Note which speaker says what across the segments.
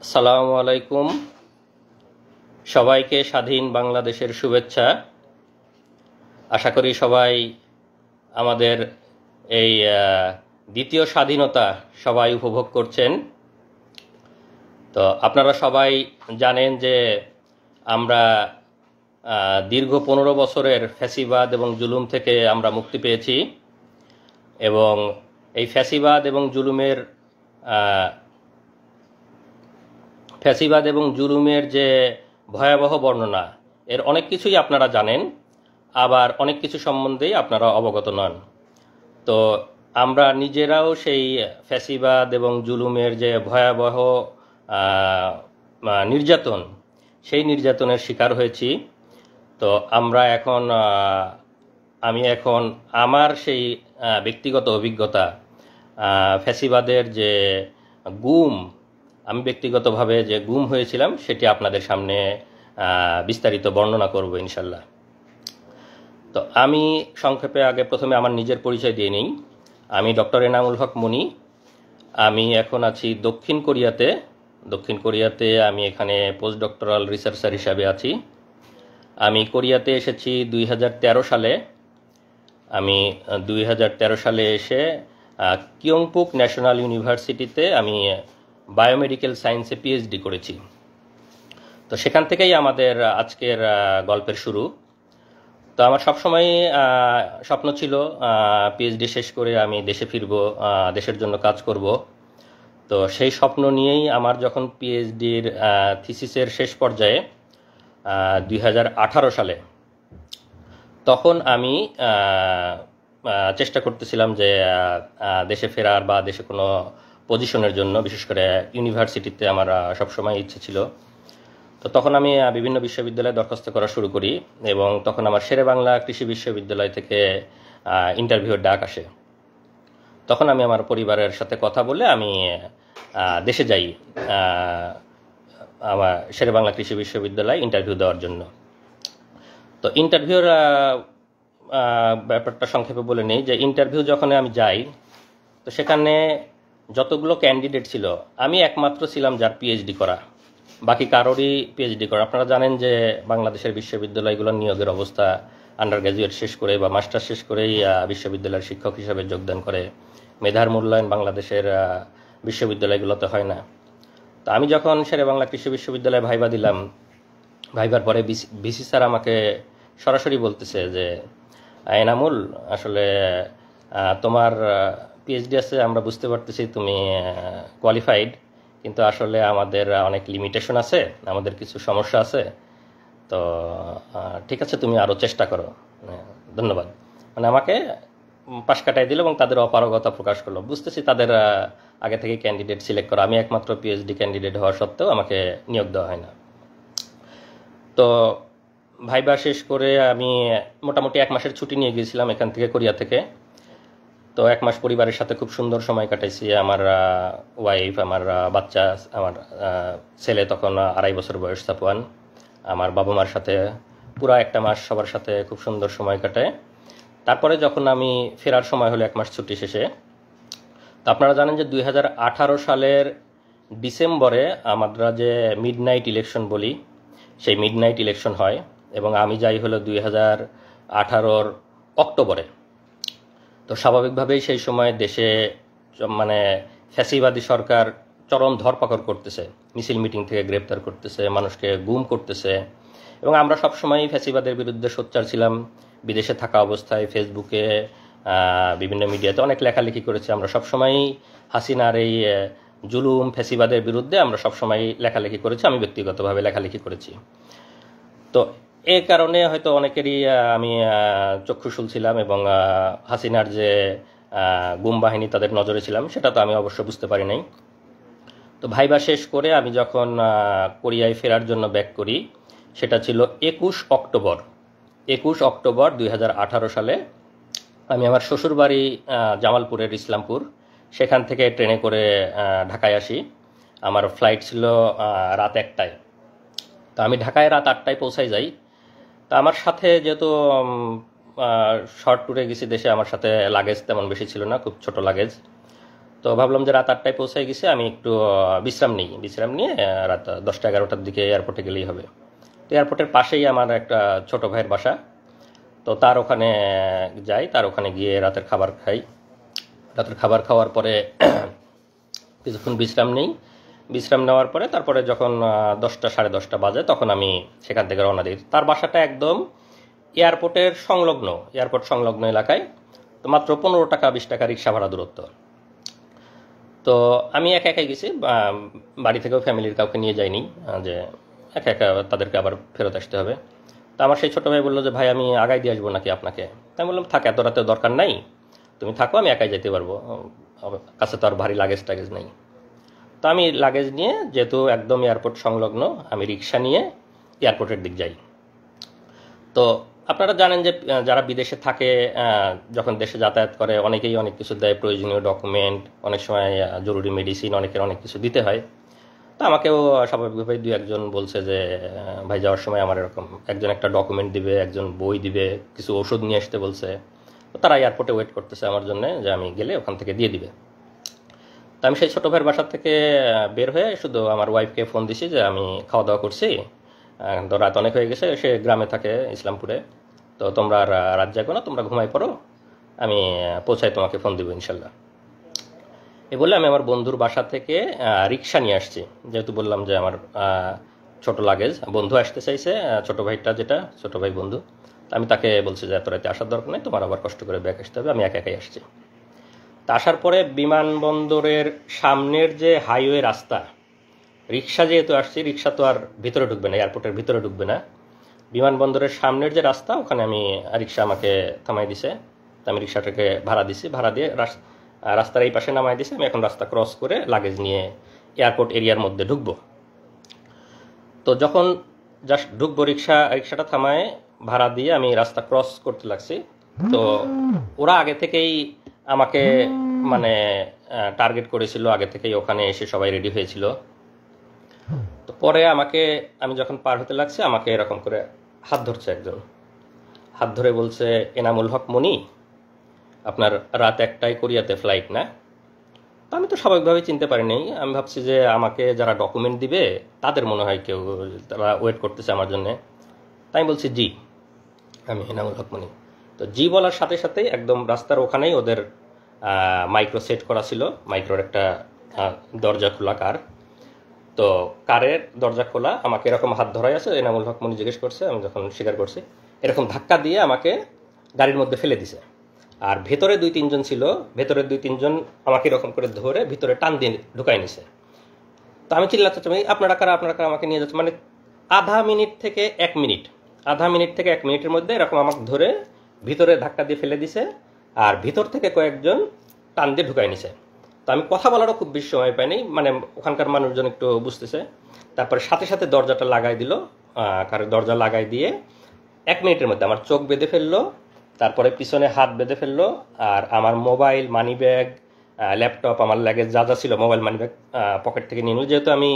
Speaker 1: আসসালামু আলাইকুম। সবাইকে স্বাধীন বাংলাদেশের শুভেচ্ছা। আশা করি সবাই আমাদের এই দ্বিতীয় স্বাধীনতা সবাই উপভোগ করছেন। তো আপনারা সবাই জানেন যে আমরা দীর্ঘ 15 বছরের ফ্যাসিবাদ এবং জুলুম থেকে আমরা মুক্তি পেয়েছি, এবং এই ফ্যাসিবাদ এবং জুলুমের যে ভয়াবহ বর্ণনা, এর অনেক কিছুই আপনারা জানেন, আবার অনেক কিছু সম্বন্ধেই আপনারা অবগত নন। তো আমরা নিজেরাও সেই ফ্যাসিবাদ এবং জুলুমের যে ভয়াবহ নির্যাতন, সেই নির্যাতনের শিকার হয়েছি। তো আমি এখন আমার সেই ব্যক্তিগত অভিজ্ঞতা, ফ্যাসিবাদের যে গুম, আমি ব্যক্তিগতভাবে যে গুম হয়েছিলাম সেটি আপনাদের সামনে বিস্তারিত বর্ণনা করব ইনশাল্লাহ। তো আমি সংক্ষেপে প্রথমে আমার নিজের পরিচয় দিয়ে নিই। আমি ডক্টর এনামুল হক মনি। আমি এখন আছি দক্ষিণ কোরিয়াতে। আমি এখানে পোস্ট ডক্টরাল রিসার্চার হিসাবে আছি। আমি কোরিয়াতে এসেছি 2013 সালে। আমি 2013 সালে এসে কিয়ংপুক ন্যাশনাল ইউনিভার্সিটিতে আমি বায়োমেডিক্যাল সায়েন্সে পিএইচডি করেছি। তো সেখান থেকেই আমাদের আজকের গল্পের শুরু। তো আমার সবসময় স্বপ্ন ছিল পিএইচডি শেষ করে আমি দেশে ফিরব, দেশের জন্য কাজ করব। তো সেই স্বপ্ন নিয়েই আমার যখন পিএইচডির থিসিসের শেষ পর্যায়ে 2018 সালে, তখন আমি চেষ্টা করতেছিলাম যে দেশে ফেরার বা দেশে কোনো পজিশনের জন্য, বিশেষ করে ইউনিভার্সিটিতে আমার সবসময় ইচ্ছে ছিল। তো তখন আমি বিভিন্ন বিশ্ববিদ্যালয়ে দরখাস্ত করা শুরু করি, এবং তখন আমার শেরেবাংলা কৃষি বিশ্ববিদ্যালয় থেকে ইন্টারভিউর ডাক আসে। তখন আমি আমার পরিবারের সাথে কথা বলে আমি দেশে যাই আমার শেরেবাংলা কৃষি বিশ্ববিদ্যালয়ে ইন্টারভিউ দেওয়ার জন্য। তো ইন্টারভিউর ব্যাপারটা সংক্ষেপে বলে নেই যে ইন্টারভিউ যখন আমি যাই, তো সেখানে যতগুলো ক্যান্ডিডেট ছিল, আমি একমাত্র ছিলাম যার পিএইচডি করা, বাকি কারোরই পিএইচডি করা। আপনারা জানেন যে বাংলাদেশের বিশ্ববিদ্যালয়গুলোর নিয়োগের অবস্থা, আন্ডার গ্র্যাজুয়েট শেষ করে বা মাস্টার শেষ করেই বিশ্ববিদ্যালয়ের শিক্ষক হিসাবে যোগদান করে। মেধার মূল্যায়ন বাংলাদেশের বিশ্ববিদ্যালয়গুলোতে হয় না। তো আমি যখন শেরেবাংলা কৃষি বিশ্ববিদ্যালয়ে ভাইবা দিলাম, ভাইবার পরে ভিসি স্যার আমাকে সরাসরি বলতেছে যে এনামুল, আসলে তোমার পিএইচডি আছে, আমরা বুঝতে পারতেছি তুমি কোয়ালিফাইড, কিন্তু আসলে আমাদের অনেক লিমিটেশন আছে, আমাদের কিছু সমস্যা আছে। তো ঠিক আছে, তুমি আরও চেষ্টা করো, ধন্যবাদ। মানে আমাকে পাশ কাটাই দিল এবং তাদের অপারগতা প্রকাশ করলো। বুঝতেছি তাদের আগে থেকে ক্যান্ডিডেট সিলেক্ট করা, আমি একমাত্র পিএইচডি ক্যান্ডিডেট হওয়া সত্ত্বেও আমাকে নিয়োগ দেওয়া হয় না। তো ভাইবা শেষ করে আমি মোটামুটি 1 মাসের ছুটি নিয়ে গিয়েছিলাম এখান থেকে, কোরিয়া থেকে। তো 1 মাস পরিবারের সাথে খুব সুন্দর সময় কাটাইছি। আমার ওয়াইফ, আমার বাচ্চা, আমার ছেলে তখন 2.5 বছর বয়স, সাপওয়ান, আমার বাবা মার সাথে পুরা 1 মাস সবার সাথে খুব সুন্দর সময় কাটায়। তারপরে যখন আমি ফেরার সময় হলো 1 মাস ছুটি শেষে, তো আপনারা জানেন যে 2018 সালের ডিসেম্বরে আমরা যে মিডনাইট ইলেকশন বলি, সেই মিডনাইট ইলেকশন হয়, এবং আমি যাই হলো 2018 অক্টোবরে। তো স্বাভাবিকভাবেই সেই সময় দেশে মানে ফ্যাসিবাদী সরকার চরম ধরপাকড় করতেছে, মিছিল মিটিং থেকে গ্রেপ্তার করতেছে, মানুষকে গুম করতেছে। এবং আমরা সবসময়ই ফ্যাসিবাদের বিরুদ্ধে সোচ্চার ছিলাম। বিদেশে থাকা অবস্থায় ফেসবুকে, বিভিন্ন মিডিয়াতে অনেক লেখালেখি করেছি। আমরা সবসময়ই হাসিনার এই জুলুম, ফ্যাসিবাদের বিরুদ্ধে আমরা সবসময় লেখালেখি করেছি, আমি ব্যক্তিগতভাবে লেখালেখি করেছি। তো এই কারণে হয়তো অনেকেরই আমি চক্ষুশূল ছিলাম, এবং হাসিনার যে গুম বাহিনী তাদের নজরে ছিলাম, সেটা তো আমি অবশ্য বুঝতে পারি নাই। তো ভাইবা শেষ করে আমি যখন কোরিয়ায় ফেরার জন্য ব্যাক করি, সেটা ছিল 21 অক্টোবর 2018 সালে। আমি আমার শ্বশুরবাড়ি জামালপুরের ইসলামপুর, সেখান থেকে ট্রেনে করে ঢাকায় আসি। আমার ফ্লাইট ছিল রাত 1টায়। তো আমি ঢাকায় রাত 8টায় পৌঁছাই যাই। তা আমার সাথে যেহেতু শর্ট ট্যুরে গেছি দেশে, আমার সাথে লাগেজ তেমন বেশি ছিল না, খুব ছোট লাগেজ। তো ভাবলাম যে রাত 8টায় পৌঁছায় গেছে, আমি একটু বিশ্রাম নিয়ে রাত 10টা-11টার দিকে এয়ারপোর্টে গেলেই হবে। তো এয়ারপোর্টের পাশেই আমার একটা ছোট ভাইয়ের বাসা, তো তার ওখানে যাই, তার ওখানে গিয়ে রাতের খাবার খাই। রাতের খাবার খাওয়ার পরে কিছুক্ষণ বিশ্রাম নেওয়ার পরে তারপরে যখন 10টা 10:30 বাজে তখন আমি সেখান থেকে রওনা দিই। তার বাসাটা একদম এয়ারপোর্ট সংলগ্ন এলাকায়, তো মাত্র 15 টাকা 20 টাকা রিক্সা ভাড়া দূরত্ব। তো আমি একা একাই গেছি, বাড়ি থেকেও ফ্যামিলির কাউকে নিয়ে যাইনি, যে একা একা তাদেরকে আবার ফেরত আসতে হবে। তো আমার সেই ছোটো ভাই বললো যে ভাই আমি আগাই দিয়ে আসবো নাকি আপনাকে। তাই বললাম থাক, এত রাতে দরকার নাই, তুমি থাকো, আমি একাই যেতে পারবো, আমার কাছে তো আর ভারী লাগেজ নেই। তো আমি লাগেজ নিয়ে, যেহেতু একদম এয়ারপোর্ট সংলগ্ন, আমি রিক্সা নিয়ে এয়ারপোর্টের দিক যাই। তো আপনারা জানেন যে যারা বিদেশে থাকে, যখন দেশে যাতায়াত করে অনেকেই অনেক কিছু দেয়, প্রয়োজনীয় ডকুমেন্ট, অনেক সময় জরুরি মেডিসিন, অনেকের অনেক কিছু দিতে হয়। তো আমাকেও স্বাভাবিকভাবে 2-1 জন বলছে যে ভাই যাওয়ার সময় আমার এরকম একজন একটা ডকুমেন্ট দিবে, একজন বই দিবে, কিছু ওষুধ নিয়ে আসতে বলছে। তো তারা এয়ারপোর্টে ওয়েট করতেছে আমার জন্য, যে আমি গেলে ওখান থেকে দিয়ে দিবে। তো আমি সেই ছোটো ভাইয়ের বাসার থেকে বের হয়ে শুধু আমার ওয়াইফকে ফোন দিছি যে আমি খাওয়া দাওয়া করছি, তো রাত অনেক হয়ে গেছে, সে গ্রামে থাকে ইসলামপুরে, তো তোমরা আর রাত জাগো না, তোমরা ঘুমাই পড়ো, আমি পৌঁছাই তোমাকে ফোন দিব ইনশাল্লাহ। এ বলে আমি আমার বন্ধুর বাসা থেকে রিক্সা নিয়ে আসছি, যেহেতু বললাম যে আমার ছোট লাগেজ, বন্ধু আসতে চাইছে, ছোটো ভাইটা যেটা ছোটো ভাই বন্ধু, আমি তাকে বলছি যে এত রাতে আসার দরকার নেই, তোমার আবার কষ্ট করে ব্যাক আসতে হবে, আমি একা একাই আসছি। তা আসার পরে বিমানবন্দরের সামনের যে হাইওয়ে রাস্তা, রিক্সা যেহেতু আসছি, রিক্সা তো আর ভিতরে ঢুকবে না, এয়ারপোর্টের ভিতরে ঢুকবে না, বিমানবন্দরের সামনের যে রাস্তা, ওখানে আমি রিক্সা আমাকে থামাই দিছে। তো আমি রিক্সাটাকে ভাড়া দিয়ে রাস্তার এই পাশে নামাই দিছে। আমি এখন রাস্তা ক্রস করে লাগেজ নিয়ে এয়ারপোর্ট এরিয়ার মধ্যে ঢুকবো। তো যখন জাস্ট ঢুকবো, রিক্সাটা থামায় ভাড়া দিয়ে আমি রাস্তা ক্রস করতে লাগছি, তো ওরা আগে থেকেই আমাকে মানে টার্গেট করেছিল, আগে থেকেই ওখানে এসে সবাই রেডি হয়েছিল। তো পরে আমি যখন পার হতে লাগছে, আমাকে এরকম করে হাত ধরছে একজন, হাত ধরে বলছে এনামুল হক মনি, আপনার রাত 1টায় কোরিয়াতে ফ্লাইট না? তো আমি তো স্বাভাবিকভাবেই চিনতে পারিনি, আমি ভাবছি যে আমাকে যারা ডকুমেন্ট দিবে তাদের মনে হয় কেউ, তারা ওয়েট করতেছে আমার জন্যে। তাই আমি বলছি জি, আমি এনামুল হক মনি। তো জি বলার সাথে সাথেই একদম রাস্তার ওখানেই ওদের মাইক্রো সেট করা ছিল, মাইক্রোর একটা দরজা খোলা কার, তো কারের দরজা খোলা, আমাকে এরকম হাত ধরাই আছে, এনামুল হক মনি জিজ্ঞেস করছে, আমি যখন স্বীকার করছি, এরকম ধাক্কা দিয়ে আমাকে গাড়ির মধ্যে ফেলে দিছে। আর ভেতরে 2-3 জন ছিল, ভেতরের 2-3 জন আমাকে এরকম করে ধরে ভিতরে টান দিয়ে ঢুকাই নিছে। তো আমি চিল্লাচ্ছি, আপনারা কারা আমাকে নিয়ে যাচ্ছে, মানে আধা মিনিট থেকে 1 মিনিটের মধ্যে এরকম আমাকে ধরে ভিতরে ধাক্কা দিয়ে ফেলে দিছে, আর ভিতর থেকে কয়েকজন টান দিয়ে ঢুকাই নিছে। তো আমি কথা বলারও খুব বেশি সময় পাইনি, মানে ওখানকার মানুষজন একটু বুঝতেছে। তারপরে সাথে সাথে দরজাটা লাগাই দিল, কারণ দরজা লাগাই দিয়ে 1 মিনিটের মধ্যে আমার চোখ বেঁধে ফেললো, তারপরে পিছনে হাত বেঁধে ফেললো, আর আমার মোবাইল, মানি ব্যাগ, ল্যাপটপ, আমার লাগেজ যা যা ছিল, মোবাইল মানি ব্যাগ পকেট থেকে নিয়ে নিল। যেহেতু আমি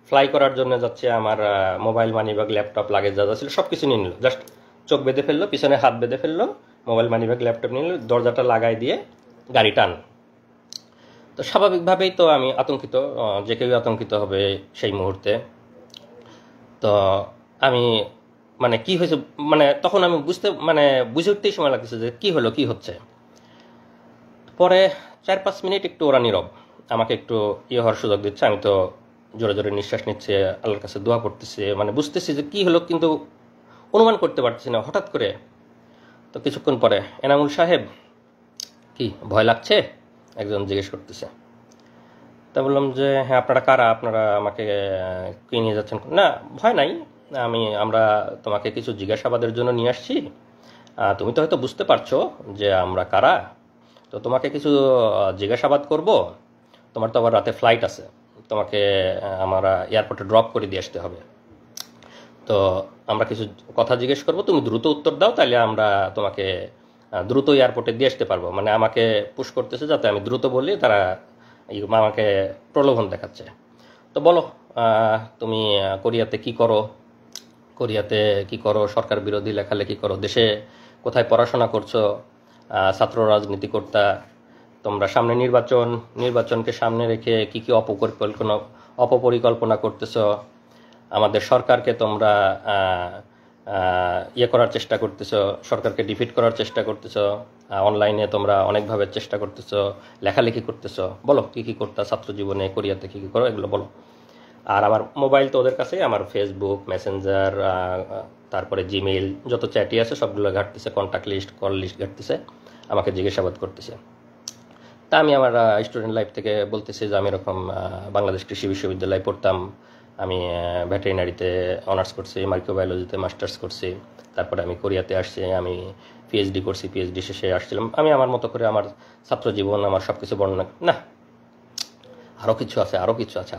Speaker 1: ফ্লাই করার জন্য যাচ্ছি, আমার mobile, money bag, laptop, luggage যা যা ছিল সব কিছু নিয়ে নিল, জাস্ট চোখ বেঁধে ফেললো, পিছনে হাত বেঁধে ফেললো, মোবাইল, মানি ব্যাগ, ল্যাপটপ নিয়ে নিল, দরজাটা লাগাই দিয়ে গাড়ি টান। তো স্বাভাবিকভাবেই তো আমি আতঙ্কিত, যে কেউ আতঙ্কিত হবে সেই মুহূর্তে। তো আমি মানে কি হয়েছে, মানে তখন আমি বুঝে উঠতেই সময় লাগতেছে যে কি হচ্ছে। পরে 4-5 মিনিট একটু ওরা নীরব, আমাকে একটু হওয়ার সুযোগ দিচ্ছে। আমি তো জোরে জোরে নিঃশ্বাস নিচ্ছে, আল্লাহর কাছে দোয়া করতেছি, মানে বুঝতেছি যে কি হলো, কিন্তু অনুমান করতে পারতেছি না। হঠাৎ করে তো কিছুক্ষণ পরে, এনামুল সাহেব কি ভয় লাগছে, একজন জিজ্ঞেস করতেছে। তা বললাম যে হ্যাঁ, আপনারা কারা, আপনারা আমাকে কি নিয়ে যাচ্ছেন? না ভয় নাই, আমরা তোমাকে কিছু জিজ্ঞাসাবাদের জন্য নিয়ে আসছি, তুমি তো হয়তো বুঝতে পারছো যে আমরা কারা, তো তোমাকে কিছু জিজ্ঞাসাবাদ করব, তোমার তো আবার রাতে ফ্লাইট আছে, তোমাকে আমরা এয়ারপোর্টে ড্রপ করে দিয়ে আসতে হবে। তো আমরা কিছু কথা জিজ্ঞেস করব, তুমি দ্রুত উত্তর দাও, তাহলে আমরা তোমাকে দ্রুত এয়ারপোর্টে দিয়ে আসতে পারবো। মানে আমাকে পুশ করতেছে যাতে আমি দ্রুত বলি, তারা আমাকে প্রলোভন দেখাচ্ছে। তো বলো, তুমি কোরিয়াতে কি করো, সরকার বিরোধী লেখালেখি করো, দেশে কোথায় পড়াশোনা করছো, ছাত্র রাজনীতি করতা, তোমরা সামনে নির্বাচনকে সামনে রেখে কি কি অপপরিকল্পনা করতেছো, আমাদের সরকারকে তোমরা ইয়ে করার চেষ্টা করতেছো, সরকারকে ডিফিট করার চেষ্টা করতেছো, অনলাইনে তোমরা অনেকভাবে চেষ্টা করতেছো, লেখালেখি করতেছো, বলো কি কি করতে ছাত্র জীবনে কোরিয়াতে কি কি করো এগুলো বলো। আর আমার মোবাইল তো ওদের কাছে, আমার ফেসবুক, মেসেঞ্জার, তারপরে জিমেইল, যত চ্যাটই আছে সবগুলো ঘাটতেছে, কন্ট্যাক্ট লিস্ট, কল লিস্ট ঘাটতেছে, আমাকে জিজ্ঞাসাবাদ করতেছে। তা আমি আমার স্টুডেন্ট লাইফ থেকে বলতেছি যে আমি এরকম বাংলাদেশ কৃষি বিশ্ববিদ্যালয়ে পড়তাম, আমি ভেটেরিনারিতে অনার্স করছি, মাইক্রোবায়োলজিতে মাস্টার্স করছি, তারপরে আমি কোরিয়াতে আসছি, আমি পিএইচডি করছি, পিএইচডি শেষে আসছিলাম। আমি আমার মতো করে আমার ছাত্র জীবন, আমার সব কিছু বর্ণনা, না আরও কিছু আছে,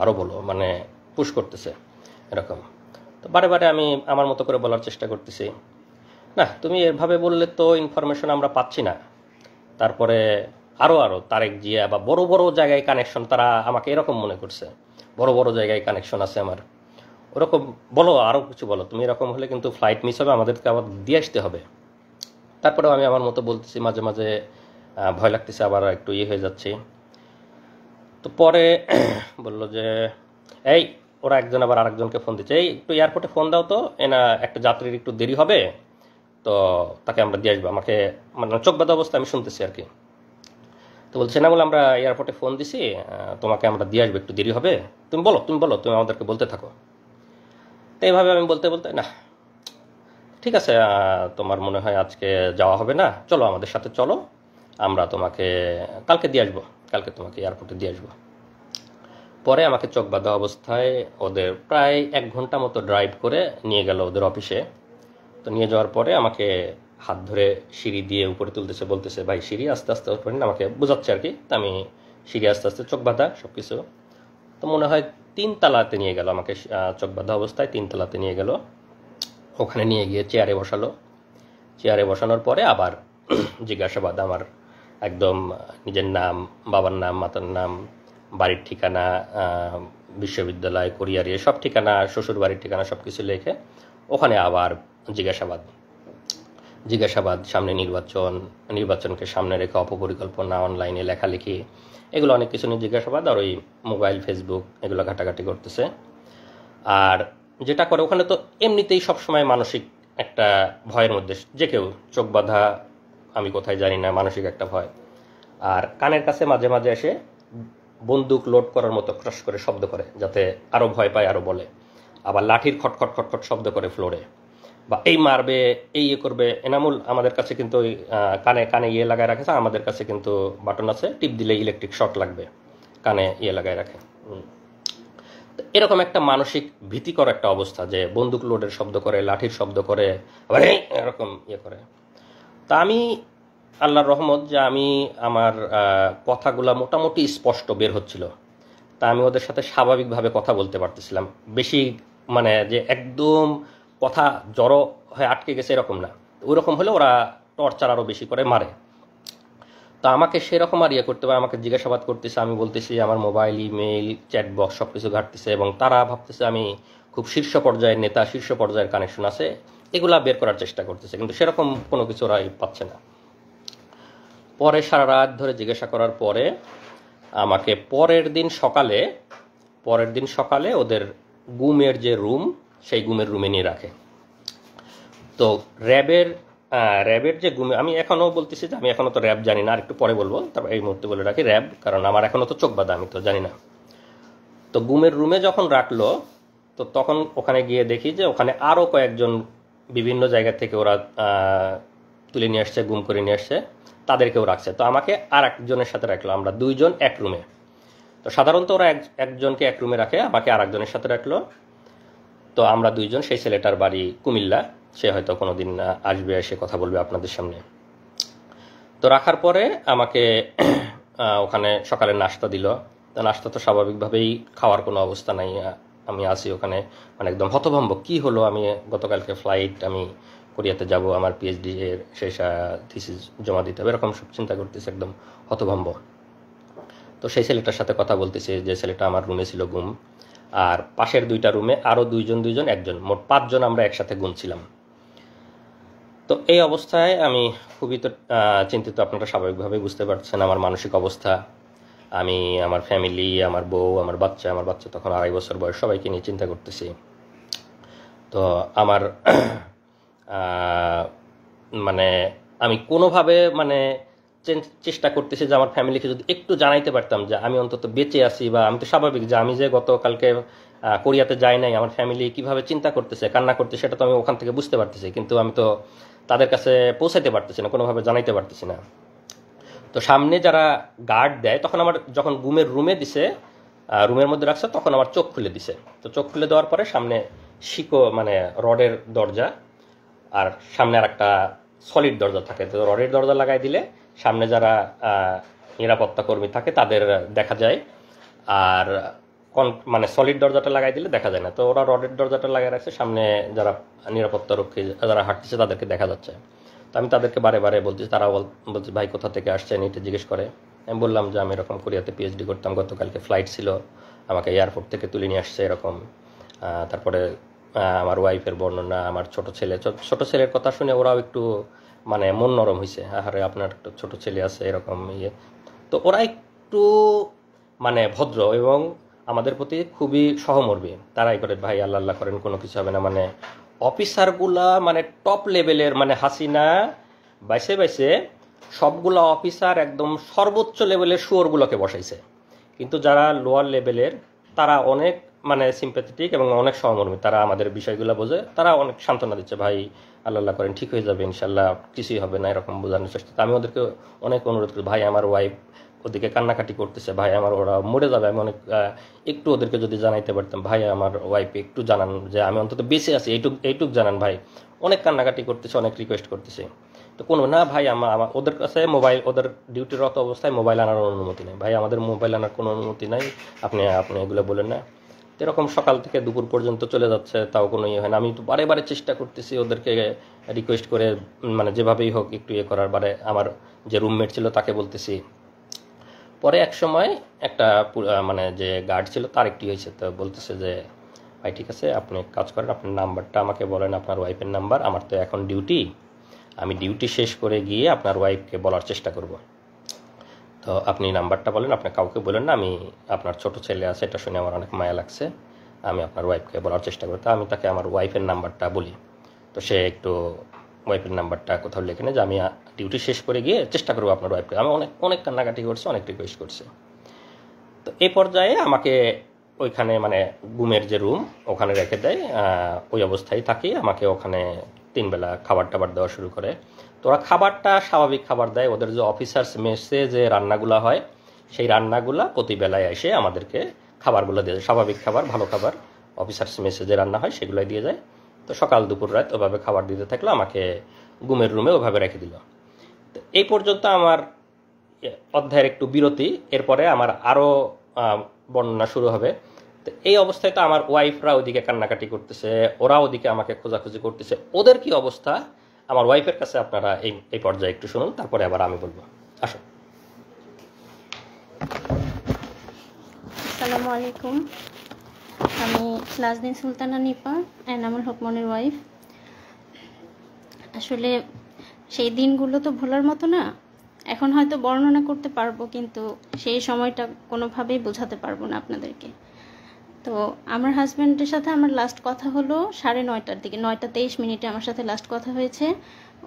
Speaker 1: আরও বলো, মানে পুশ করতেছে এরকম। তো বারে বারে আমি আমার মতো করে বলার চেষ্টা করতেছি, না তুমি এভাবে বললে তো ইনফরমেশন আমরা পাচ্ছি না। তারপরে আরও তারেক জিয়া বা বড় বড় জায়গায় কানেকশন, তারা আমাকে এরকম মনে করছে বড় বড় জায়গায় কানেকশন আছে আমার, ওরকম বলো, আরও কিছু বলো, তুমি এরকম হলে কিন্তু ফ্লাইট মিস হবে, আমাদেরকে আবার দিয়ে আসতে হবে। তারপরেও আমি আমার মতো বলতেছি, মাঝে মাঝে ভয় লাগতেছে, আবার একটু ইয়ে হয়ে যাচ্ছে। তো পরে বললো যে এই, ওরা একজন আবার আরেকজনকে ফোন দিচ্ছে, এই একটু এয়ারপোর্টে ফোন দাও তো, এনা একটা যাত্রীর একটু দেরি হবে, তো তাকে আমরা দিয়ে আসবো। আমাকে মানে চোখ বাঁধা অবস্থা আমি শুনতেছি আর কি। তো বলছে না, বলে আমরা এয়ারপোর্টে ফোন দিছি, তোমাকে আমরা দিয়ে আসবো, একটু দেরি হবে, তুমি বলো তুমি আমাদেরকে বলতে থাকো। তো এইভাবে আমি বলতে বলতে, না ঠিক আছে, তোমার মনে হয় আজকে যাওয়া হবে না, চলো আমাদের সাথে চলো, আমরা তোমাকে কালকে দিয়ে আসবো, কালকে তোমাকে এয়ারপোর্টে দিয়ে আসবো। পরে আমাকে চোখ বাঁধা অবস্থায় ওদের প্রায় 1 ঘন্টা মতো ড্রাইভ করে নিয়ে গেল ওদের অফিসে। তো নিয়ে যাওয়ার পরে আমাকে হাত ধরে সিঁড়ি দিয়ে উপরে তুলতেছে, বলতেছে ভাই সিঁড়ি আস্তে আস্তে ওপরে, আমাকে বোঝাচ্ছে আর কি। তা আমি সিঁড়ি আস্তে আস্তে, চোখ বাঁধা সব কিছু। তো মনে হয় 3 তলাতে নিয়ে গেল আমাকে, চোখ বাঁধা অবস্থায় 3 তলাতে নিয়ে গেল। ওখানে নিয়ে গিয়ে চেয়ারে বসালো। চেয়ারে বসানোর পরে আবার জিজ্ঞাসাবাদ, আমার একদম নিজের নাম, বাবার নাম, মাতার নাম, বাড়ির ঠিকানা, বিশ্ববিদ্যালয়, কোরিয়ার সব ঠিকানা, শ্বশুর বাড়ির ঠিকানা সব কিছু লিখে ওখানে আবার জিজ্ঞাসাবাদ, সামনে নির্বাচনকে সামনে রেখে অপপরিকল্পনা, অনলাইনে লেখালেখি, এগুলো অনেক কিছু নিয়ে জিজ্ঞাসাবাদ। আর ওই মোবাইল, ফেসবুক এগুলো ঘাটাঘাটি করতেছে। আর যেটা করে ওখানে, তো এমনিতেই সবসময় মানসিক একটা ভয়ের মধ্যে যে কেউ, চোখ বাঁধা, আমি কোথায় জানি না, মানসিক একটা ভয়। আর কানের কাছে মাঝে মাঝে এসে বন্দুক লোড করার মতো ক্রাশ করে শব্দ করে, যাতে আরও ভয় পায়, আরও বলে। আবার লাঠির খটখট খটখট শব্দ করে ফ্লোরে, বা এই মারবে, এই ইয়ে করবে। এনামুল আমাদের কাছে কিন্তু ওই কানে ইয়ে লাগায় রাখেছে, আমাদের কাছে কিন্তু বাটন আছে, টিপ দিলে ইলেকট্রিক শর্ট লাগবে, কানে ইয়ে লাগায় রাখে। এরকম একটা মানসিক ভীতিকর একটা অবস্থা, যে বন্দুক লোডের শব্দ করে, লাঠির শব্দ করে, আবার এরকম ইয়ে করে। তা আমি আল্লাহর রহমত যে আমি আমার কথাগুলা মোটামুটি স্পষ্ট বের হচ্ছিল। তা আমি ওদের সাথে স্বাভাবিকভাবে কথা বলতে পারতেছিলাম, বেশি মানে যে একদম কথা জড়ো হয়ে আটকে গেছে এরকম না। ওইরকম হলে ওরা টর্চার আরও বেশি করে মারে। তো আমাকে সেরকম আর ইয়ে করতে হবে, আমাকে জিজ্ঞাসাবাদ করতেছে, আমি বলতেছি আমার মোবাইল, ইমেইল, চ্যাট বক্স সব কিছু ঘাটতেছে, এবং তারা ভাবতেছে আমি খুব শীর্ষ পর্যায়ের নেতা, শীর্ষ পর্যায়ের কানেকশন আছে, এগুলা বের করার চেষ্টা করতেছে, কিন্তু সেরকম কোনো কিছু ওরা পাচ্ছে না। পরে সারা রাত ধরে জিজ্ঞাসা করার পরে আমাকে পরের দিন সকালে ওদের গুমের যে রুম, সেই গুমের রুমে নিয়ে রাখে। তো র্যাবের যে গুমে, আমি এখনও বলতেছি যে আমি এখনও তো র্যাব জানি না, আর একটু পরে বলবো, তারপর এই মুহূর্তে বলে রাখি র্যাব, কারণ আমার এখনও তো চোখ বাঁধা, আমি তো জানি না। তো গুমের রুমে যখন রাখলো, তো তখন ওখানে গিয়ে দেখি যে ওখানে আরও কয়েকজন বিভিন্ন জায়গা থেকে ওরা তুলে নিয়ে আসছে, গুম করে নিয়ে আসছে, তাদেরকেও রাখছে। তো আমাকে আর একজনের সাথে রাখলো, আমরা 2 জন এক রুমে। তো সাধারণত ওরা একজনকে এক রুমে রাখে, আমাকে আর একজনের সাথে রাখলো। তো আমরা 2 জন, সেই ছেলেটার বাড়ি কুমিল্লা, সে হয়তো কোনো দিন আসবে, এসে কথা বলবে আপনাদের সামনে। তো রাখার পরে আমাকে ওখানে সকালে নাস্তা দিল। তো নাস্তা তো স্বাভাবিকভাবেই খাওয়ার কোনো অবস্থা নাই, আমি আসি ওখানে মানে একদম হতভম্ব, কি হলো, আমি গতকালকে ফ্লাইট, আমি কোরিয়াতে যাব, আমার পিএইচডি এর শেষ থিসিস জমা দিতে হবে, এরকম সব চিন্তা করতেছি, একদম হতভম্ব। তো সেই ছেলেটার সাথে কথা বলতেছি, যে ছেলেটা আমার রুমে ছিল গুম, আর পাশের 2টা রুমে আরও 2 জন 1 জন, মোট 5 জন আমরা একসাথে গুম ছিলাম। তো এই অবস্থায় আমি খুবই তো চিন্তিত, আপনারা স্বাভাবিকভাবে বুঝতে পারছেন আমার মানসিক অবস্থা। আমি আমার ফ্যামিলি, আমার বউ, আমার বাচ্চা তখন 2.5 বছর বয়স, সবাইকে নিয়ে চিন্তা করতেছি। তো আমার মানে আমি কোনোভাবে মানে চেষ্টা করতেছি যে আমার ফ্যামিলিকে যদি একটু জানাইতে পারতাম যে আমি অন্তত বেঁচে আছি, বা আমি তো স্বাভাবিক যে আমি যে গতকালকে কোরিয়াতে যাই নাই, আমার ফ্যামিলি কিভাবে চিন্তা করতেছে, কান্না করতেছে, সেটা তো আমি ওখান থেকে বুঝতে পারতেছি, কিন্তু আমি তো তাদের কাছে পৌঁছাইতে পারতেছি না, কোনোভাবে জানাইতে পারতেছি না। তো সামনে যারা গার্ড দেয়, তখন আমার যখন ঘুমের রুমে দিছে, রুমের মধ্যে রাখছে, তখন আমার চোখ খুলে দিছে। তো চোখ খুলে দেওয়ার পরে সামনে মানে রডের দরজা, আর সামনে আর একটা সলিড দরজা থাকে। তো রডের দরজা লাগাই দিলে সামনে যারা নিরাপত্তা কর্মী থাকে তাদের দেখা যায়, আর মানে সলিড দরজাটা লাগাই দিলে দেখা যায় না। তো ওরা রডের দরজাটা লাগাই রাখছে, সামনে যারা নিরাপত্তা রক্ষী যারা হাঁটতেছে তাদেরকে দেখা যাচ্ছে। তো আমি তাদেরকে বারে বারে বলছি, তারা বলছে ভাই কোথা থেকে আসছেন এটা জিজ্ঞেস করে। আমি বললাম যে আমি এরকম কোরিয়াতে পিএইচডি করতাম, গতকালকে ফ্লাইট ছিল, আমাকে এয়ারপোর্ট থেকে তুলে নিয়ে আসছে এরকম। তারপরে আমার ওয়াইফের বর্ণনা, আমার ছোট ছেলের কথা শুনে ওরাও একটু মানে মন নরম হয়েছে, আরে আপনার একটা ছোট ছেলে আছে এরকম ইয়ে। তো ওরা একটু মানে ভদ্র এবং আমাদের প্রতি খুবই সহমর্মী। তারাই করে ভাই আল্লাহ আল্লাহ করেন, কোনো কিছু হবে না। মানে অফিসারগুলা মানে টপ লেভেলের, মানে হাসিনা বাইসে বাইসে সবগুলা অফিসার একদম সর্বোচ্চ লেভেলের শুয়োরগুলোকে বসাইছে, কিন্তু যারা লোয়ার লেভেলের তারা অনেক মানে সিম্প্যাথেটিক এবং অনেক সহমর্মী, তারা আমাদের বিষয়গুলো বোঝে, তারা অনেক সান্ত্বনা দিচ্ছে, ভাই আল্লাহ আল্লাহ করেন, ঠিক হয়ে যাবে ইনশাল্লাহ, কিছুই হবে না, এরকম বোঝানোর চেষ্টা। আমি ওদেরকে অনেক অনুরোধ করি, ভাই আমার ওয়াইফ ওদিকে কান্নাকাটি করতেছে, ভাই আমার ওরা মরে যাবে, আমি অনেক একটু ওদেরকে যদি জানাইতে পারতাম, ভাই আমার ওয়াইফ একটু জানান যে আমি অন্তত বেঁচে আছি, এইটুক জানান ভাই। অনেক কান্নাকাটি করতেছে, অনেক রিকোয়েস্ট করতেছে। তো কোনো না ভাই, আমার ওদের কাছে মোবাইল, ওদের ডিউটিরত অবস্থায় মোবাইল আনার অনুমতি নেই, ভাই আমাদের মোবাইল আনার কোনো অনুমতি নাই, আপনি এগুলো বলেন না। এরকম সকাল থেকে দুপুর পর্যন্ত চলে যাচ্ছে, তাও কোনো ইয়ে হয় না। আমি তো বারে বারে চেষ্টা করতেছি ওদেরকে রিকোয়েস্ট করে, মানে যেভাবেই হোক একটু ইয়ে করার। বারে আমার যে রুমমেট ছিল তাকে বলতেছি। পরে এক সময় একটা মানে যে গার্ড ছিল তার একটি হয়েছে, তো বলতেছে যে ভাই ঠিক আছে, আপনি কাজ করেন, আপনার নাম্বারটা আমাকে বলেন, আপনার ওয়াইফের নাম্বার, আমার তো এখন ডিউটি, আমি ডিউটি শেষ করে গিয়ে আপনার ওয়াইফকে বলার চেষ্টা করব। তো আপনি নাম্বারটা বলেন, আপনি কাউকে বলেন না, আমি আপনার ছোট ছেলে আছে, এটা শুনে আমার অনেক মায়া লাগছে, আমি আপনার ওয়াইফকে বলার চেষ্টা করি। তো আমি তাকে আমার ওয়াইফের নাম্বারটা বলি। তো সে একটু ওয়াইফের নাম্বারটা কোথাও লিখে নেয় যে আমি ডিউটি শেষ করে গিয়ে চেষ্টা করবো আপনার ওয়াইফকে। আমি অনেক অনেক কান্নাকাটি করছি, অনেক রিকোয়েস্ট করছি। তো এই পর্যায়ে আমাকে ওইখানে মানে ঘুমের যে রুম ওখানে রেখে দেয়, ওই অবস্থায় থাকি। আমাকে ওখানে 3 বেলা খাবার টাবার দেওয়া শুরু করে। তো ওরা খাবারটা স্বাভাবিক খাবার দেয়, ওদের যে অফিসার্স মেসে যে রান্নাগুলো হয় সেই রান্নাগুলা প্রতি বেলায় এসে আমাদেরকে খাবারগুলো দিয়ে যায়, স্বাভাবিক খাবার, ভালো খাবার, অফিসার্স মেসে যে রান্না হয় সেগুলোই দিয়ে যায়। তো সকাল দুপুর রাত ওভাবে খাবার দিতে থাকলো, আমাকে ঘুমের রুমে ওভাবে রেখে দিল। তো এই পর্যন্ত আমার অধ্যায়ের একটু বিরতি, এরপরে আমার আরও বর্ণনা শুরু হবে। তো এই অবস্থায় তো আমার ওয়াইফরা ওদিকে কান্নাকাটি করতেছে, ওরা ওদিকে আমাকে খোঁজাখুঁজি করতেছে, ওদের কি অবস্থা আমার ওয়াইফের কাছে আপনারা এই পর্যায়ে একটু শুনুন, তারপরে আবার আমি বলবো। আসুন।
Speaker 2: আসসালামু আলাইকুম, আমি নাজনীন সুলতানা নিপা, এনামুল হকমনের ওয়াইফ। আসলে সেই দিনগুলো তো ভোলার মতো না। এখন হয়তো বর্ণনা করতে পারবো, কিন্তু সেই সময়টা কোনোভাবেই বোঝাতে পারবো না আপনাদেরকে। তো আমার হাজব্যান্ডের সাথে আমার লাস্ট কথা হলো 9:30টার দিকে, 9:23 আমার সাথে লাস্ট কথা হয়েছে।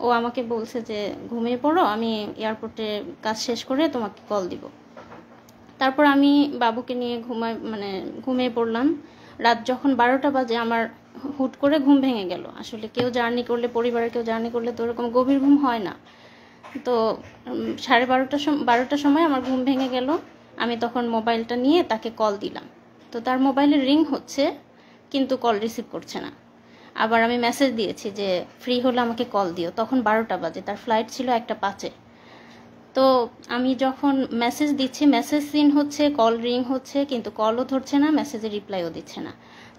Speaker 2: ও আমাকে বলছে যে ঘুমিয়ে পড়ো, আমি এয়ারপোর্টে কাজ শেষ করে তোমাকে কল দিব। তারপর আমি বাবুকে নিয়ে ঘুমিয়ে পড়লাম। রাত যখন 12টা বাজে আমার হুট করে ঘুম ভেঙে গেল। আসলে কেউ জার্নি করলে, পরিবারের কেউ জার্নি করলে তো ওরকম গভীর ঘুম হয় না। তো 12টার সময় আমার ঘুম ভেঙে গেল। আমি তখন মোবাইলটা নিয়ে তাকে কল দিলাম। তো তার মোবাইলে রিং হচ্ছে, কিন্তু কল রিসিভ করছে না। আবার আমি মেসেজ দিয়েছি যে ফ্রি হলে আমাকে কল দিও। তখন 12টা বাজে, তার ফ্লাইট ছিল 1:05-এ। তো আমি যখন মেসেজ দিচ্ছি, মেসেজ সিন হচ্ছে, কল রিং হচ্ছে, কিন্তু কলও ধরছে না, মেসেজের রিপ্লাইও দিচ্ছে না।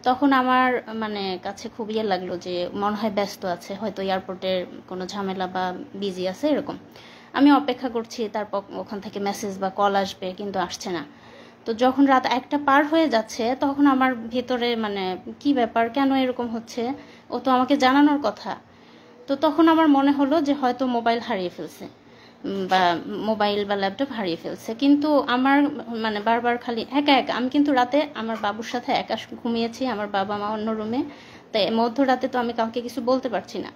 Speaker 2: তখন আমার কাছে খুব ইয়ে লাগলো যে মনে হয় ব্যস্ত আছে, হয়তো এয়ারপোর্টের কোনো ঝামেলা বা বিজি আছে এরকম। আমি অপেক্ষা করছি তারপর ওখান থেকে মেসেজ বা কল আসবে, কিন্তু আসছে না। তো যখন রাত 1টা পার হয়ে যাচ্ছে তখন আমার ভিতরে কি ব্যাপার, কেন এরকম হচ্ছে, ও তো আমাকে জানানোর কথা। তো তখন আমার মনে হলো যে হয়তো মোবাইল হারিয়ে ফেলছে বা মোবাইল বা ল্যাপটপ হারিয়ে ফেলছে, কিন্তু আমার মানে বারবার খালি একা একা। আমি কিন্তু রাতে আমার বাবুর সাথে একা ঘুমিয়েছি, আমার বাবা মা অন্য রুমে, তাই মধ্যরাতে তো আমি কাউকে কিছু বলতে পারছি না।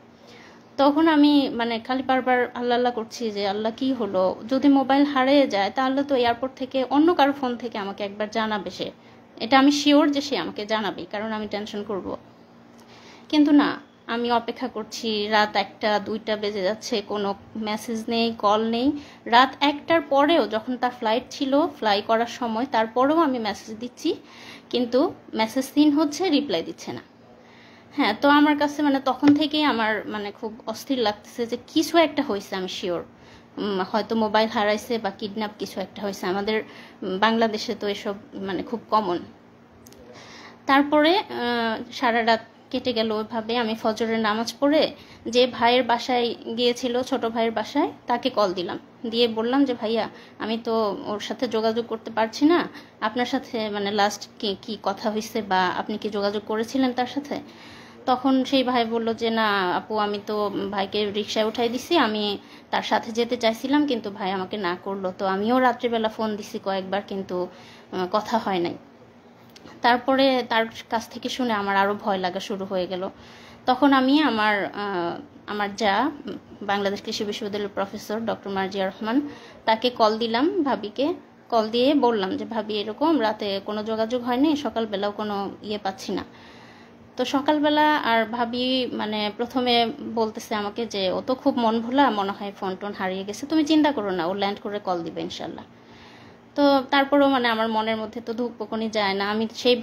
Speaker 2: তখন আমি মানে খালি বারবার আল্লাহ আল্লাহ করছি যে আল্লাহ কি হলো, যদি মোবাইল হারিয়ে যায় তাহলে তো এয়ারপোর্ট থেকে অন্য কারো ফোন থেকে আমাকে একবার জানাবে সে, এটা আমি শিওর যে সে আমাকে জানাবে, কারণ আমি টেনশন করব। কিন্তু না, আমি অপেক্ষা করছি, রাত 1টা 2টা বেজে যাচ্ছে, কোনো মেসেজ নেই, কল নেই। রাত 1টার পরেও যখন তার ফ্লাইট ছিল, ফ্লাই করার সময়, তারপরেও আমি মেসেজ দিচ্ছি, কিন্তু মেসেজ সিন হচ্ছে, রিপ্লাই দিচ্ছে না। হ্যাঁ, তো আমার কাছে মানে তখন থেকেই আমার মানে খুব অস্থির লাগতেছে যে কিছু একটা হয়েছে, আমি শিওর। হয়তো মোবাইল হারাইছে বা কিডন্যাপ কিছু একটা হয়েছে। আমাদের বাংলাদেশে তো এসব মানে খুব কমন। তারপরে সারা রাত কেটে গেল ওইভাবে। আমি ফজরের নামাজ পড়ে যে ভাইয়ের বাসায় গিয়েছিল, ছোট ভাইয়ের বাসায়, তাকে কল দিলাম, দিয়ে বললাম যে ভাইয়া আমি তো ওর সাথে যোগাযোগ করতে পারছি না, আপনার সাথে মানে লাস্ট কি কথা হয়েছে বা আপনি কি যোগাযোগ করেছিলেন তার সাথে? তখন সেই ভাই বলল যে না আপু, আমি তো ভাইকে রিকশায় উঠাই দিছি, আমি তার সাথে যেতে চাইছিলাম কিন্তু ভাই আমাকে না করলো। তো আমিও রাত্রিবেলা ফোন দিছি কয়েকবার, কিন্তু কথা হয় নাই। তারপরে তার কাছ থেকে শুনে আমার আরও ভয় লাগা শুরু হয়ে গেল। তখন আমি আমার যা বাংলাদেশ কৃষি বিশ্ববিদ্যালয়ের প্রফেসর ডক্টর মার্জিয়া রহমান, তাকে কল দিলাম, ভাবিকে কল দিয়ে বললাম যে ভাবি এরকম রাতে কোনো যোগাযোগ হয়নি, সকালবেলাও কোনো পাচ্ছি না। তো সকালবেলা আর ভাবি মানে প্রথমে বলতেছে আমাকে যে ও তো খুব মন ভোলা, মনে হয় ফোন টোন হারিয়ে গেছে, তুমি চিন্তা করো না, ও ল্যান্ড করে কল দিবে ইনশাল্লাহ। তো তারপরেও মানে আমার মনের মধ্যে তো ধুকপুকুনি যায় না। আমি সেই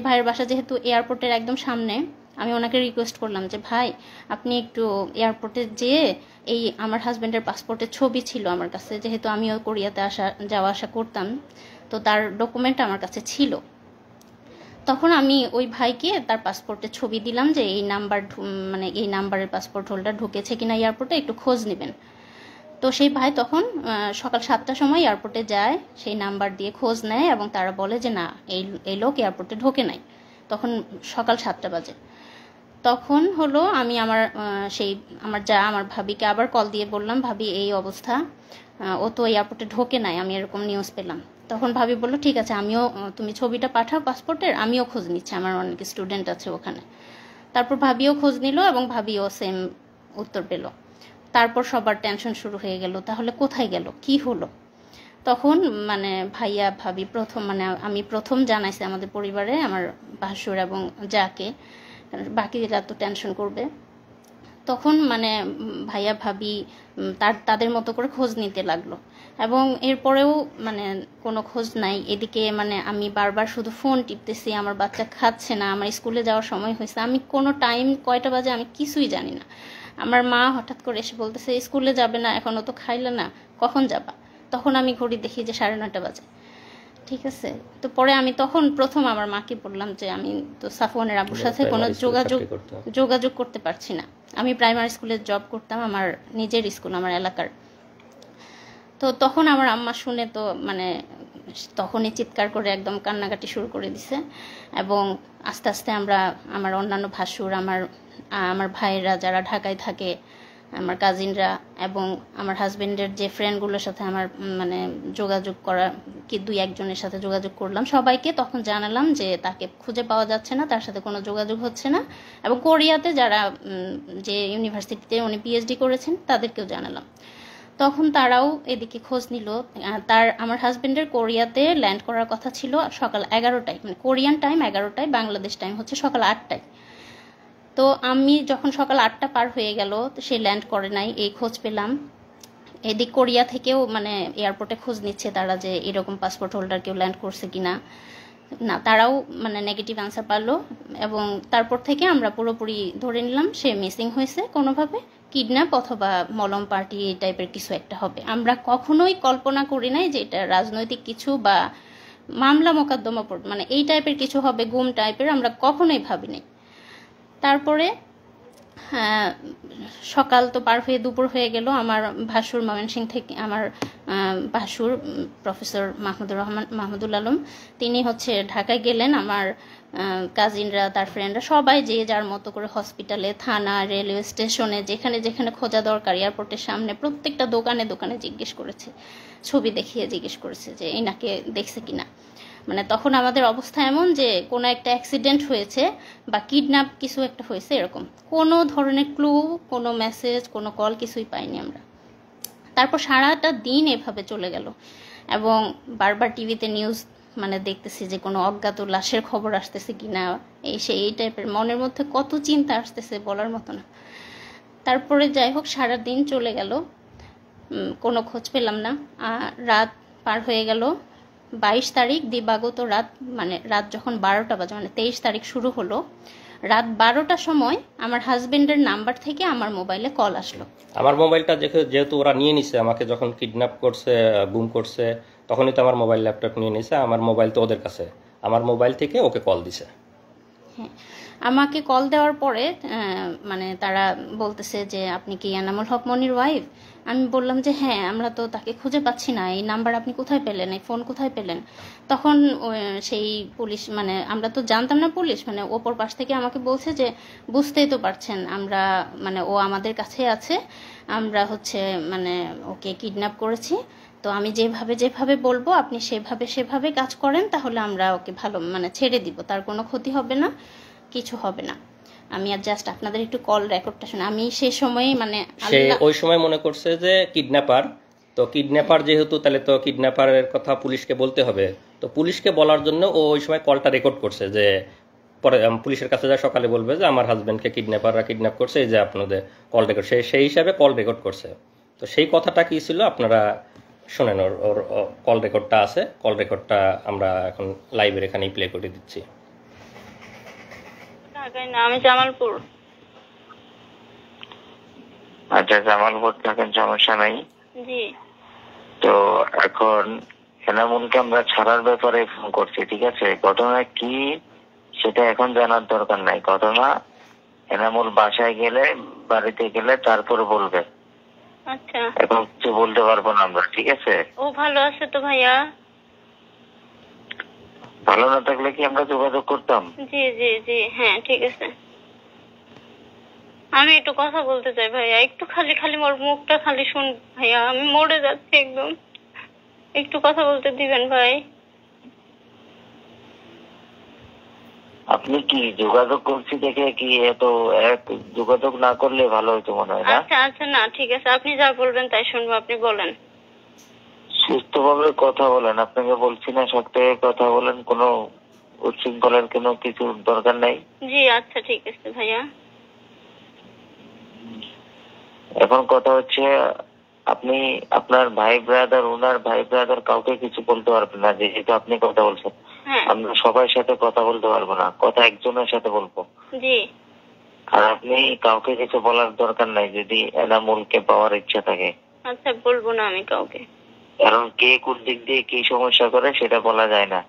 Speaker 2: ভাইয়ের বাসা যেহেতু এয়ারপোর্টের একদম সামনে, আমি ওনাকে রিকোয়েস্ট করলাম যে ভাই আপনি একটু এয়ারপোর্টে যেয়ে এই আমার হাজব্যান্ডের পাসপোর্টের ছবি ছিল আমার কাছে, যেহেতু আমিও কোরিয়াতে যাওয়া আসা করতাম, তো তার ডকুমেন্ট আমার কাছে ছিল। তখন আমি ওই ভাইকে তার পাসপোর্টের ছবি দিলাম যে এই নাম্বার মানে এই নাম্বারের পাসপোর্ট হোল্ডার ঢুকেছে কিনা এয়ারপোর্টে একটু খোঁজ নেবেন। তো সেই ভাই তখন সকাল 7টার সময় এয়ারপোর্টে যায়, সেই নাম্বার দিয়ে খোঁজ নেয় এবং তারা বলে যে না এই লোক এয়ারপোর্টে ঢোকে নাই। তখন সকাল 7টা বাজে। তখন হলো আমি আমার ভাবিকে আবার কল দিয়ে বললাম ভাবি এই অবস্থা, ও তো এয়ারপোর্টে ঢোকে নাই, আমি এরকম নিউজ পেলাম। তখন ভাবি বলল ঠিক আছে, আমিও তুমি ছবিটা পাঠাও পাসপোর্টের, আমিও খোঁজ নিচ্ছি, আমার অনেক স্টুডেন্ট আছে ওখানে। তারপর ভাবিও খোঁজ নিল এবং ভাবিও সেম উত্তর পেল। তারপর সবার টেনশন শুরু হয়ে গেল, তাহলে কোথায় গেল, কি হলো? তখন মানে ভাইয়া ভাবি মানে আমি প্রথম জানাইছি আমাদের পরিবারে, আমার ভাসুর এবং যাকে, বাকিরা তো টেনশন করবে। তখন মানে ভাইয়া ভাবি তাদের মতো করে খোঁজ নিতে লাগলো, এবং এরপরেও মানে কোনো খোঁজ নাই। এদিকে মানে আমি বারবার শুধু ফোন টিপতেছি, আমার বাচ্চা খাচ্ছে না, আমার স্কুলে যাওয়ার সময় হয়েছে, আমি কোনো টাইম কয়টা বাজে আমি কিছুই জানি না। আমার মা হঠাৎ করে এসে বলতেছে স্কুলে যাবে না, এখনও তো খাইলে না, কখন যাবা? তখন আমি ঘড়ি দেখি যে 9:30 বাজে। ঠিক আছে, তো পরে আমি তখন প্রথম আমার মাকে বললাম যে আমি তো সাফওয়ানের আব্বুর সাথে কোনো যোগাযোগ করতে পারছি না। আমি প্রাইমারি স্কুলে জব করতাম, আমার নিজের স্কুল, আমার এলাকার। তো তখন আমার আম্মা শুনে তো মানে তখনই চিৎকার করে একদম কান্নাকাটি শুরু করে দিছে, এবং আস্তে আস্তে আমার অন্যান্য ভাসুর, আমার ভাইয়েরা যারা ঢাকায় থাকে, আমার কাজিনরা এবং আমার হাজবেন্ডের যে ফ্রেন্ডগুলোর সাথে আমার মানে যোগাযোগ করা, কি 2-1 জনের সাথে যোগাযোগ করলাম, সবাইকে তখন জানালাম যে তাকে খুঁজে পাওয়া যাচ্ছে না, তার সাথে কোনো যোগাযোগ হচ্ছে না। এবং কোরিয়াতে যারা যে ইউনিভার্সিটিতে উনি পিএইচডি করেছেন তাদেরকেও জানালাম। তখন তারাও এদিকে খোঁজ নিল। আমার হাজবেন্ডের কোরিয়াতে ল্যান্ড করার কথা ছিল সকাল 11টায়, মানে কোরিয়ান টাইম 11টায়, বাংলাদেশ টাইম হচ্ছে সকাল 8টায়। তো আমি যখন সকাল 8টা পার হয়ে গেল, তো সে ল্যান্ড করে নাই, এই খোঁজ পেলাম। এদিক কোরিয়া থেকেও মানে এয়ারপোর্টে খোঁজ নিচ্ছে তারা যে এরকম পাসপোর্ট হোল্ডার কেউ ল্যান্ড করছে কিনা, না তারাও মানে নেগেটিভ অ্যান্সার পারলো। এবং তারপর থেকে আমরা পুরোপুরি ধরে নিলাম সে মিসিং হয়েছে, কোনোভাবে কিডন্যাপ অথবা মলম পার্টি এই টাইপের কিছু একটা হবে। আমরা কখনোই কল্পনা করি নাই যে এটা রাজনৈতিক কিছু বা মামলা মোকদ্দমা মানে এই টাইপের কিছু হবে, গুম টাইপের, আমরা কখনোই ভাবি নাই। তারপরে হ্যাঁ, সকাল তো পার হয়ে দুপুর হয়ে গেল। আমার ভাসুর ময়মনসিংহ থেকে, আমার ভাসুর প্রফেসর মাহমুদুল আলম, তিনি হচ্ছে ঢাকায় গেলেন। আমার কাজিনরা, তার ফ্রেন্ডরা সবাই যে যার মতো করে হসপিটালে, থানা, রেলওয়ে স্টেশনে, যেখানে যেখানে খোঁজা দরকার, এয়ারপোর্টের সামনে প্রত্যেকটা দোকানে দোকানে জিজ্ঞেস করেছে, ছবি দেখিয়ে জিজ্ঞেস করেছে যে এনাকে দেখছে কিনা। মানে তখন আমাদের অবস্থা এমন যে কোনো একটা অ্যাক্সিডেন্ট হয়েছে বা কিডন্যাপ কিছু একটা হয়েছে, এরকম কোনো ধরনের ক্লু, কোনো মেসেজ, কোনো কল কিছুই পাইনি আমরা। তারপর সারাটা দিন এভাবে চলে গেল এবং বারবার টিভিতে নিউজ মানে দেখতেছি যে কোনো অজ্ঞাত লাশের খবর আসতেছে কিনা, এই টাইপের মনের মধ্যে কত চিন্তা আসতেছে বলার মতো না। তারপরে যাই হোক সারা দিন চলে গেল, কোনো খোঁজ পেলাম না। রাত পার হয়ে গেল, 22 তারিখ দিবাগত রাত, মানে রাত যখন 12টা বাজে, মানে 23 তারিখ শুরু হলো, রাত 12টার সময় আমার হাজবেন্ডের নাম্বার থেকে আমার মোবাইলে কল আসলো।
Speaker 1: আমার মোবাইলটা যেহেতু ওরা নিয়ে নিছে, আমাকে যখন কিডন্যাপ করছে, গুম করছে, তখনই তো আমার মোবাইল ল্যাপটপ নিয়ে নিছে। আমার মোবাইল তো ওদের কাছে, আমার মোবাইল থেকে ওকে কল দিছে।
Speaker 2: হ্যাঁ, আমাকে কল দেওয়ার পরে মানে তারা বলতেছে যে আপনি কি এনামুল হক মনির ওয়াইফ? আমি বললাম যে হ্যাঁ, আমরা তো তাকে খুঁজে পাচ্ছি না, এই নাম্বার আপনি কোথায় পেলেন, এই ফোন কোথায় পেলেন? তখন সেই পুলিশ, মানে আমরা তো জানতাম না পুলিশ, মানে ওপর পাশ থেকে আমাকে বলছে যে বুঝতেই তো পারছেন আমরা, মানে ও আমাদের কাছে আছে, আমরা হচ্ছে মানে ওকে কিডন্যাপ করেছি, তো আমি যেভাবে যেভাবে বলবো আপনি সেভাবে কাজ করেন, তাহলে আমরা ওকে ভালো মানে ছেড়ে দিব, তার কোনো ক্ষতি হবে না, কিছু হবে না। আমি আর জাস্ট আপনাদের একটু কল রেকর্ডটা শুনে, আমি সেই সময় মানে
Speaker 1: সে ওই সময় মনে করছে যে কিডন্যাপার, তো কিডন্যাপার যেহেতু, তাহলে তো কিডন্যাপারের কথা পুলিশকে বলতে হবে, তো পুলিশকে বলার জন্য ও ওই সময় কলটা রেকর্ড করছে, যে পরে পুলিশের কাছে যা সকালে বলবে যে আমার হাজবেন্ডকে কিডন্যাপাররা কিডন্যাপ করছে, এই যে আপনাদের কল রেকর্ড, সেই হিসাবে কল রেকর্ড করছে। তো সেই কথাটা কি ছিল আপনারা শোনেন, ওর কল রেকর্ডটা আছে, কল রেকর্ডটা আমরা এখন লাইভের এখানেই প্লে করে দিচ্ছি।
Speaker 3: ঢাকায় না, আমি জামালপুর।
Speaker 4: আচ্ছা, জামালপুর থাকেন, সমস্যা নাই।
Speaker 3: জি।
Speaker 4: তো এখন এনামুলকে আমরা ছাড়ার ব্যাপারে ফোন করছি, ঠিক আছে? ঘটনা কি সেটা এখন জানার দরকার নাই। ঘটনা এনামুল বাসায় গেলে, বাড়িতে গেলে তারপরে বলবে।
Speaker 3: আচ্ছা,
Speaker 4: এখন কিছু বলতে পারবো না আমরা, ঠিক আছে?
Speaker 3: ও ভালো আছে তো ভাইয়া?
Speaker 4: ভালো না থাকলে কি আমরা যোগাযোগ করতাম?
Speaker 3: জি জি জি, হ্যাঁ ঠিক আছে। আমি একটু কথা বলতে চাই ভাইয়া, একটু খালি খালি মোর মুখটা খালি শুন ভাইয়া, আমি মরে যাচ্ছি একদম, একটু কথা বলতে দিবেন ভাই?
Speaker 4: আপনি কি যোগাযোগ করছি দেখে কি এত যোগাযোগ না করলে ভালো হতো মনে হয় না?
Speaker 3: আচ্ছা আচ্ছা, না ঠিক আছে, আপনি যা বলবেন তাই শুনবো, আপনি বলেন।
Speaker 4: সুস্থভাবে কথা বলেন, আপনাকে বলছি না সত্যি কথা বলেন, কোনো উচ্ছৃঙ্খলার কোনো কিছু দরকার নাই।
Speaker 3: জি আচ্ছা ঠিক আছে ভাইয়া।
Speaker 4: এখন কথা হচ্ছে, আপনি আপনার ভাই ব্রাদার, ওনার ভাই ব্রাদার কাউকে কিছু বলতে পারবেন না, যেহেতু আপনি কথা বলছেন।
Speaker 3: হ্যাঁ।
Speaker 4: আমরা সবার সাথে কথা বলতে পারবো না, কথা একজনের সাথে বলবো।
Speaker 3: জি।
Speaker 4: আর আপনি কাউকে কিছু বলার দরকার নাই যদি এনামুলকে পাওয়ার ইচ্ছা থাকে।
Speaker 3: আচ্ছা, বলবো না আমি কাউকে।
Speaker 4: কারণ কে কোন দিক দিয়ে কি সমস্যা করে সেটা বলা যায় না,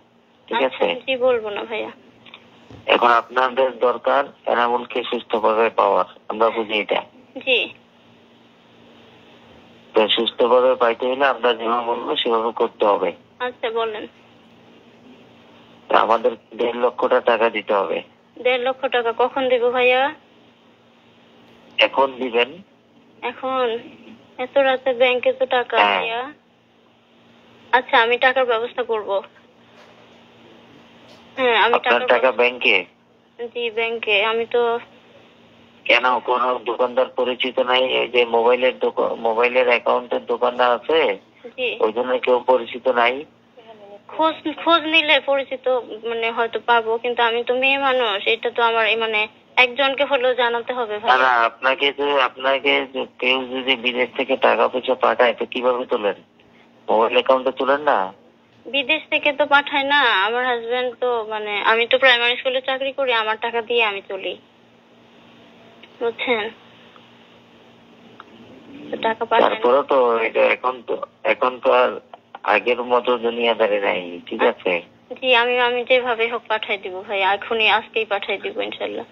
Speaker 4: ঠিক আছে?
Speaker 3: জি বলবো না ভাইয়া।
Speaker 4: এখন আপনাদের দরকার এনামুলকে সুস্থভাবে পাওয়ার, আমরা বুঝি এটা।
Speaker 3: জি।
Speaker 4: তো সুস্থভাবে পাইতে হলে আমরা যেভাবে বলবো সেভাবে করতে হবে।
Speaker 3: আচ্ছা বলেন।
Speaker 4: আমাদের 1.5 লক্ষ টাকা দিতে হবে।
Speaker 3: 1.5 লক্ষ টাকা কখন দেব ভাইয়া?
Speaker 4: এখন দিবেন?
Speaker 3: এখন? এত রাতে ব্যাংকে তো টাকা ভাইয়া। আচ্ছা, আমি টাকার ব্যবস্থা করব। হ্যাঁ, আমি
Speaker 4: টাকা ব্যাংকে?
Speaker 3: জি ব্যাংকে। আমি তো
Speaker 4: কেন, কোন দোকানদার পরিচিত নাই? এই যে মোবাইলের অ্যাকাউন্টের দোকানদার আছে,
Speaker 3: জি
Speaker 4: ওই জন্য কেউ পরিচিত নাই?
Speaker 3: খোঁজ নিলে পরিচিত মানে হয়তো পাবো, কিন্তু আমি তো মেয়ে মানুষ, এটা তো আমার মানে একজনকে হলেও জানাতে হবে ভাই।
Speaker 4: না, আপনাকে কেউ যদি বিদেশ থেকে টাকা পয়সা পাঠায় তো কিভাবে তোলেন? মোবাইল অ্যাকাউন্টে তোলেন না?
Speaker 3: বিদেশ থেকে তো পাঠায় না, আমার হাজবেন্ড তো মানে, আমি তো প্রাইমারি স্কুলে চাকরি করি, আমার টাকা দিয়ে আমি চলি, বুঝছেন? টাকা পাঠায়।
Speaker 4: তারপরে তো এটা এখন তো আর আগের মতো দুনিয়াদারি নাই, ঠিক আছে?
Speaker 3: জি, আমি যেভাবে হোক পাঠাই দিব ভাই, এখনই আজকেই পাঠাই দিব ইনশাল্লাহ।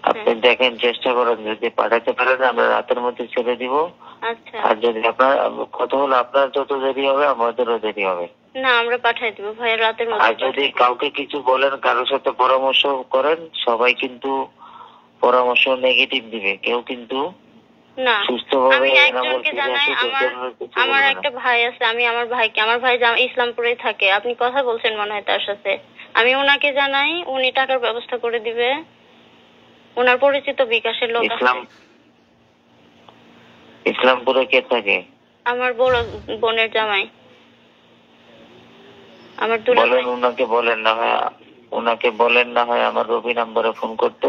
Speaker 4: আপনি দেখেন, চেষ্টা করেন, যদি পাঠাতে পারেন আমরা রাতের মধ্যে ছেড়ে দিব।
Speaker 3: আচ্ছা,
Speaker 4: আর যদি আপনার কথা হলো আপনার যত দেরি হবে আমাদেরও দেরি হবে।
Speaker 3: না আমরা পাঠাই দিব ভাইয়া রাতের
Speaker 4: আর
Speaker 3: মধ্যে।
Speaker 4: যদি কাউকে কিছু বলেন, কারোর সাথে পরামর্শ করেন, সবাই কিন্তু পরামর্শ নেগেটিভ দিবে, কেউ কিন্তু
Speaker 3: না
Speaker 4: সুস্থভাবে
Speaker 3: আমি
Speaker 4: এনামুল
Speaker 3: একজনকে
Speaker 4: ফিরে
Speaker 3: জানাই,
Speaker 4: আসুক
Speaker 3: আমার
Speaker 4: এর জন্য কিছু
Speaker 3: আমার
Speaker 4: বলবে না।
Speaker 3: একটা ভাই আছে, আমি আমার ভাইকে, আমার ভাই ইসলামপুরেই থাকে, আপনি কথা বলছেন মনে হয় তার সাথে, আমি ওনাকে জানাই, উনি টাকার ব্যবস্থা করে দিবে। ওনার পরিচিত বিকাশের লোক আছে।
Speaker 4: ইসলামপুরে কে থাকে?
Speaker 3: আমার বড় বোনের জামাই, আমার দুলা
Speaker 4: বলেন,
Speaker 3: ভাই।
Speaker 4: ওনাকে বলেন না হয় আমার রবি নাম্বারে ফোন করতে,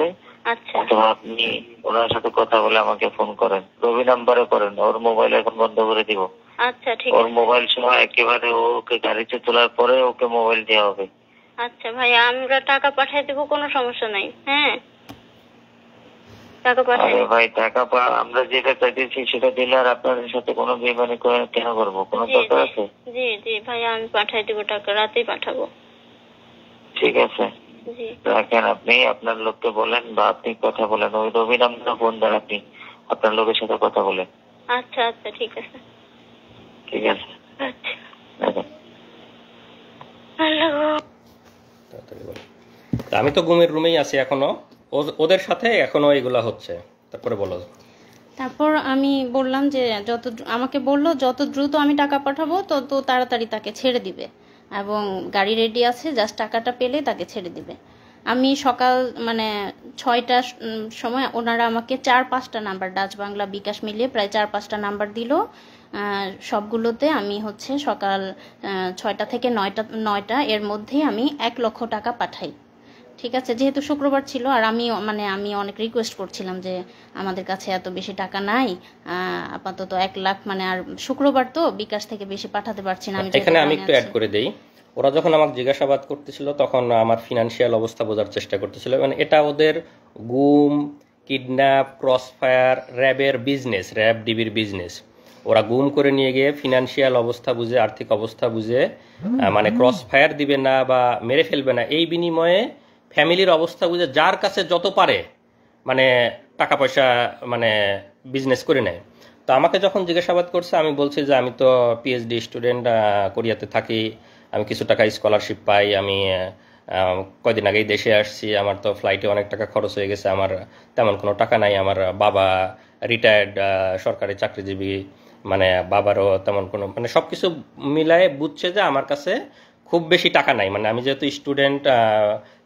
Speaker 3: আচ্ছা
Speaker 4: অথবা আপনি ওনার সাথে কথা বলে আমাকে ফোন করেন। রবি নাম্বারে করেন, ওর মোবাইল এখন বন্ধ করে দিব।
Speaker 3: আচ্ছা ঠিক
Speaker 4: ওর
Speaker 3: আছে।
Speaker 4: মোবাইল সহ একেবারে ওকে গাড়িতে তোলার পরে ওকে মোবাইল দেওয়া হবে।
Speaker 3: আচ্ছা ভাইয়া, আমরা টাকা পাঠিয়ে দেবো, কোনো সমস্যা নাই। হ্যাঁ টাকা পাঠিয়ে
Speaker 4: আরে ভাই, আমরা যেটা চাইতেছি সেটা দিলে আর আপনাদের সাথে কোনো বেমানি কেন করবো? কোনো
Speaker 3: জি
Speaker 4: দরকার
Speaker 3: জি
Speaker 4: আছে?
Speaker 3: জি জি ভাইয়া, আমি পাঠিয়ে দেবো টাকা, রাতেই পাঠাবো।
Speaker 4: ঠিক আছে,
Speaker 3: জি
Speaker 4: রাখেন। আপনি আপনার লোককে বলেন বা আপনি কথা বলেন, ওই রবি নাম্বার ফোন দেন, আপনি আপনার লোকের সাথে কথা বলেন।
Speaker 3: আচ্ছা আচ্ছা ঠিক আছে।
Speaker 4: ঠিক আছে,
Speaker 3: আচ্ছা
Speaker 4: রাখেন।
Speaker 3: আল্লাহ গো।
Speaker 1: তাড়াতাড়ি বলো। তা আমি তো ঘুমের রুমেই আছি এখনো, ওদের সাথে এখনো এগুলা হচ্ছে। তারপরে বলো।
Speaker 2: তারপর আমি বললাম যে আমাকে বললো যত দ্রুত আমি টাকা পাঠাবো তত তাড়াতাড়ি তাকে ছেড়ে দিবে, এবং গাড়ি রেডি আছে, জাস্ট টাকাটা পেলে তাকে ছেড়ে দিবে। আমি সকাল মানে 6টার সময় ওনারা আমাকে 4-5টা নাম্বার, ডাচ বাংলা বিকাশ মিলিয়ে প্রায় 4-5টা নাম্বার দিল। সবগুলোতে আমি হচ্ছে সকাল 6টা থেকে 9টা এর মধ্যেই আমি 1 লক্ষ টাকা পাঠাই। ঠিক আছে, যেহেতু শুক্রবার ছিল আর আমি অনেক রিকোয়েস্ট করছিলাম যে আমাদের কাছে এত বেশি টাকা নাই, আপাতত 1 লাখ, মানে আর শুক্রবার তো বিকাশ থেকে বেশি পাঠাতে পারছি না।
Speaker 1: এখানে আমি একটু অ্যাড করে দেই, ওরা যখন আমাকে জিজ্ঞাসাবাদ করতেছিল তখন আমার ফিনান্সিয়াল অবস্থা বোঝার চেষ্টা করতেছিল। মানে এটা ওদের গুম, কিডন্যাপ, ক্রসফায়ার, র্যাবের বিজনেস, র্যাব ডিবির বিজনেস। ওরা গুম করে নিয়ে গিয়ে ফিনান্সিয়াল অবস্থা বুঝে, আর্থিক অবস্থা বুঝে, মানে ক্রসফায়ার দিবে না বা মেরে ফেলবে না, এই বিনিময়ে ফ্যামিলির অবস্থা বুঝে যার কাছে যত পারে মানে টাকা পয়সা মানে বিজনেস করে নেয়। তো আমাকে যখন জিজ্ঞাসাবাদ করছে আমি বলছি যে আমি তো পিএইচডি স্টুডেন্ট, কোরিয়াতে থাকি, আমি কিছু টাকা স্কলারশিপ পাই, আমি কয়দিন আগেই দেশে আসছি, আমার তো ফ্লাইটে অনেক টাকা খরচ হয়ে গেছে, আমার তেমন কোনো টাকা নাই, আমার বাবা রিটায়ার্ড সরকারি চাকরিজীবী, মানে বাবারও তেমন কোনো, মানে সব কিছু মিলায়ে বুঝছে যে আমার কাছে খুব বেশি টাকা নাই, মানে আমি যেহেতু স্টুডেন্ট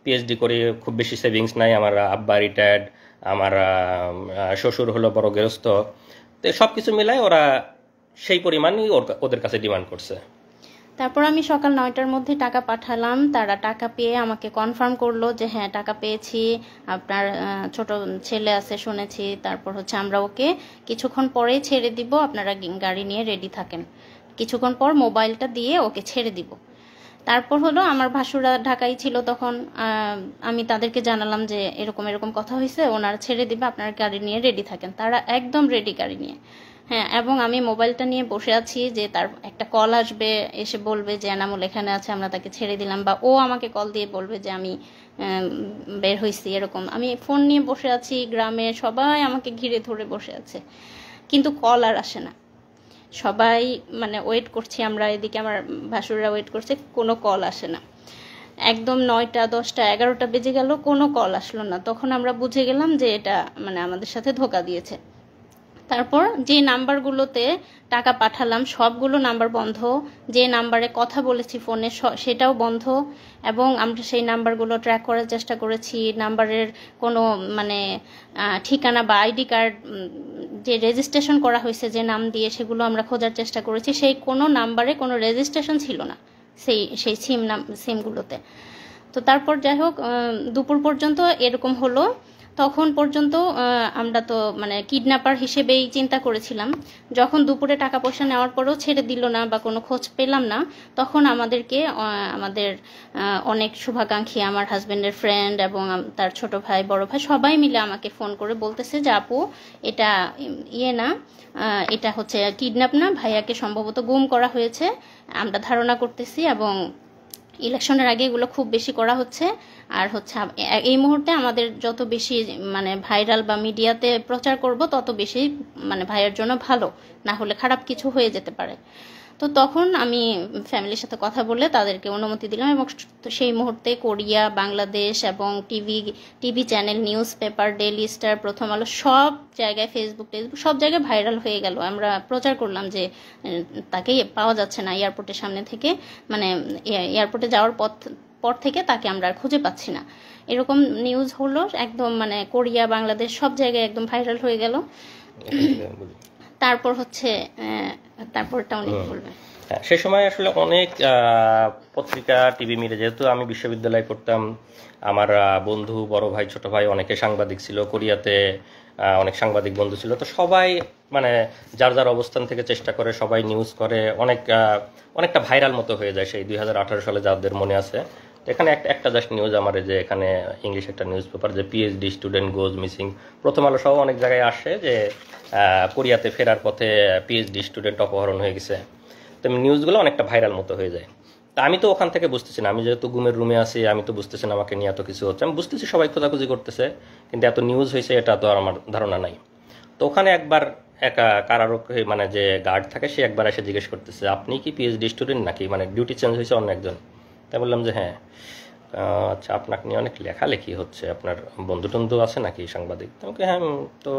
Speaker 1: পিএইচডি করি, খুব বেশি সেভিংস নাই, আমার আব্বা রিটায়ার্ড, আমার শ্বশুর হলো বড় গৃহস্থ, তো সব কিছু মিলায় ওরা সেই পরিমাণই ওদের কাছে ডিমান্ড করছে।
Speaker 2: তারপর আমি সকাল 9টার মধ্যে টাকা পাঠালাম, তারা টাকা পেয়ে আমাকে কনফার্ম করলো যে হ্যাঁ টাকা পেয়েছি, আপনার ছোট ছেলে আছে শুনেছি, তারপর হচ্ছে আমরা ওকে কিছুক্ষণ পরেই ছেড়ে দিব, আপনারা গাড়ি নিয়ে রেডি থাকেন, কিছুক্ষণ পর মোবাইলটা দিয়ে ওকে ছেড়ে দিব। তারপর হলো আমার ভাসুরা ঢাকায় ছিল তখন, আমি তাদেরকে জানালাম যে এরকম এরকম কথা হয়েছে, ওনারা ছেড়ে দিবে, আপনারা গাড়ি নিয়ে রেডি থাকেন। তারা একদম রেডি গাড়ি নিয়ে। হ্যাঁ, এবং আমি মোবাইলটা নিয়ে বসে আছি যে তার একটা কল আসবে, এসে বলবে যে এনামুল এখানে আছে, আমরা তাকে ছেড়ে দিলাম, বা ও আমাকে কল দিয়ে বলবে যে আমি বের হয়েছি, এরকম। আমি ফোন নিয়ে বসে আছি, গ্রামে সবাই আমাকে ঘিরে ধরে বসে আছে, কিন্তু কল আর আসে না। সবাই মানে ওয়েট করছি আমরা, এদিকে আমার ভাসুররা ওয়েট করছে, কোনো কল আসে না। একদম 9টা, 10টা, 11টা বেজে গেল, কোনো কল আসলো না। তখন আমরা বুঝে গেলাম যে এটা মানে আমাদের সাথে ধোঁকা দিয়েছে। তারপর যে নাম্বারগুলোতে টাকা পাঠালাম সবগুলো নাম্বার বন্ধ, যে নাম্বারে কথা বলেছি ফোনে সেটাও বন্ধ, এবং আমরা সেই নাম্বারগুলো ট্র্যাক করার চেষ্টা করেছি। নাম্বারের কোনো মানে ঠিকানা বা আইডি কার্ড যে রেজিস্ট্রেশন করা হয়েছে যে নাম দিয়ে, সেগুলো আমরা খোঁজার চেষ্টা করেছি, সেই কোনো নাম্বারে কোনো রেজিস্ট্রেশন ছিল না সেই সিমগুলোতে। তো তারপর যাই হোক, দুপুর পর্যন্ত এরকম হলো। তখন পর্যন্ত আমরা তো মানে কিডন্যাপার হিসেবেই চিন্তা করেছিলাম। যখন দুপুরে টাকা পয়সা নেওয়ার পরেও ছেড়ে দিল না বা কোনো খোঁজ পেলাম না, তখন আমাদেরকে আমাদের অনেক শুভাকাঙ্ক্ষী, আমার হাজব্যান্ডের ফ্রেন্ড এবং তার ছোট ভাই, বড় ভাই, সবাই মিলে আমাকে ফোন করে বলতেছে যে আপু এটা না, এটা হচ্ছে কিডন্যাপ না, ভাইয়াকে সম্ভবত গুম করা হয়েছে, আমরা ধারণা করতেছি, এবং ইলেকশনের আগে এগুলো খুব বেশি করা হচ্ছে। আর হচ্ছে এই মুহূর্তে আমাদের যত বেশি মানে ভাইরাল বা মিডিয়াতে প্রচার করব তত বেশি মানে ভাইয়ের জন্য ভালো, না হলে খারাপ কিছু হয়ে যেতে পারে। তো তখন আমি ফ্যামিলির সাথে কথা বলে তাদেরকে অনুমতি দিলাম, এবং সেই মুহূর্তে কোরিয়া, বাংলাদেশ এবং TV channel, news paper, daily star, প্রথম আলো সব জায়গায়, ফেসবুক সব জায়গায় ভাইরাল হয়ে গেল। আমরা প্রচার করলাম যে তাকে পাওয়া যাচ্ছে না এয়ারপোর্টের সামনে থেকে, মানে এয়ারপোর্টে যাওয়ার পর থেকে তাকে আমরা আর খুঁজে পাচ্ছি না। এরকম নিউজ হলো একদম, মানে কোরিয়া, বাংলাদেশ সব জায়গায় একদম ভাইরাল হয়ে গেল। তারপর হচ্ছে তারপরটা উনি বলবেন।
Speaker 1: হ্যাঁ, সে সময় আসলে অনেক পত্রিকা, টিভি মিডিয়া, যেহেতু আমি বিশ্ববিদ্যালয়ে পড়তাম, আমার বন্ধু, বড় ভাই, ছোট ভাই অনেকে সাংবাদিক ছিল, কোরিয়াতে অনেক সাংবাদিক বন্ধু ছিল। তো সবাই মানে যার যার অবস্থান থেকে চেষ্টা করে, সবাই নিউজ করে, অনেকটা ভাইরাল মতো হয়ে যায় সেই 2018 সালে, যাদের মনে আছে। তো এখানে একটা জাস্ট নিউজ আমার, যে এখানে ইংলিশ একটা নিউজ পেপার, যে পিএইচডি স্টুডেন্ট গোজ মিসিং, প্রথম আলো সহ অনেক জায়গায় আসে যে কোরিয়াতে ফেরার পথে পিএইচডি স্টুডেন্ট অপহরণ হয়ে গেছে। তো নিউজগুলো অনেকটা ভাইরাল মতো হয়ে যায়। তা আমি তো ওখান থেকে বুঝতেছি না, আমি যেহেতু ঘুমের রুমে আছি, আমি তো বুঝতেছি না আমাকে নিয়ে এত কিছু হচ্ছে। আমি বুঝতেছি সবাই খোঁজাখুঁজি করতেছে, কিন্তু এত নিউজ হয়েছে এটা তো আর আমার ধারণা নাই। তো ওখানে একবার কারারক্ষী, মানে যে গার্ড থাকে, সে একবার এসে জিজ্ঞেস করতেছে, আপনি কি পিএইচডি স্টুডেন্ট নাকি, মানে ডিউটি চেঞ্জ হয়েছে অন্য একজন। তাই বললাম যে হ্যাঁ। আচ্ছা, আপনাকে নিয়ে অনেক লেখালেখি হচ্ছে, আপনার বন্ধু টন্ধু আছে নাকি সাংবাদিক? তোমাকে হ্যাঁ, তো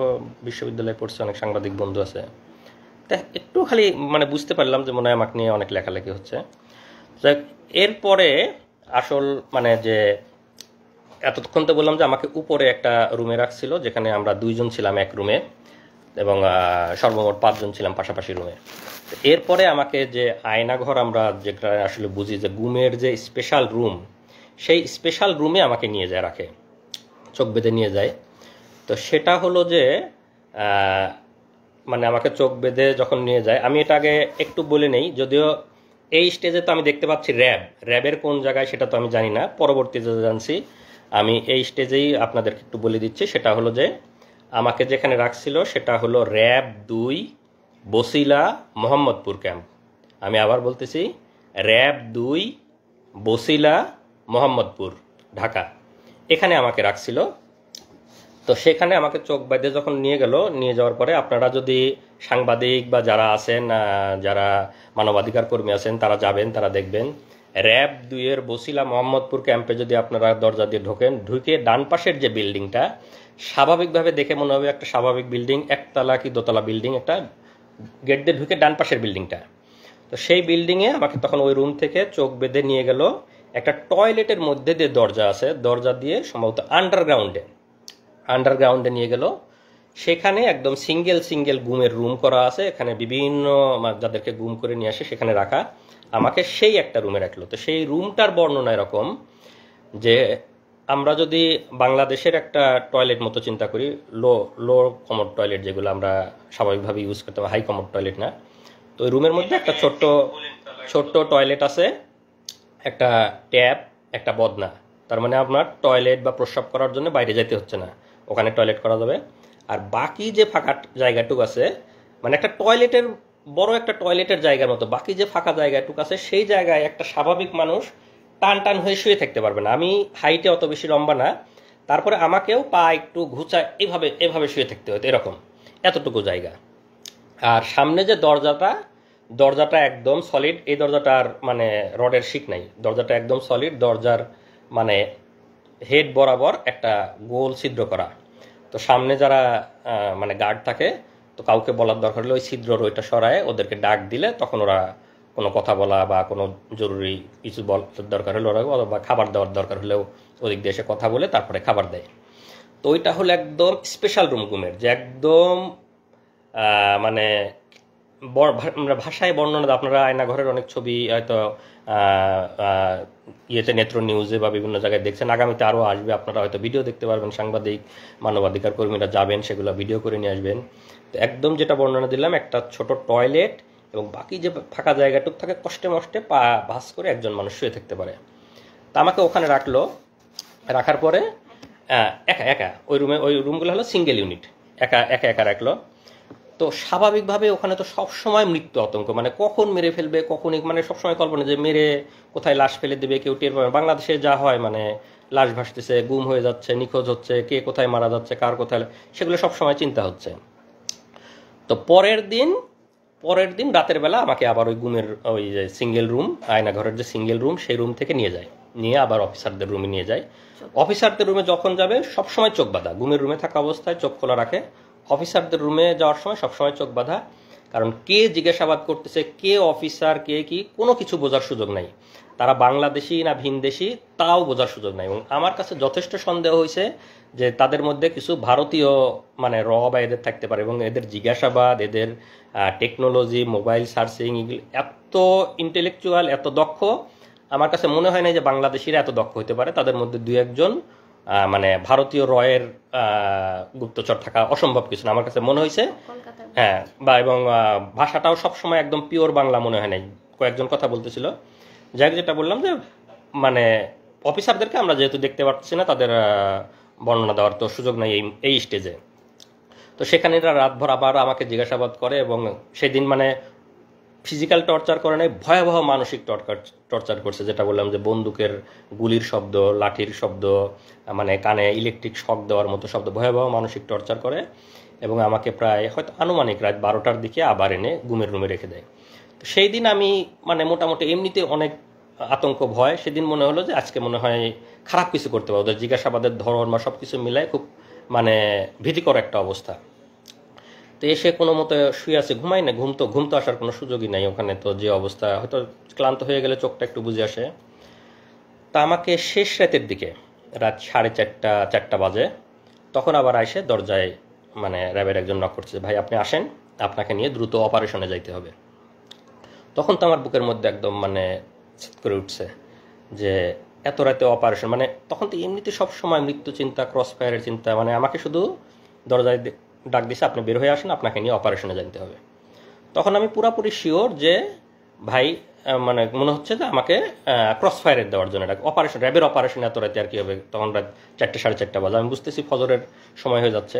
Speaker 1: বিশ্ববিদ্যালয়ে পড়ছে, অনেক সাংবাদিক বন্ধু আছে। তা একটু খালি মানে বুঝতে পারলাম যে মনে হয় আমাকে নিয়ে অনেক লেখালেখি হচ্ছে। এরপরে আসল মানে যে এতক্ষণ তো বললাম যে আমাকে উপরে একটা রুমে রাখছিল, যেখানে আমরা 2 জন ছিলাম এক রুমে, এবং সর্বমোট 5 জন ছিলাম পাশাপাশি রুমে। এরপরে আমাকে যে আয়নাঘর, আমরা যেটা আসলে বুঝি যে ঘুমের যে স্পেশাল রুম, সেই স্পেশাল রুমে আমাকে নিয়ে যায়, রাখে, চোখ বেঁধে নিয়ে যায়। তো সেটা হলো যে মানে আমাকে চোখ বেঁধে যখন নিয়ে যায়, আমি এটা আগে একটু বলে নেই, যদিও এই স্টেজে তো আমি দেখতে পাচ্ছি র্যাবের কোন জায়গায় সেটা তো আমি জানি না, পরবর্তীতে জানছি। আমি এই স্টেজেই আপনাদেরকে একটু বলে দিচ্ছি। সেটা হলো যে আমাকে যেখানে রাখছিল সেটা হলো র্যাব 2 বসিলা মোহাম্মদপুর ক্যাম্প। আমি আবার বলতেছি, র্যাব 2 বসিলা মোহাম্মদপুর, ঢাকা, এখানে আমাকে রাখছিল। তো সেখানে আমাকে চোখ বেঁধে যখন নিয়ে যাওয়ার পরে, আপনারা যদি সাংবাদিক বা যারা আছেন, যারা মানবাধিকার কর্মী আছেন, তারা যাবেন, তারা দেখবেন র্যাব 2 এর বসিলা মোহাম্মদপুর ক্যাম্পে যদি আপনারা দরজা দিয়ে ঢুকে ডান পাশের যে বিল্ডিংটা, স্বাভাবিকভাবে দেখে মনে হবে একটা স্বাভাবিক বিল্ডিং, একতলা কি দোতলা বিল্ডিং, একটা গেট দিয়ে ঢুকে ডান পাশের বিল্ডিংটা। তো সেই বিল্ডিংয়ে আমাকে তখন ওই রুম থেকে চোখ বেঁধে নিয়ে গেল একটা টয়লেটের মধ্যে দিয়ে দরজা আছে, দরজা দিয়ে সম্ভবত আন্ডারগ্রাউন্ডে নিয়ে গেল। সেখানে একদম সিঙ্গেল গুমের রুম করা আছে, এখানে বিভিন্ন যাদেরকে গুম করে নিয়ে আসে সেখানে রাখা। আমাকে সেই একটা রুমে রাখলো। তো সেই রুমটার বর্ণনা এরকম যে, আমরা যদি বাংলাদেশের একটা টয়লেট মতো চিন্তা করি, লো কমোড টয়লেট, যেগুলো আমরা স্বাভাবিকভাবে ইউজ করতে পারি, হাই কমোড টয়লেট না। তো ওই রুমের মধ্যে একটা ছোট্ট টয়লেট আছে, একটা ট্যাপ, একটা বদনা। তার মানে আপনার টয়লেট বা প্রস্রাব করার জন্য বাইরে যেতে হচ্ছে না, ওখানে টয়লেট করা যাবে। আর বাকি যে ফাঁকা জায়গাটুকু আছে, মানে একটা টয়লেটের বড় একটা টয়লেটের জায়গার মতো বাকি যে ফাঁকা জায়গাটুকু আছে, সেই জায়গায় একটা স্বাভাবিক মানুষ টান হয়ে শুয়ে থাকতে পারবে না। আমি হাইটে অত বেশি লম্বা না, তারপরে আমাকেও পা একটু ঘুচায় এভাবে শুয়ে থাকতে হতো, এরকম এতটুকু জায়গা। আর সামনে যে দরজাটা একদম সলিড, এই দরজাটার মানে রডের শিক নাই, দরজাটা একদম সলিড, দরজার মানে হেড বরাবর একটা গোল ছিদ্র করা। তো সামনে যারা মানে গার্ড থাকে, তো কাউকে বলার দরকার হলে ওই ছিদ্রর ওইটা সরায় ওদেরকে ডাক দিলে তখন ওরা কোনো কথা বলা বা কোনো জরুরি কিছু দরকার হলে ওরা, বা খাবার দেওয়ার দরকার হলেও ওদিক দিয়ে এসে কথা বলে তারপরে খাবার দেয়। তো ওইটা হলো একদম স্পেশাল রুম ঘুমের, যে একদম মানে ভাষায় বর্ণনা, আপনারা আয়নাঘরের অনেক ছবি হয়তো ইয়েতে নেত্র নিউজে বা বিভিন্ন জায়গায় দেখছেন, আগামীতে আরও আসবে, আপনারা হয়তো ভিডিও দেখতে পারবেন, সাংবাদিক মানবাধিকার কর্মীরা যাবেন, সেগুলো ভিডিও করে নিয়ে আসবেন। তো একদম যেটা বর্ণনা দিলাম, একটা ছোট টয়লেট এবং বাকি যে ফাঁকা জায়গাটুক থাকে, কষ্টে মষ্টে পা ভাঁজ করে একজন মানুষ শুয়ে থাকতে পারে। তা আমাকে ওখানে রাখার পরে একা ওই রুমগুলো হলো সিঙ্গেল ইউনিট, একা রাখলো। তো স্বাভাবিকভাবে ওখানে তো সবসময় মৃত্যু আতঙ্ক, মানে কখন মেরে ফেলবে, কখন মানে সবসময় কল্পনা যে মেরে কোথায় লাশ ফেলে দেবে, কেউ টের পাবে। বাংলাদেশে যা হয় মানে লাশ ভাসতেছে, গুম হয়ে যাচ্ছে, নিখোঁজ হচ্ছে, কে কোথায় মারা যাচ্ছে, কার কোথায়, সেগুলো সবসময় চিন্তা হচ্ছে। তো পরের দিন রাতের বেলা আমাকে আবার ওই গুমের ওই যে সিঙ্গেল রুম, আয়নাঘরের যে সিঙ্গেল রুম, সেই রুম থেকে নিয়ে যায়, নিয়ে আবার অফিসারদের রুমে নিয়ে যায়। অফিসারদের রুমে যখন যাবে সবসময় চোখ বাঁধা, গুমের রুমে থাকা অবস্থায় চোখ খোলা রাখে। অফিসারদের রুমে যাওয়ার সময় সবসময় চোখ বাঁধা, কারণ কে জিজ্ঞাসাবাদ করতেছে, কে অফিসার, কে কি, কোনো কিছু বোঝার সুযোগ নাই। তারা বাংলাদেশি না ভিনদেশি তাও বোঝার সুযোগ নাই। এবং আমার কাছে যথেষ্ট সন্দেহ হয়েছে যে তাদের মধ্যে কিছু ভারতীয় মানে র বা এদের থাকতে পারে, এবং এদের জিজ্ঞাসাবাদ, এদের টেকনোলজি, মোবাইল সার্চিং, এগুলো এত ইন্টেলেকচুয়াল, এত দক্ষ, আমার কাছে মনে হয় না যে বাংলাদেশিরা এত দক্ষ হতে পারে। তাদের মধ্যে দুই একজন মানে ভারতীয় রয়ের গুপ্তচর থাকা অসম্ভব কিছু না, আমার কাছে মনে হয়েছে।
Speaker 2: কলকাতার
Speaker 1: হ্যাঁ, বা এবং ভাষাটাও সবসময় একদম পিওর বাংলা মনে হয় নাই, কয়েকজন কথা বলতেছিল। যাই হোক, যেটা বললাম যে মানে অফিসারদেরকে আমরা যেহেতু দেখতে পাচ্ছি না, তাদের বর্ণনা দেওয়ার তো সুযোগ নেই এই স্টেজে। তো সেখানে এরা রাতভর আবার আমাকে জিজ্ঞাসাবাদ করে, এবং সেদিন মানে ফিজিক্যাল টর্চার করে নাই, ভয়াবহ মানসিক টর্চার করছে। যেটা বললাম যে বন্দুকের গুলির শব্দ, লাঠির শব্দ, মানে কানে ইলেকট্রিক শক দেওয়ার মতো শব্দ, ভয়াবহ মানসিক টর্চার করে। এবং আমাকে প্রায় হয়তো আনুমানিক রাত 12টার দিকে আবার এনে গুমের রুমে রেখে দেয়। তো সেই দিন আমি মানে মোটামুটি এমনিতে অনেক আতঙ্ক ভয়, সেদিন মনে হলো যে আজকে মনে হয় খারাপ কিছু করতে পারবো। ওদের জিজ্ঞাসাবাদের ধরন বা সব কিছু মিলায় খুব মানে ভীতিকর একটা অবস্থা। তো এসে কোনো মতো শুয়ে আছে, ঘুমাই না, ঘুম তো আসার কোনো সুযোগই নাই ওখানে। তো যে অবস্থা, হয়তো ক্লান্ত হয়ে গেলে চোখটা একটু বুঝে আসে। তা আমাকে শেষ রাতের দিকে, রাত 4:30 বাজে, তখন আবার আইসে দরজায় মানে র্যাবের একজন নক করছে, ভাই আপনি আসেন, আপনাকে নিয়ে দ্রুত অপারেশনে যাইতে হবে। তখন তো আমার বুকের মধ্যে একদম মানে চিৎ করে উঠছে যে এত রাতে অপারেশন, মানে তখন তো এমনিতে সব সময় মৃত্যু চিন্তা, ক্রস ফায়ারের চিন্তা, মানে আমাকে শুধু দরজায় ডাক দিছে, আপনি বের হয়ে আসেন, আপনাকে নিয়ে অপারেশনে জানতে হবে। তখন আমি পুরাপুরি শিওর যে ভাই মানে মনে হচ্ছে যে আমাকে ক্রস ফায়ারের দেওয়ার জন্য ডাক, অপারেশন, র্যাবের অপারেশন এত রাতে আর কি হবে। তখন রাত 4টে 4:30 বাজে, আমি বুঝতেছি ফজরের সময় হয়ে যাচ্ছে।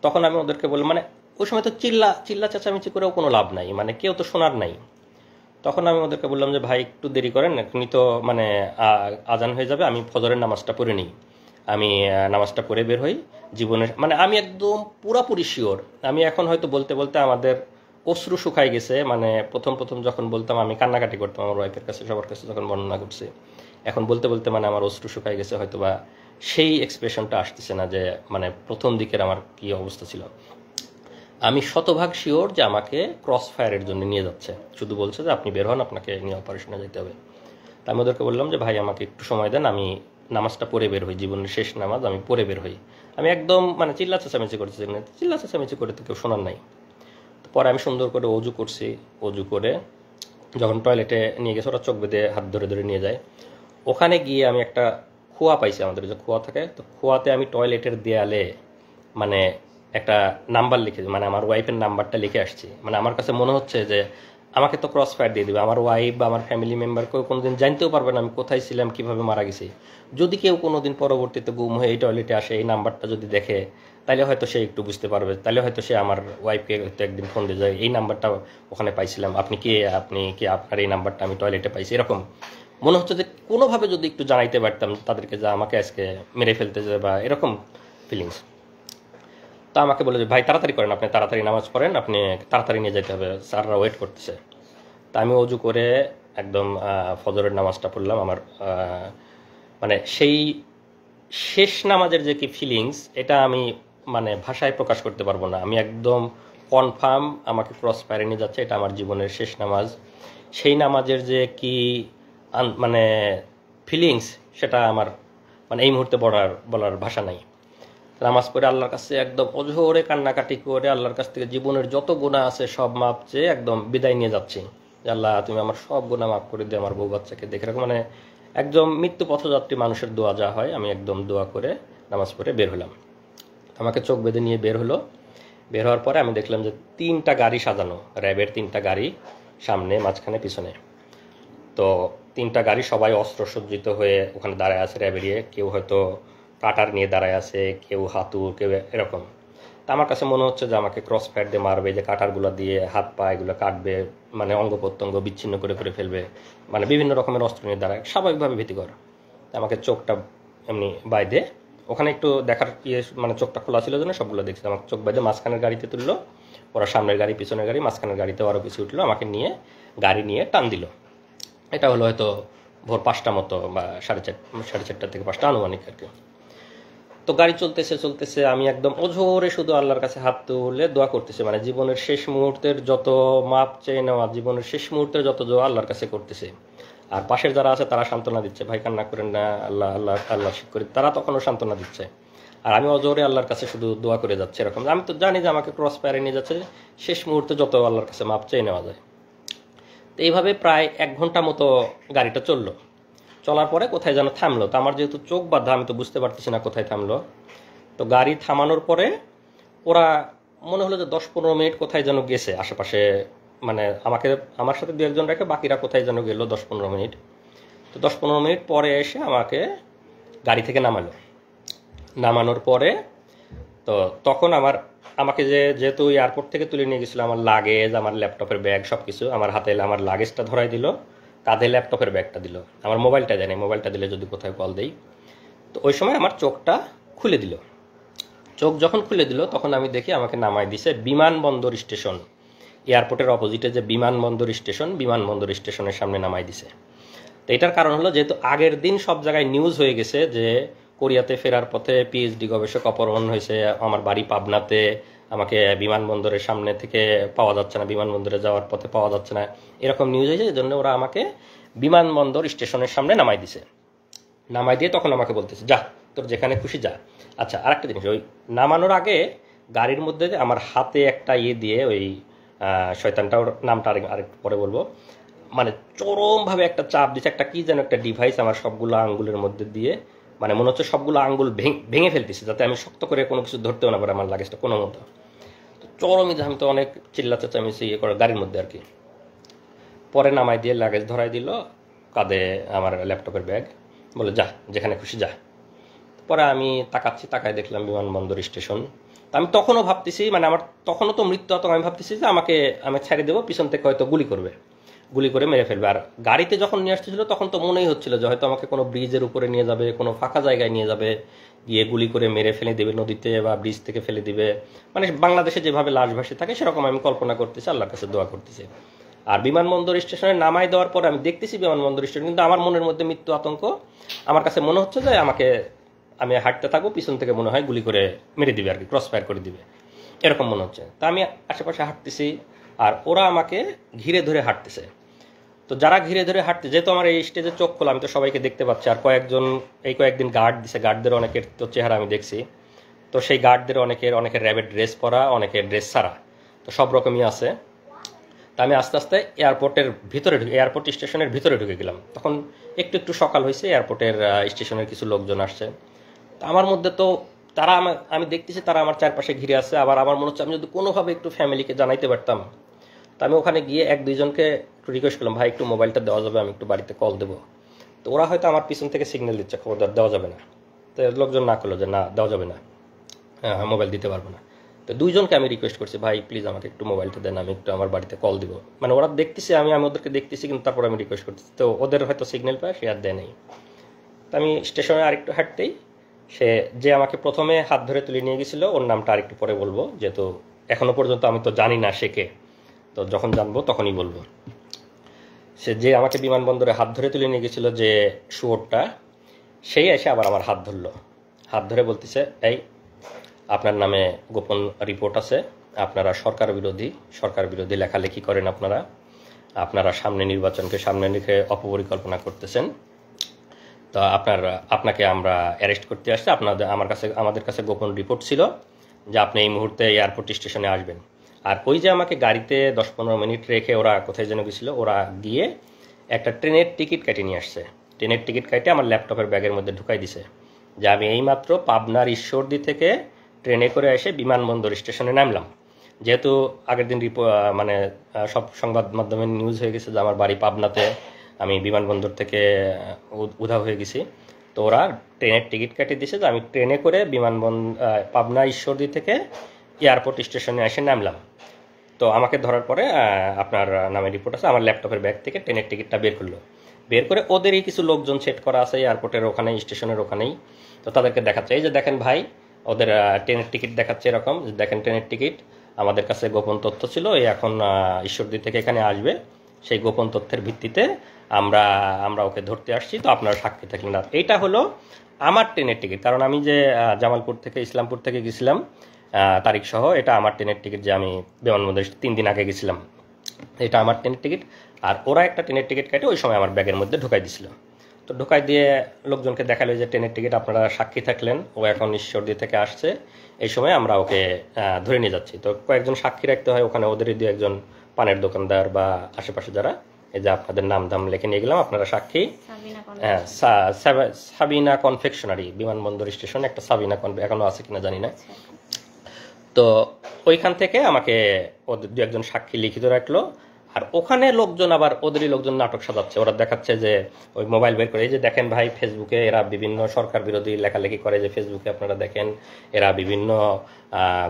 Speaker 1: তখন আমি ওদেরকে বললাম, মানে ওই সময় তো চিল্লা চেঁচামেচি করেও কোনো লাভ নাই, মানে কেউ তো শোনার নাই। তখন আমি ওদেরকে বললাম যে ভাই একটু দেরি করেন, এখনই তো মানে আজান হয়ে যাবে, আমি ফজরের নামাজটা পড়ে নিই, আমি নামাজটা পড়ে বের হই। জীবনের মানে আমি একদম পুরাপুরি শিওর। আমি এখন হয়তো বলতে বলতে আমাদের অশ্রু শুকাই গেছে, মানে প্রথম যখন বলতাম আমি কান্নাকাটি করতাম আমার ওয়াইফের কাছে, সবার কাছে যখন বর্ণনা করছি, এখন বলতে বলতে মানে আমার অশ্রু শুকাই গেছে, হয়তো বা সেই এক্সপ্রেশনটা আসতেছে না যে মানে প্রথম দিকের আমার কি অবস্থা ছিল। আমি শতভাগ শিওর যে আমাকে ক্রস ফায়ারের জন্য নিয়ে যাচ্ছে, শুধু বলছে যে আপনি বের হন, আপনাকে নিয়ে অপারেশনে যেতে হবে। তা আমি ওদেরকে বললাম যে ভাই আমাকে একটু সময় দেন, আমি নামাজটা পড়ে বের হই, জীবনের শেষ নামাজ আমি পড়ে বের হই। আমি একদম মানে চিল্লা চেঁচামেচি করতেছি, চিল্লা চেঁচামেচি করে তো কেউ শোনার নাই। তো পরে আমি সুন্দর করে অজু করছি, অজু করে যখন টয়লেটে নিয়ে গেছে, ওরা চোখ বেঁধে হাত ধরে ধরে নিয়ে যায়। ওখানে গিয়ে আমি একটা খোয়া পাইছি, আমাদের যে খোয়া থাকে, তো খোয়াতে আমি টয়লেটের দেয়ালে মানে একটা নাম্বার লিখে, মানে আমার ওয়াইফের নাম্বারটা লিখে আসছি। মানে আমার কাছে মনে হচ্ছে যে আমাকে তো ক্রস ফায়ার দিয়ে দেবে, আমার ওয়াইফ বা আমার ফ্যামিলি মেম্বার কেউ কোনোদিন জানতেও পারবে না আমি কোথায় ছিলাম, কিভাবে মারা গেছি। যদি কেউ কোনোদিন পরবর্তীতে গুম হয়ে এই টয়লেটে আসে, এই নাম্বারটা যদি দেখে, তাহলে হয়তো সে একটু বুঝতে পারবে, তাহলে হয়তো সে আমার ওয়াইফকে হয়তো একদিন ফোন দিয়ে যায়, এই নাম্বারটা ওখানে পাইছিলাম, আপনি কি আপনার এই নাম্বারটা আমি টয়লেটে পাইছি। এরকম মনে হচ্ছে যে কোনোভাবে যদি একটু জানাইতে পারতাম তাদেরকে যে আমাকে আজকে মেরে ফেলতে যায়, বা এরকম ফিলিংস। তা আমাকে বলে যে ভাই তাড়াতাড়ি করেন, আপনি তাড়াতাড়ি নামাজ পড়েন, আপনি তাড়াতাড়ি নিয়ে যেতে হবে, স্যাররা ওয়েট করতেছে। তা আমি অজু করে একদম ফজরের নামাজটা পড়লাম। আমার মানে সেই শেষ নামাজের যে কি ফিলিংস, এটা আমি মানে ভাষায় প্রকাশ করতে পারবো না। আমি একদম কনফার্ম আমাকে ক্রস ফায়ারে নিয়ে যাচ্ছে, এটা আমার জীবনের শেষ নামাজ। সেই নামাজের যে কি মানে ফিলিংস, সেটা আমার মানে এই মুহূর্তে বলার ভাষা নাই। নামাজ পড়ে আল্লাহর কাছে একদম অঝোরে কান্নাকাটি করে আল্লাহর কাছ থেকে জীবনের যত গুনাহ আছে সব মাপ চেয়ে একদম বিদায় নিয়ে যাচ্ছি, যে আল্লাহ তুমি আমার সব গুনাহ মাফ করে দিয়ে আমার বউ বাচ্চাকে দেখে রাখো। মানে একদম মৃত্যু পথযাত্রী মানুষের দোয়া যা হয়, আমি একদম দোয়া করে নামাজ পড়ে বের হলাম। আমাকে চোখ বেঁধে নিয়ে বের হলো। বের হওয়ার পরে আমি দেখলাম যে 3টা গাড়ি সাজানো, র্যাবের 3টা গাড়ি, সামনে, মাঝখানে, পিছনে। তো 3টা গাড়ি সবাই অস্ত্রসজ্জিত হয়ে ওখানে দাঁড়ায় আছে র্যাবেরিয়ে, কেউ হয়তো কাটার নিয়ে দাঁড়ায় আছে, কেউ হাতুড়, কেউ এরকম। তা আমার কাছে মনে হচ্ছে যে আমাকে ক্রস ফায়ার দিয়ে মারবে, যে কাটারগুলো দিয়ে হাত পা এগুলো কাটবে, মানে অঙ্গ প্রত্যঙ্গ বিচ্ছিন্ন করে করে ফেলবে, মানে বিভিন্ন রকমের অস্ত্র নিয়ে দাঁড়ায়, স্বাভাবিকভাবে ভীতিকর। আমাকে চোখটা এমনি বাইদে, ওখানে একটু দেখার মানে চোখটা খোলা ছিল জন্য সবগুলো দেখছি। আমাকে চোখ বাইদে মাঝখানের গাড়িতে তুললো, ওরা সামনের গাড়ি পিছনের গাড়ি, মাঝখানের গাড়িতে আরও কিছু উঠলো, আমাকে নিয়ে গাড়ি নিয়ে টান দিল। এটা হলো হয়তো ভোর 5টা মতো বা 4:30 থেকে 5টা আনুমানিক আর কি। তো গাড়ি চলতেছে চলতেছে, আমি একদম অঝোরে শুধু আল্লাহর কাছে হাত তুলে দোয়া করতেছি, মানে জীবনের শেষ মুহূর্তের যত মাপ চেয়ে নেওয়া, জীবনের শেষ মুহূর্তের যত দোয়া আল্লাহর কাছে করতেছে। আর পাশের যারা আছে তারা সান্ত্বনা দিচ্ছে, ভাই কান্না করেন না, আল্লাহ আল্লাহ আল্লাহ শিখ করি, তারা তখনও সান্ত্বনা দিচ্ছে। আর আমি অজোরে আল্লাহর কাছে শুধু দোয়া করে যাচ্ছে এরকম। আমি তো জানি যে আমাকে ক্রস ফায়ারে নিয়ে যাচ্ছে, শেষ মুহূর্তে যত আল্লাহর কাছে মাপ চেয়ে নেওয়া যায়। তো এইভাবে প্রায় 1 ঘন্টা মতো গাড়িটা চললো। চলার পরে কোথায় যেন থামলো। তো আমার যেহেতু চোখ বাঁধা, আমি তো বুঝতে পারতেছি না কোথায় থামলো। তো গাড়ি থামানোর পরে ওরা মনে হলো যে 10-15 মিনিট কোথায় যেন গেছে আশেপাশে, মানে আমার সাথে 2-1 রেখে বাকিরা কোথায় যেন গেল 10-15 মিনিট। তো 10-15 মিনিট পরে এসে আমাকে গাড়ি থেকে নামানোর পরে তো তখন আমাকে যেহেতু এয়ারপোর্ট থেকে তুলে নিয়ে গেছিলো, আমার লাগেজ, আমার ল্যাপটপের ব্যাগ সব কিছু আমার হাতে, আমার লাগেজটা ধরাই দিল, কাঁধে ল্যাপটপের ব্যাগটা দিল, আমার মোবাইলটা দেয়নি, মোবাইলটা দিলে যদি কোথায় কল দেই। তো ওই সময় আমার চোখটা খুলে দিল। চোখ যখন খুলে দিল তখন আমি দেখি আমাকে নামাই দিছে বিমানবন্দর স্টেশন, এয়ারপোর্টের অপোজিটে যে বিমানবন্দর স্টেশনের সামনে নামাই দিছে। তো এটার কারণ হলো যেহেতু আগের দিন সব জায়গায় নিউজ হয়ে গেছে যে কোরিয়াতে ফেরার পথে পিএইচডি গবেষক অপহরণ হয়েছে, আমার বাড়ি পাবনাতে, আমাকে বিমানবন্দরের সামনে থেকে পাওয়া যাচ্ছে না, বিমানবন্দরে যাওয়ার পথে পাওয়া যাচ্ছে না, এরকম নিউজ হয়েছে। এই জন্য ওরা আমাকে বিমানবন্দর স্টেশনের সামনে নামাই দিয়ে তখন আমাকে বলতেছে যা, তোর যেখানে খুশি যা। আচ্ছা, আরেকটা জিনিস, ওই নামানোর আগে গাড়ির মধ্যে আমার হাতে একটা দিয়ে, ওই শয়তানটা, ওর নামটা আরেকটু পরে বলবো, মানে চরমভাবে একটা চাপ দিচ্ছে, একটা কি যেন একটা ডিভাইস আমার সবগুলো আঙ্গুলের মধ্যে দিয়ে, মানে মনে হচ্ছে সবগুলো আঙ্গুল ভেঙে ফেলতেছে যাতে আমি শক্ত করে কোনো কিছু ধরতেও না পারে আমার লাগেজটা কোনো মতো। তো চরমই, আমি তো অনেক চিল্লাতে আমি করে গাড়ির মধ্যে আর কি। পরে নামাই দিয়ে লাগেজ ধরাই দিল, কাঁধে আমার ল্যাপটপের ব্যাগ, বলে যা যেখানে খুশি যা। পরে আমি তাকায় দেখলাম বিমানবন্দর স্টেশন। তা আমি তখনও ভাবতেছি, মানে আমার তখনও তো মৃত্যু আতঙ্ক, আমি ভাবতেছি যে আমি ছেড়ে দেবো, পিছন থেকে হয়তো গুলি করে মেরে ফেলবে। আর গাড়িতে যখন নিয়ে আসতেছিল তখন তো মনেই হচ্ছিল যে হয়তো আমাকে কোনো ব্রিজের উপরে নিয়ে যাবে, কোনো ফাঁকা জায়গায় নিয়ে যাবে, গিয়ে গুলি করে মেরে ফেলে দেবে নদীতে বা ব্রিজ থেকে ফেলে দিবে, মানে বাংলাদেশে যেভাবে লাশ ভাসে থাকে সেরকম আমি কল্পনা করতেছি, আল্লাহর কাছে দোয়া করতেছি। আর বিমানবন্দর স্টেশনে নামাই দেওয়ার পর আমি দেখতেছি বিমানবন্দর স্টেশন, কিন্তু আমার মনের মধ্যে মৃত্যু আতঙ্ক। আমার কাছে মনে হচ্ছে যে আমি হাঁটতে থাকবো, পিছন থেকে মনে হয় গুলি করে মেরে দিবে আর কি, ক্রস ফায়ার করে দিবে, এরকম মনে হচ্ছে। তা আমি আশেপাশে হাঁটতেছি আর ওরা আমাকে ঘিরে ধরে হাঁটতেছে। তো যারা ঘিরে ধরে হাঁটতে, যেহেতু আমার এই স্টেজে চোখ খোলা, আমি তো সবাইকে দেখতে পাচ্ছি। আর কয়েকদিন গার্ড দিছে, গার্ডদের অনেকের তো চেহারা আমি দেখছি। তো সেই গার্ডদের অনেকের র্যাবের ড্রেস পরা, অনেকের ড্রেস ছাড়া, তো সব রকমই আছে। তা আমি আস্তে আস্তে এয়ারপোর্ট স্টেশনের ভিতরে ঢুকে গেলাম। তখন একটু সকাল হয়েছে, এয়ারপোর্টের স্টেশনের কিছু লোকজন আসছে। তা আমার মধ্যে তো আমি দেখতেছি তারা আমার চারপাশে ঘিরে আছে। আবার আমার মনে হচ্ছে আমি যদি কোনোভাবে একটু ফ্যামিলিকে জানাইতে পারতাম। তো আমি ওখানে গিয়ে 1-2 জনকে একটু রিকোয়েস্ট করলাম, ভাই একটু মোবাইলটা দেওয়া যাবে, আমি একটু বাড়িতে কল দেবো। তো ওরা হয়তো আমার পিছন থেকে সিগন্যাল দিচ্ছে, খবরদার দেওয়া যাবে না। তো লোকজন না করলো যে না দেওয়া যাবে না, হ্যাঁ মোবাইল দিতে পারবো না। তো 2জনকে আমি রিকোয়েস্ট করছি, ভাই প্লিজ আমাকে একটু মোবাইলটা দেন, আমি একটু আমার বাড়িতে কল দিব। মানে ওরা দেখতেছি, আমি ওদেরকে দেখতেছি, কিন্তু তারপর আমি রিকোয়েস্ট করতেছি। তো ওদের হয়তো সিগন্যাল পায়, সে আর দেয় নেই। তো আমি স্টেশনে আরেকটু হাঁটতেই যে আমাকে প্রথমে হাত ধরে তুলে নিয়ে গেছিল, ওর নামটা আরেকটু পরে বলবো, যেহেতু এখনো পর্যন্ত আমি তো জানি না সে কে, তো যখন জানবো তখনই বলবো। যে আমাকে বিমানবন্দরে হাত ধরে তুলে নিয়ে গেছিল, যে শুয়োরটা, সেই এসে আবার আমার হাত ধরে বলতেছে, এই আপনার নামে গোপন রিপোর্ট আছে, আপনারা সরকার বিরোধী লেখালেখি করেন, আপনারা নির্বাচনকে সামনে রেখে অপপরিকল্পনা করতেছেন। তো আপনাকে আমরা অ্যারেস্ট করতে আসছি। আমাদের কাছে গোপন রিপোর্ট ছিল যে আপনি এই মুহূর্তে এয়ারপোর্ট স্টেশনে আসবেন। আর ওই যে আমাকে গাড়িতে 10-15 মিনিট রেখে ওরা কোথায় যেন গেছিল, ওরা গিয়ে একটা ট্রেনের টিকিট কেটে নিয়ে আসছে। ট্রেনের টিকিট কেটে আমার ল্যাপটপের ব্যাগের মধ্যে ঢুকাই দিছে, যে আমি এইমাত্র পাবনার ঈশ্বরদী থেকে ট্রেনে করে এসে বিমানবন্দর স্টেশনে নামলাম। যেহেতু আগের দিন মানে সব সংবাদ মাধ্যমে নিউজ হয়ে গেছে যে আমার বাড়ি পাবনাতে, আমি বিমানবন্দর থেকে উধাও হয়ে গেছি। তো ওরা ট্রেনের টিকিট কেটে দিয়েছে যে আমি ট্রেনে করে পাবনা ঈশ্বরদী থেকে এয়ারপোর্ট স্টেশনে এসে নামলাম। তো আমাকে ধরার পরে আপনার নামে রিপোর্ট আছে, আমার ল্যাপটপের ব্যাগ থেকে ট্রেনের টিকিটটা বের করলো। বের করে ওদেরই কিছু লোকজন সেট করা আছে এয়ারপোর্টের ওখানে, স্টেশনের ওখানেই। তো তাদেরকে দেখাচ্ছে, এই যে দেখেন ভাই, ওদের ট্রেনের টিকিট দেখাচ্ছে এরকম, যে দেখেন ট্রেনের টিকিট, আমাদের কাছে গোপন তথ্য ছিল, এই এখন ঈশ্বরদী থেকে এখানে আসবে, সেই গোপন তথ্যের ভিত্তিতে আমরা ওকে ধরতে আসছি, তো আপনারা সাক্ষী থাকলেন না। এইটা হলো আমার ট্রেনের টিকিট, কারণ আমি যে জামালপুর থেকে ইসলামপুর থেকে গেছিলাম তারিখ সহ, এটা আমার ট্রেনের টিকিট, যে আমি বিমানবন্দরে 3 দিন আগে গেছিলাম, এটা আমার ট্রেনের টিকিট। আর ওরা একটা ট্রেনের টিকিট কেটে ওই সময় আমার ব্যাগের মধ্যে ঢুকাই দিছিল। তো ঢুকাই দিয়ে লোকজনকে দেখালো যে ট্রেনের টিকিট আপনারা সাক্ষী থাকলেন, ও এখন ঈশ্বরদী থেকে আসছে, এই সময় আমরা ওকে ধরে নিয়ে যাচ্ছি। তো কয়েকজন সাক্ষী রাখতে হয় ওখানে, ওদেরই 2-1 পানের দোকানদার বা আশেপাশে যারা, এই যে আপনাদের নাম দাম লিখে নিয়ে গেলাম, আপনারা সাক্ষী। হ্যাঁ, সাবিনা কনফেকশনারি, বিমানবন্দর স্টেশনে একটা সাবিনা এখনো আছে কিনা জানি না। তো ওইখান থেকে আমাকে ওদের 2-1 সাক্ষী লিখিত রাখলো। আর ওখানে লোকজন আবার ওদেরই লোকজন নাটক সাজাচ্ছে, ওরা দেখাচ্ছে যে ওই মোবাইল বের করে, এই যে দেখেন ভাই ফেসবুকে এরা বিভিন্ন সরকার বিরোধী লেখালেখি করে, যে ফেসবুকে আপনারা দেখেন এরা বিভিন্ন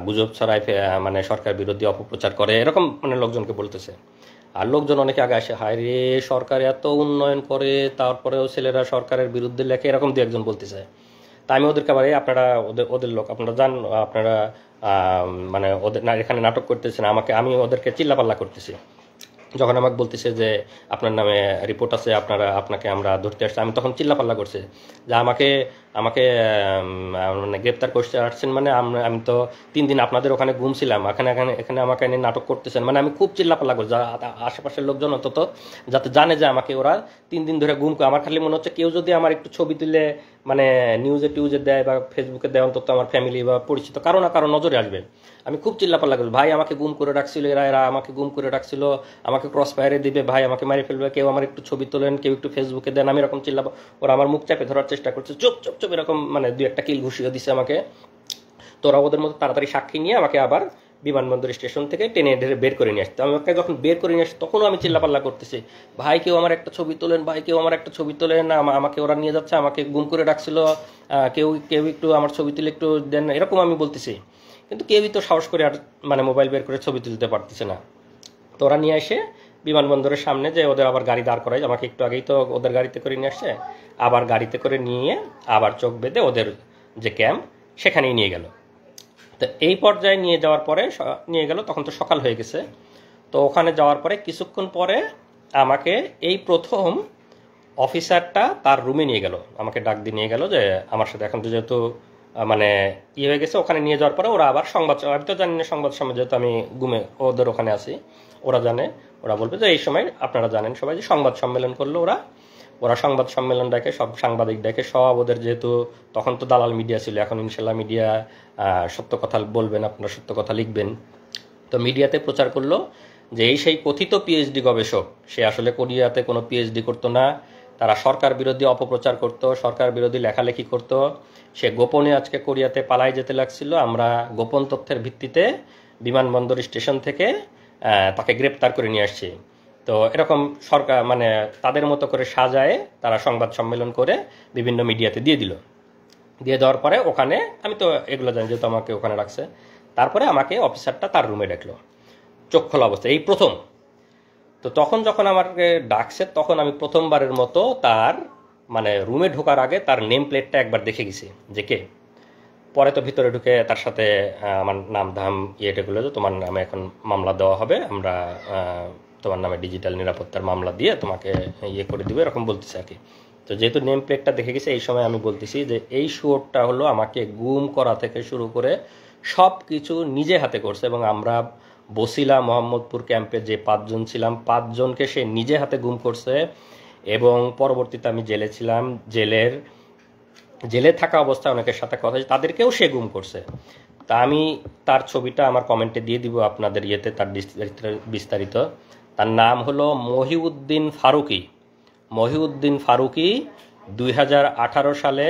Speaker 1: গুজব ছড়ায়, মানে সরকার বিরোধী অপপ্রচার করে, এরকম মানে লোকজনকে বলতেছে। আর লোকজন অনেকে আগে আসে, হায় রে সরকার এত উন্নয়ন করে তারপরেও ছেলেরা সরকারের বিরুদ্ধে লেখে, এরকম 2-1 বলতেছে। তা আমি ওদেরকে আবার, আপনারা ওদের লোক, আপনারা জান, আপনারা মানে ওদের এখানে নাটক করতেছেন, আমি ওদেরকে চিল্লাপাল্লা করতেছি। যখন আমাকে বলতেছে যে আপনার নামে রিপোর্ট আছে, আপনাকে আমরা ধরতে আসছি, আমি তখন চিল্লাপাল্লা করছে যে আমাকে মানে গ্রেপ্তার করতে আসছেন, মানে আমি তো 3 দিন আপনাদের ওখানে ঘুমছিলাম, এখানে আমাকে এনে নাটক করতেছেন, মানে আমি খুব চিল্লাপাল্লা করছি। আশেপাশের লোকজন অন্তত যাতে জানে যে আমাকে ওরা 3 দিন ধরে ঘুম করে। আমার খালি মনে হচ্ছে কেউ যদি আমার একটু ছবি তুলে মানে নিউজে দেয় বা ফেসবুকে দেয়, অন্তত আমার ফ্যামিলি বা পরিচিত কারো না কারো নজরে আসবে। আমি খুব চিল্লাপাল্লা করছি, ভাই আমাকে গুম করে রাখছিল, এরা আমাকে গুম করে রাখছিল, আমাকে ক্রস ফায়ারে দিবে, ভাই আমাকে মারি ফেলবে, কেউ আমার একটু ছবি তোলেন, কেউ একটু ফেসবুকে দেন, আমি এরকম ওরা আমার মুখ চাপে ধরার চেষ্টা করছে, চুপ চুপ চুপ এরকম, মানে 2-1 কিল ঘুষিয়ে দিছে আমাকে। তো ওরা ওদের মতো তাড়াতাড়ি সাক্ষী নিয়ে আমাকে আবার বিমানবন্দর স্টেশন থেকে টেনে ঢেরে বের করে নিয়ে আসতো। আমাকে যখন বের করে নিয়ে আসতো তখনও আমি চিল্লাপাল্লা করতেছি, ভাই কেউ আমার একটা ছবি তোলেন, ভাই কেউ আমার একটা ছবি তোলেন, আমাকে ওরা নিয়ে যাচ্ছে, আমাকে গুম করে রাখছিল, কেউ একটু আমার ছবি তুলে একটু দেন, এরকম আমি বলতেছি। কিন্তু কেউই তো সাহস করে আর মানে মোবাইল বের করে ছবি তুলতে পারতেছে না। তো ওরা নিয়ে এসে বিমানবন্দরের সামনে যে ওদের আবার গাড়ি দাঁড় করায়, আমাকে একটু আগেই তো ওদের গাড়িতে করে নিয়ে আসছে, আবার গাড়িতে করে নিয়ে আবার চোখ বেঁধে ওদের যে ক্যাম্প সেখানেই নিয়ে গেল। তো এই পর্যায়ে নিয়ে যাওয়ার পরে নিয়ে গেল, তখন তো সকাল হয়ে গেছে। তো ওখানে যাওয়ার পরে কিছুক্ষণ পরে আমাকে এই প্রথম অফিসারটা তার রুমে নিয়ে গেল, আমাকে ডাক দিয়ে নিয়ে গেল যে আমার সাথে এখন তো যেহেতু মানে হয়ে গেছে, ওখানে নিয়ে যাওয়ার পরে ওরা আবার আমি তো জানি না সংবাদ সম্মেলন, যেহেতু আমি ঘুমে ওদের ওখানে আছি, ওরা জানে, ওরা বলবে যে এই সময় আপনারা জানেন সবাই যে সংবাদ সম্মেলন করলো। ওরা সংবাদ সম্মেলন ডাকে, সব সাংবাদিক ডাকে, সব ওদের, যেহেতু তখন তো দালাল মিডিয়া ছিল, এখন ইনশাল্লাহ মিডিয়া সত্য কথা বলবেন, আপনারা সত্য কথা লিখবেন। তো মিডিয়াতে প্রচার করলো যে এই সেই কথিত পিএইচডি গবেষক, সে আসলে কোরিয়াতে কোনো পিএইচডি করতো না, তারা সরকার বিরোধী অপপ্রচার করত, সরকার বিরোধী লেখালেখি করত, সে গোপনে আজকে কোরিয়াতে পালাই যেতে লাগছিল, আমরা গোপন তথ্যের ভিত্তিতে বিমানবন্দর স্টেশন থেকে তাকে গ্রেপ্তার করে নিয়ে আসছি। তো এরকম সরকার মানে তাদের মতো করে সাজায় তারা সংবাদ সম্মেলন করে বিভিন্ন মিডিয়াতে দিয়ে দেওয়ার পরে ওখানে আমি তো এগুলো জানি, যেহেতু আমাকে ওখানে রাখছে, তারপরে আমাকে অফিসারটা তার রুমে ডাকলো চোখ খোলা অবস্থায়, এই প্রথম। তো তখন যখন আমাকে ডাকছে তখন আমি প্রথমবারের মতো তার মানে রুমে ঢোকার আগে তার নেম প্লেটটা একবার দেখে গেছি যে কে। পরে তো ভিতরে ঢুকে তার সাথে আমার নাম ধাম ইয়েটাগুলো, তোমার নামে এখন মামলা দেওয়া হবে, আমরা তোমার নামে ডিজিটাল নিরাপত্তার মামলা দিয়ে তোমাকে ইয়ে করে দিবে, এরকম বলতেছে আর কি। তো যেহেতু নেম প্লেটটা দেখে গেছে, এই সময় আমি বলতেছি যে এই শুয়োরটা হলো আমাকে গুম করা থেকে শুরু করে সব কিছু নিজে হাতে করছে, এবং আমরা বসিলা মোহাম্মদপুর ক্যাম্পে যে 5 জন ছিলাম, 5 জনকে সে নিজে হাতে গুম করছে। এবং পরবর্তীতে আমি জেলে ছিলাম, জেলে থাকা অবস্থায় অনেকের সাথে কথা, তাদেরকেও সে গুম করছে। তা আমি তার ছবিটা আমার কমেন্টে দিয়ে দিব আপনাদের ইয়েতে, তার বিস্তারিত। তার নাম হলো মহিউদ্দিন ফারুকি। 2018 সালে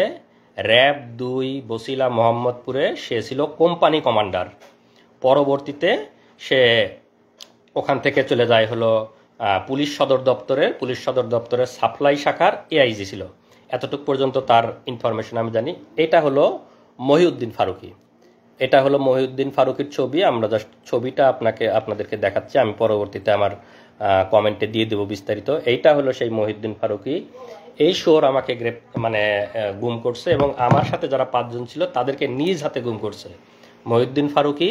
Speaker 1: র্যাব 2 বসিলা মোহাম্মদপুরে সে ছিল কোম্পানি কমান্ডার। পরবর্তীতে সে ওখান থেকে চলে যায় হলো পুলিশ সদর দপ্তরের সাপ্লাই শাখার এআইজি ছিল। এতটুকু পর্যন্ত তার ইনফরমেশন আমি জানি। এটা হলো মহিউদ্দিন ফারুকি। এটা হলো মহিউদ্দিন ফারুকীর ছবি। আমরা জাস্ট ছবিটা আপনাদেরকে দেখাচ্ছি, আমি পরবর্তীতে আমার কমেন্টে দিয়ে দেবো বিস্তারিত। এইটা হলো সেই মহিউদ্দিন ফারুকী। এই শোর আমাকে গুম করছে এবং আমার সাথে যারা 5 জন ছিল তাদেরকে নিজ হাতে গুম করছে। মহিউদ্দিন ফারুকী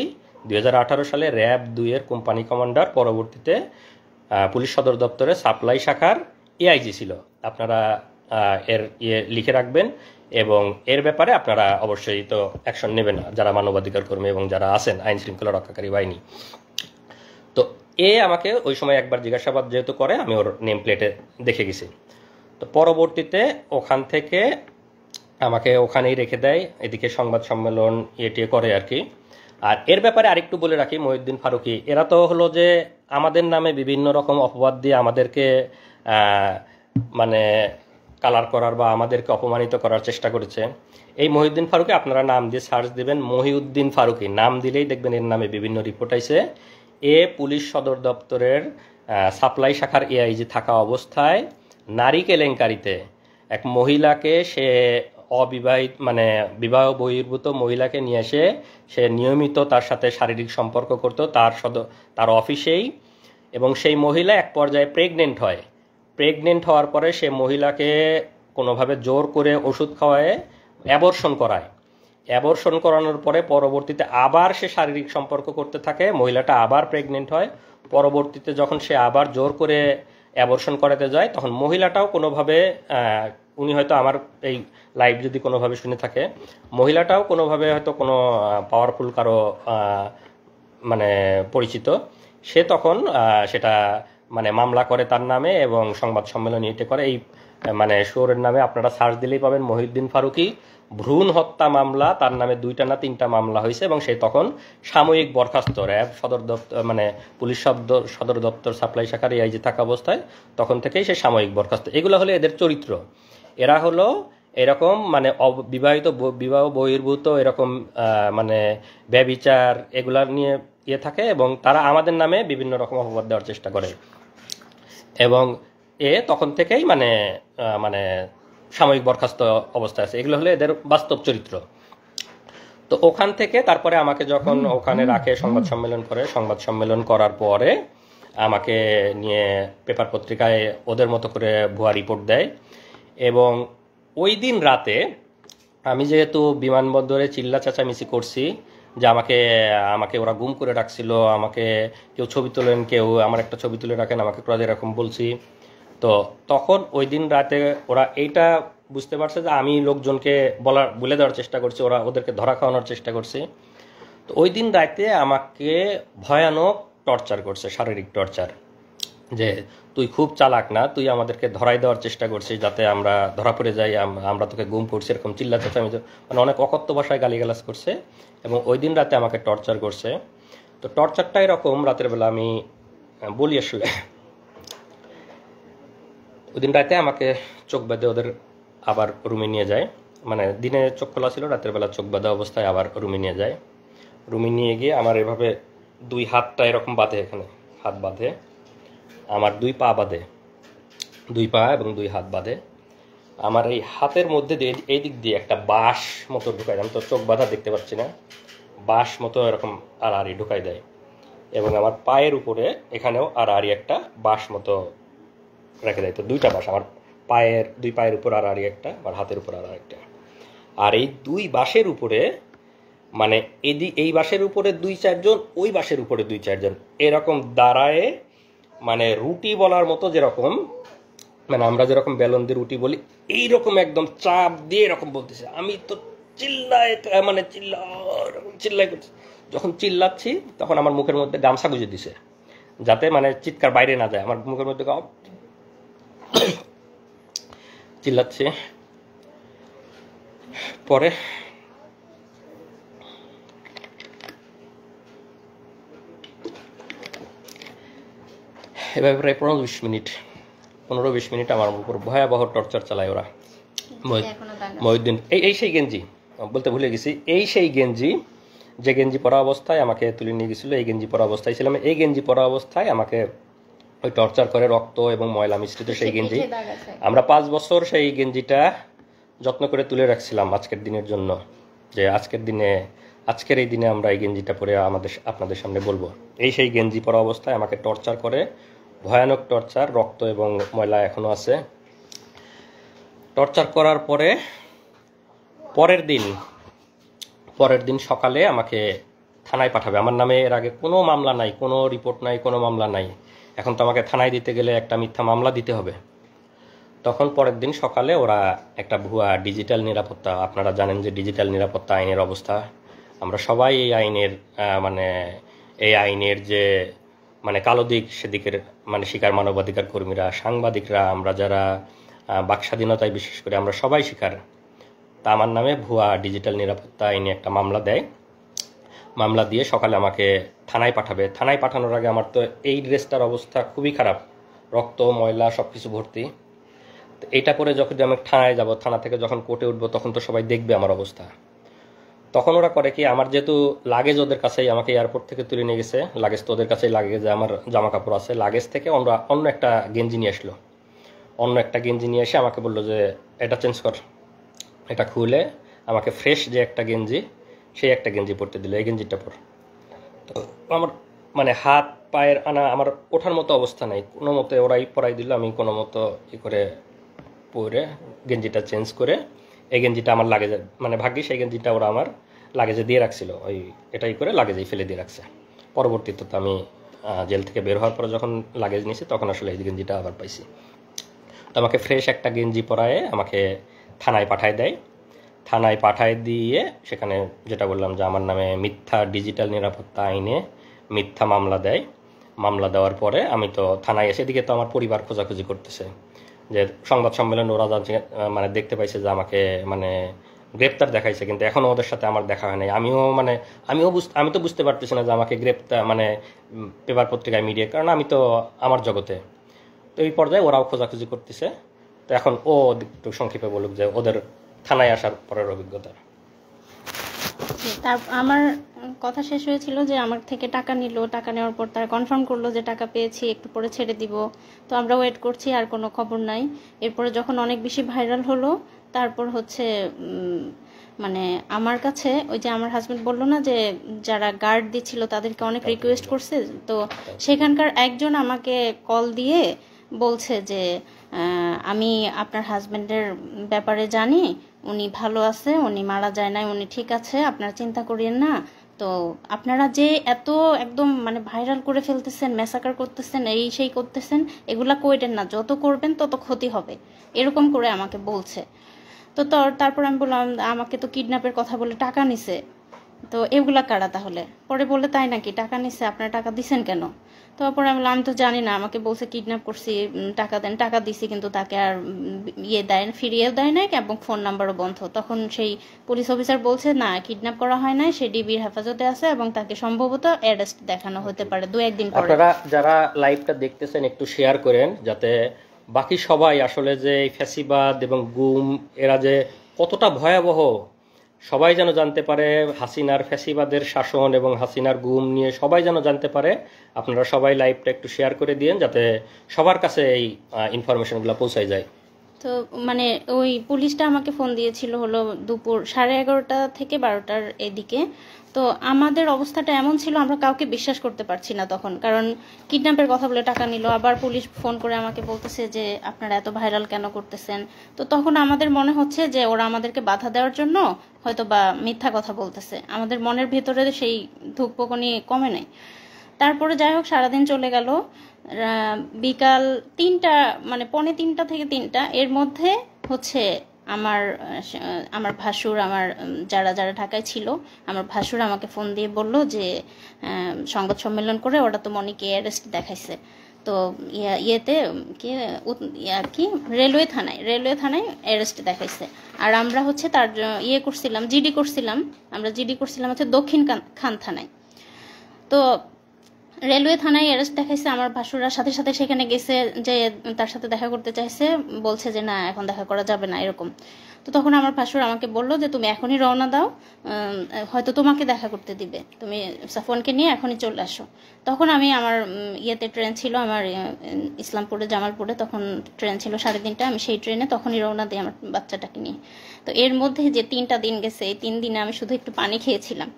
Speaker 1: 2018 সালে র্যাব 2-এর কোম্পানি কমান্ডার, পরবর্তীতে পুলিশ সদর দপ্তরে সাপ্লাই শাখার এআইজি ছিল। আপনারা এর লিখে রাখবেন এবং এর ব্যাপারে আপনারা অবশ্যই তো অ্যাকশন নেবেন যারা মানবাধিকার কর্মী এবং যারা আছেন আইন শৃঙ্খলা রক্ষাকারী বাহিনী। তো আমাকে ওই সময় একবার জিজ্ঞাসাবাদ যেহেতু করে, আমি ওর নেম প্লেটে দেখে গেছি। তো পরবর্তীতে ওখান থেকে আমাকে ওখানেই রেখে দেয়, এদিকে সংবাদ সম্মেলন এটিয়ে করে আর কি। আর এর ব্যাপারে আরেকটু বলে রাখি, মহিউদ্দিন ফারুকী এরা তো হলো যে আমাদের নামে বিভিন্ন রকম অপবাদ দিয়ে আমাদেরকে মানে কালার করার বা আমাদেরকে অপমানিত করার চেষ্টা করেছে। এই মহিউদ্দিন ফারুকী আপনারা নাম দিয়ে সার্চ দিবেন, মহিউদ্দিন ফারুকী নাম দিলেই দেখবেন এর নামে বিভিন্ন রিপোর্ট আইছে। পুলিশ সদর দপ্তরের সাপ্লাই শাখার এআইজি থাকা অবস্থায় নারী কেলেঙ্কারিতে এক মহিলাকে, সে অবিবাহিত মানে বিবাহ বহির্ভূত মহিলাকে নিয়ে এসে সে নিয়মিত তার সাথে শারীরিক সম্পর্ক করত তার অফিসেই, এবং সেই মহিলা এক পর্যায়ে প্রেগনেন্ট হওয়ার পরে সে মহিলাকে কোনোভাবে জোর করে ওষুধ খাওয়ায় অ্যাবর্শন করানোর পরে পরবর্তীতে আবার সে শারীরিক সম্পর্ক করতে থাকে, মহিলাটা আবার প্রেগনেন্ট হয়। পরবর্তীতে যখন সে আবার জোর করে অ্যাবর্শন করাতে যায়, তখন মহিলাটাও কোনোভাবে, উনি হয়তো আমার এই লাইভ যদি কোনোভাবে শুনে থাকে, মহিলাটাও কোনোভাবে হয়তো কোনো পাওয়ারফুল কারো মানে পরিচিত, সে তখন সেটা মানে মামলা করে তার নামে এবং সংবাদ সম্মেলন এটে করে। এই মানে শোরের নামে আপনারা সার্চ দিলেই পাবেন মহিউদ্দিন ফারুকী ভ্রূণ হত্যা মামলা, তার নামে 2টা না 3টা মামলা হয়েছে এবং সে তখন সাময়িক বরখাস্ত। র্যাব সদর দপ্তর মানে পুলিশ সদর দপ্তর সাপ্লাই শাখার এআইজি থাকা অবস্থায় তখন থেকেই সে সাময়িক বরখাস্ত। এগুলো হলো এদের চরিত্র। এরা হলো এরকম মানে বিবাহ বহির্ভূত এরকম মানে ব্যভিচার এগুলা নিয়ে থাকে এবং তারা আমাদের নামে বিভিন্ন রকম অপবাদ দেওয়ার চেষ্টা করে এবং তখন থেকেই মানে মানে সাময়িক বরখাস্ত অবস্থায় আছে। এগুলো হলো এদের বাস্তব চরিত্র। তো ওখান থেকে তারপরে আমাকে যখন ওখানে রাখে, সংবাদ সম্মেলন করার পরে আমাকে নিয়ে পেপার পত্রিকায় ওদের মতো করে ভুয়া রিপোর্ট দেয়। এবং ওই দিন রাতে আমি যেহেতু বিমানবন্দরে চিল্লা চেঁচামেচি করছি যে আমাকে ওরা গুম করে রাখছিল, আমাকে কেউ ছবি তোলেন, কেউ আমার একটা ছবি তুলে রাখেন, আমাকে এরকম বলছি। তো তখন ওই দিন রাতে ওরা এইটা বুঝতে পারছে যে আমি লোকজনকে বলে দেওয়ার চেষ্টা করছি, ওদেরকে ধরা খাওয়ানোর চেষ্টা করছি। তো ওই দিন রাতে আমাকে ভয়ানক টর্চার করছে, শারীরিক টর্চার, যে তুই খুব চালাক না, তুই আমাদেরকে ধরাই দেওয়ার চেষ্টা করছিস যাতে আমরা ধরা পড়ে যাই, আমরা তোকে গুম করছি, এরকম চিল্লা চেঁচামেচি মানে অনেক অকথ্য ভাষায় গালিগালাজ করছে এবং ওই দিন রাতে আমাকে টর্চার করছে। তো টর্চারটা এরকম, রাতের বেলা আমি বলি আসলে, ওই দিন রাতে আমাকে চোখ বেঁধে ওদের আবার রুমে নিয়ে যায়, মানে দিনে চোখ খোলা ছিল, রাতের বেলা চোখ বাঁধা অবস্থায় আবার রুমে নিয়ে যায়। রুমে নিয়ে গিয়ে আমার এভাবে 2 হাতটা এরকম বাঁধে, এখানে হাত বাঁধে, আমার 2 পা বাঁধে, 2 পা এবং 2 হাত বাঁধে। আমার এই হাতের মধ্যে দিয়ে এই দিক দিয়ে একটা বাঁশ মতো ঢুকাই, আমি তো চোখ বাঁধা দেখতে পাচ্ছি না, বাঁশ মতো এরকম আড়াআড়ি ঢুকাই দেয় এবং আমার পায়ের উপরে এখানেও আড়াআড়ি একটা বাঁশ মতো রেখে দেয়। তো 2টা বাঁশ, আমার 2 পায়ের উপর আড়াআড়ি একটা, আমার হাতের উপর আড়াআড়ি একটা। আর এই 2 বাঁশের উপরে মানে এই বাঁশের উপরে 2-4 জন, ওই বাঁশের উপরে 2-4 জন এরকম দাঁড়ায়, মানে রুটি বলার মতো, যেরকম মানে আমরা যেরকম বেলন দিয়ে রুটি বলি এইরকম একদম চাপ দিয়ে এরকম বলতেছে। আমি তো চিল্লাই করছি। যখন চিল্লাচ্ছি তখন আমার মুখের মধ্যে গামছা গুঁজে দিছে যাতে মানে চিৎকার বাইরে না যায়, আমার মুখের মধ্যে চিল্লাচ্ছি। পরে এভাবে প্রায় 15-20 মিনিট আমার উপর ভয়াবহ টর্চার চালায় ওরা। মহিউদ্দিন এই সেই গেঞ্জি বলতে ভুলে গেছি, এই সেই গেঞ্জি যে গেঞ্জি পরা অবস্থায় আমাকে তুলে নিয়ে গেছিল, এই গেঞ্জি পরা অবস্থায় ছিলাম। এই গেঞ্জি পরা অবস্থায় আমাকে ওই টর্চার করে, রক্ত এবং ময়লা মিশ্রিত সেই গেঞ্জি। আমরা 5 বছর সেই গেঞ্জিটা যত্ন করে তুলে রাখছিলাম আজকের দিনের জন্য, যে আজকের দিনে আজকের এই দিনে আমরা এই গেঞ্জিটা পরে আপনাদের সামনে বলবো। এই সেই গেঞ্জি পরা অবস্থায় আমাকে টর্চার করে, ভয়ানক টর্চার, রক্ত এবং ময়লা এখনো আছে। টর্চার করার পরে পরের দিন সকালে আমাকে থানায় পাঠাবে। আমার নামে এর আগে কোনো মামলা নাই, কোনো রিপোর্ট নাই, কোনো মামলা নাই। এখন তো আমাকে থানায় দিতে গেলে একটা মিথ্যা মামলা দিতে হবে। তখন পরের দিন সকালে ওরা একটা ভুয়া ডিজিটাল নিরাপত্তা, আপনারা জানেন যে ডিজিটাল নিরাপত্তা আইনের অবস্থা, আমরা সবাই এই আইনের যে কালো দিক, সেদিকের শিকার মানবাধিকার কর্মীরা, সাংবাদিকরা, আমরা যারা বাক স্বাধীনতায় বিশেষ করে আমরা সবাই শিকার। তা আমার নামে ভুয়া ডিজিটাল নিরাপত্তা আইনে একটা মামলা দেয়। মামলা দিয়ে সকালে আমাকে থানায় পাঠাবে। থানায় পাঠানোর আগে আমার তো এই ড্রেসটার অবস্থা খুবই খারাপ, রক্ত ময়লা সব কিছু ভর্তি। তো এইটা পরে যখন আমি থানায় যাব, থানা থেকে যখন কোর্টে উঠবো, তখন তো সবাই দেখবে আমার অবস্থা। তখন ওরা করে কি, আমার যেহেতু লাগেজ ওদের কাছেই, আমাকে এয়ারপোর্ট থেকে তুলে নিয়ে গেছে, লাগেজ তো ওদের কাছেই, লাগেজে আমার জামা কাপড় আছে, লাগেজ থেকে অন্য একটা গেঞ্জি নিয়ে আসলো। অন্য একটা গেঞ্জি নিয়ে এসে আমাকে বললো যে এটা চেঞ্জ কর। এটা খুলে আমাকে ফ্রেশ যে একটা গেঞ্জি, সেই একটা গেঞ্জি পরতে দিল, এই গেঞ্জিটা পর। তো আমার হাত পায়ের আমার ওঠার মতো অবস্থা নাই, কোনো মতে ওরাই পরাই দিল। আমি কোনো মতো করে পরে গেঞ্জিটা চেঞ্জ করে এই গেঞ্জিটা আমার লাগেজে, ভাগ্যিস এই গেঞ্জিটা ওরা আমার লাগেজে দিয়ে রাখছিল, এটাই করে লাগেজেই ফেলে দিয়ে রাখছে। পরবর্তীতে তো আমি জেল থেকে বের হওয়ার পরে যখন লাগেজ নিয়েছি, তখন আসলে এই গেঞ্জিটা আবার পাইছি। তো আমাকে ফ্রেশ একটা গেঞ্জি পরায়ে আমাকে থানায় পাঠায় দেয়। থানায় পাঠায় দিয়ে সেখানে যেটা বললাম যে আমার নামে মিথ্যা ডিজিটাল নিরাপত্তা আইনে মিথ্যা মামলা দেয়। মামলা দেওয়ার পরে আমি তো থানায় এসে, এদিকে তো আমার পরিবার খোঁজাখুঁজি করতেছে যে সংবাদ সম্মেলন ওরা যাচ্ছে, দেখতে পাইছে যে আমাকে গ্রেপ্তার দেখাইছে, কিন্তু এখনও ওদের সাথে আমার দেখা হয় নাই। আমি তো বুঝতে পারতেছি না যে আমাকে গ্রেপ্তার পেপার পত্রিকায় মিডিয়া, কারণ আমি তো আমার জগতে। তো এই পর্যায়ে ওরাও খোঁজাখুঁজি করতেছে। তো এখন ও একটু সংক্ষেপে বলুক যে ওদের থানায় আসার পরের অভিজ্ঞতা।
Speaker 2: তার আমার কথা শেষ হয়েছিল যে আমার থেকে টাকা নিল, টাকা নেওয়ার পর তারা কনফার্ম করলো যে টাকা পেয়েছি, একটু পরে ছেড়ে দিব। তো আমরা ওয়েট করছি, আর কোনো খবর নাই। এরপরে যখন অনেক বেশি ভাইরাল হলো, তারপর হচ্ছে আমার কাছে ওই যে আমার হাজবেন্ড বললো না যে যারা গার্ড দিচ্ছিল তাদেরকে অনেক রিকোয়েস্ট করছে, তো সেখানকার একজন আমাকে কল দিয়ে বলছে যে আমি আপনার হাজবেন্ডের ব্যাপারে জানি, উনি ভালো আছে, উনি মারা যায় নাই, উনি ঠিক আছে, আপনারা চিন্তা করিয়েন না। তো আপনারা যে এত একদম ভাইরাল করে ফেলতেছেন, ম্যাসাকার করতেছেন, এই সেই করতেছেন, এগুলা কইরেন না, যত করবেন তত ক্ষতি হবে, এরকম করে আমাকে বলছে। তো তারপর আমি বললাম আমাকে তো কিডন্যাপের কথা বলে টাকা নিছে, তো এগুলা কারা তাহলে? পরে বলে তাই নাকি, টাকা নিছে, আপনারা টাকা দিছেন কেন? তারপরে আমি বললাম আমি তো জানি না, আমাকে বলছে কিডন্যাপ করছি, টাকা দেন, টাকা দিছি, কিন্তু তাকে আর ফিরিয়েও দেয় নাই এবং ফোন নাম্বারও বন্ধ। তখন সেই পুলিশ অফিসার বলছে না, কিডন্যাপ করা হয় না, সে ডিবির হেফাজতে আছে এবং তাকে সম্ভবত অ্যারেস্ট দেখানো হতে পারে 2-1 দিন পরে।
Speaker 1: আপনারা যারা লাইভটা দেখতেছেন একটু শেয়ার করেন, যাতে বাকি সবাই আসলে যে ফ্যাসিবাদ এবং গুম এরা যে কতটা ভয়াবহ সবাই যেন জানতে পারে। হাসিনার ফ্যাসিবাদের শাসন এবং হাসিনার গুম নিয়ে সবাই যেন জানতে পারে। আপনারা সবাই লাইভটা একটু শেয়ার করে দিন, যাতে সবার কাছে এই ইনফরমেশনগুলো পৌঁছায় যায়।
Speaker 2: তো ওই পুলিশটা আমাকে ফোন দিয়েছিল হলো দুপুর 11:30 থেকে 12টার এদিকে। তো আমাদের অবস্থাটা এমন ছিল, আমরা কাউকে বিশ্বাস করতে পারছি না তখন, কারণ কিডন্যাপের কথা বলে টাকা নিল, আবার পুলিশ ফোন করে আমাকে বলতেছে যে আপনারা এত ভাইরাল কেন করতেছেন। তো তখন আমাদের মনে হচ্ছে যে ওরা আমাদেরকে বাধা দেওয়ার জন্য হয়তো বা মিথ্যা কথা বলতেছে, আমাদের মনের ভেতরে সেই ধুকপুকুনি কমে নাই। তারপরে যাই হোক সারাদিন চলে গেল। বিকাল 3টা 2:45 থেকে 3টা এর মধ্যে হচ্ছে আমার ভাসুর, আমার যারা ঢাকায় ছিল, আমার ভাসুর আমাকে ফোন দিয়ে বলল যে সংবাদ সম্মেলন করে ওরা তো মনিকে অ্যারেস্ট দেখাইছে। তো ইয়েতে কি রেলওয়ে থানায় অ্যারেস্ট দেখাইছে। আর আমরা হচ্ছে তার জিডি করছিলাম হচ্ছে দক্ষিণ খান থানায়। তো রেলওয়ে থানায় অ্যারেস্ট দেখাইছে। আমার ভাসুরা সাথে সাথে সেখানে গেছে, যে তার সাথে দেখা করতে চাইছে, বলছে যে না এখন দেখা করা যাবে না এরকম। তো তখন আমার ভাসুর আমাকে বললো যে তুমি এখনই রওনা দাও, হয়তো তোমাকে দেখা করতে দিবে, তুমি সাফওয়ানকে নিয়ে এখনই চলে আসো। তখন আমি আমার ট্রেন ছিল আমার ইসলামপুরে জামালপুরে, তখন ট্রেন ছিল 3:30, আমি সেই ট্রেনে তখনই রওনা দিই আমার বাচ্চাটাকে নিয়ে। তো এর মধ্যে যে 3টা দিন গেছে, এই 3 দিনে আমি শুধু একটু পানি খেয়েছিলাম।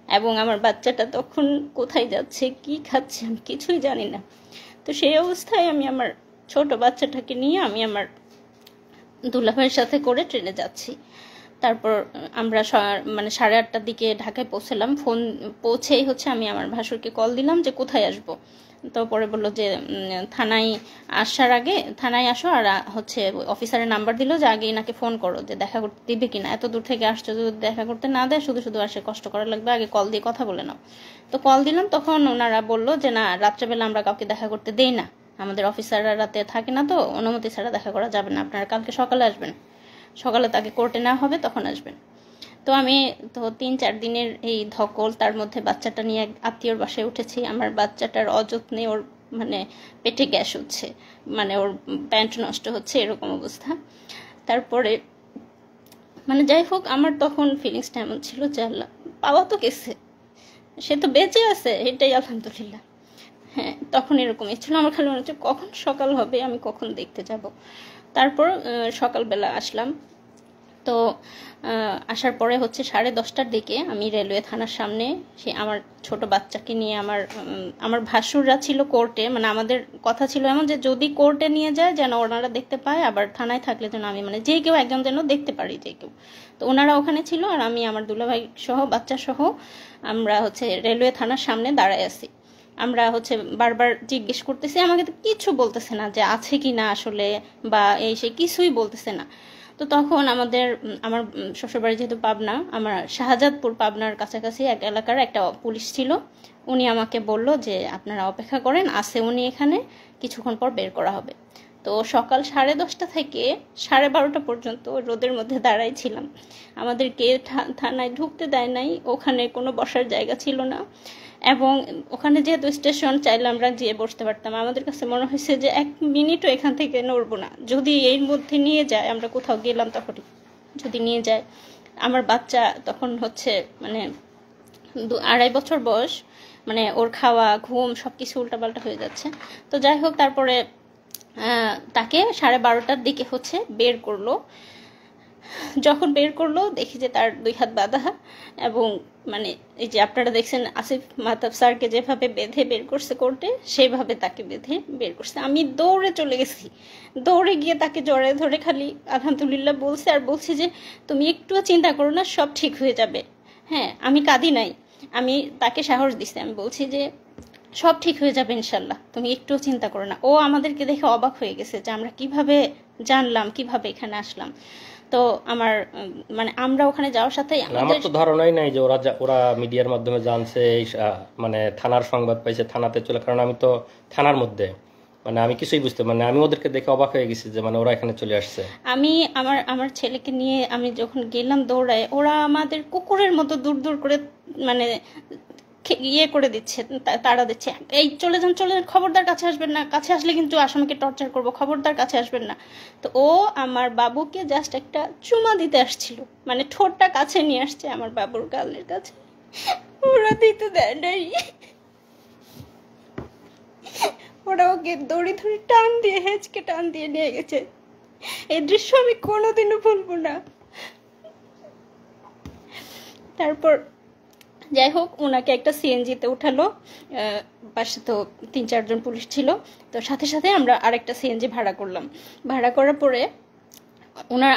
Speaker 2: এবং আমার বাচ্চাটা তখন কোথায় যাচ্ছে, কি খাচ্ছে, আমি কিছুই জানি না। তো সেই অবস্থায় আমি আমার ছোট বাচ্চাটাকে নিয়ে আমি আমার দুলাভাইয়ের সাথে করে ট্রেনে যাচ্ছি। তারপর আমরা মানে 8:30টার দিকে ঢাকায় পৌঁছলাম। পৌঁছেই হচ্ছে আমি আমার ভাসুরকে কল দিলাম যে কোথায় আসব। তো পরে বললো যে থানায় আসার আগে থানায় আসো, আর হচ্ছে অফিসারের নাম্বার দিল যে আগে এনাকে ফোন করো যে দেখা করতে দিবে কিনা, এত দূর থেকে আসছো, যদি দেখা করতে না দেয় শুধু শুধু আসে কষ্ট করা লাগবে, আগে কল দিয়ে কথা বলে নাও। তো কল দিলাম, তখন ওনারা বললো যে না, রাত্রেবেলা আমরা কাউকে দেখা করতে দেই না, আমাদের অফিসাররা রাতে থাকে না, তো অনুমতি ছাড়া দেখা করা যাবে না, আপনারা কালকে সকালে আসবেন, সকালে তাকে কোর্টে নেওয়া হবে তখন আসবেন। তো আমি তো 3-4 দিনের এই ধকল, তার মধ্যে বাচ্চাটা নিয়ে এক আত্মীয়র বাসায় উঠেছি। আমার বাচ্চাটার অযত্নে ওর মানে পেটে গ্যাস হচ্ছে, মানে ওর প্যান্ট নষ্ট হচ্ছে, এরকম অবস্থা। তারপরে মানে যাই হোক, আমার তখন ফিলিংসটা এমন ছিল যে আল্লাহ, পাওয়া তো গেছে, সে তো বেঁচে আছে, এটাই আলহামদুলিল্লাহ। হ্যাঁ, তখন এরকমই ছিল। আমার খালি মনে হচ্ছে কখন সকাল হবে, আমি কখন দেখতে যাব। তারপর সকালবেলা আসলাম। তো আসার পরে হচ্ছে 10:30টার দিকে আমি রেলওয়ে থানার সামনে আমার ছোট বাচ্চাকে নিয়ে আমার ভাসুররা ছিল কোর্টে, মানে আমাদের কথা ছিল এমন যে যদি কোর্টে নিয়ে যায় যেন ওনারা দেখতে পায়, আবার থানায় থাকলে যেন আমি মানে যে কেউ একজন যেন দেখতে পারি, যে কেউ। তো ওনারা ওখানে ছিল, আর আমি আমার দুলাভাই সহ বাচ্চা সহ আমরা হচ্ছে রেলওয়ে থানার সামনে দাঁড়ায় আছি। আমরা হচ্ছে বারবার জিজ্ঞেস করতেছি, আমাকে তো কিছু বলতেছে না যে আছে কি না আসলে, বা এই সে কিছুই বলতেছে না। তো তখন আমার শ্বশুরবাড়ি যেহেতু পাবনা, আমার শাহজাদপুর পাবনার কাছাকাছি এক এলাকার একটা পুলিশ ছিল, উনি আমাকে বলল যে আপনারা অপেক্ষা করেন, আছে উনি এখানে, কিছুক্ষণ পর বের করা হবে। তো সকাল 10:30 থেকে 12:30 পর্যন্ত রোদের মধ্যে দাঁড়াই ছিলাম। আমাদেরকে থানায় ঢুকতে দেয় নাই, ওখানে কোনো বসার জায়গা ছিল না, এবং ওখানে যেহেতু স্টেশন, চাইলে আমরা যেয়ে বসতে পারতাম। আমাদের কাছে মনে হয়েছে যে 1 মিনিটও এখান থেকে নড়বো না, যদি এর মধ্যে নিয়ে যায়, আমরা কোথাও গেলাম তখন যদি নিয়ে যায়। আমার বাচ্চা তখন হচ্ছে মানে 2-2.5 বছর বয়স, মানে ওর খাওয়া ঘুম সব কিছু উল্টাপাল্টা হয়ে যাচ্ছে। তো যাই হোক, তারপরে তাকে 12:30টার দিকে হচ্ছে বের করলো। যখন বের করলো দেখি যে তার 2 হাত বাঁধা, এবং মানে এই যে আপনারা দেখছেন আসিফ মাহতাব স্যারকে যেভাবে বেঁধে বের করছে কোর্টে, সেইভাবে তাকে বেঁধে বের করছে। আমি দৌড়ে চলে গেছি, দৌড়ে গিয়ে তাকে জড়ায় ধরে খালি আলহামদুলিল্লাহ বলছে, আর বলছি যে তুমি একটুও চিন্তা করো না, সব ঠিক হয়ে যাবে। হ্যাঁ, আমি কাঁদি নাই, আমি তাকে সাহস দিচ্ছি, আমি বলছি যে সব ঠিক হয়ে যাবে ইনশাল্লাহ, তুমি একটুও চিন্তা করো না। ও আমাদেরকে দেখে অবাক হয়ে গেছে যে আমরা কিভাবে জানলাম, কিভাবে এখানে আসলাম। তো আমার মানে আমরা ওখানে যাওয়ার সাথে
Speaker 1: আমার তো ধারণাই নাই যে ওরা মিডিয়ার মাধ্যমে জানছে, মানে থানার সংবাদ পাইছে, থানাতে চলে, কারণ আমি তো থানার মধ্যে, মানে আমি কিছুই বুঝতে, মানে আমি ওদেরকে দেখে অবাক হয়ে গেছি যে মানে ওরা এখানে চলে আসছে।
Speaker 2: আমি আমার ছেলেকে নিয়ে আমি যখন গেলাম দৌড়ায়, ওরা আমাদের কুকুরের মতো দূর দূর করে মানে ইয়ে করে দিচ্ছে, তাড়া দিচ্ছে, এই চলে যান চলে যান, খবরদার কাছে আসবেন না, কাছে আসলে কিন্তু আসামিকে টর্চার করবো, খবরদার কাছে আসবেন না। তো ও আমার বাবুকে জাস্ট একটা চুমা দিতে আসছিল, মানে ঠোঁটটা কাছে নিয়ে আসছে আমার বাবুর গালের কাছে, ওরা দিতে দেয় নাই। ওরা ওকে দড়ি ধরে টান দিয়ে হেঁচকে টান দিয়ে নিয়ে গেছে। এই দৃশ্য আমি কোনোদিনও ভুলবো না। তারপর যাই হোক, ওনাকে একটা সিএনজিতে উঠালো, পাশে তো 3-4 জন পুলিশ ছিল, তো সাথে সাথে আমরা আরেকটা সিএনজি ভাড়া করলাম। ভাড়া করার পরে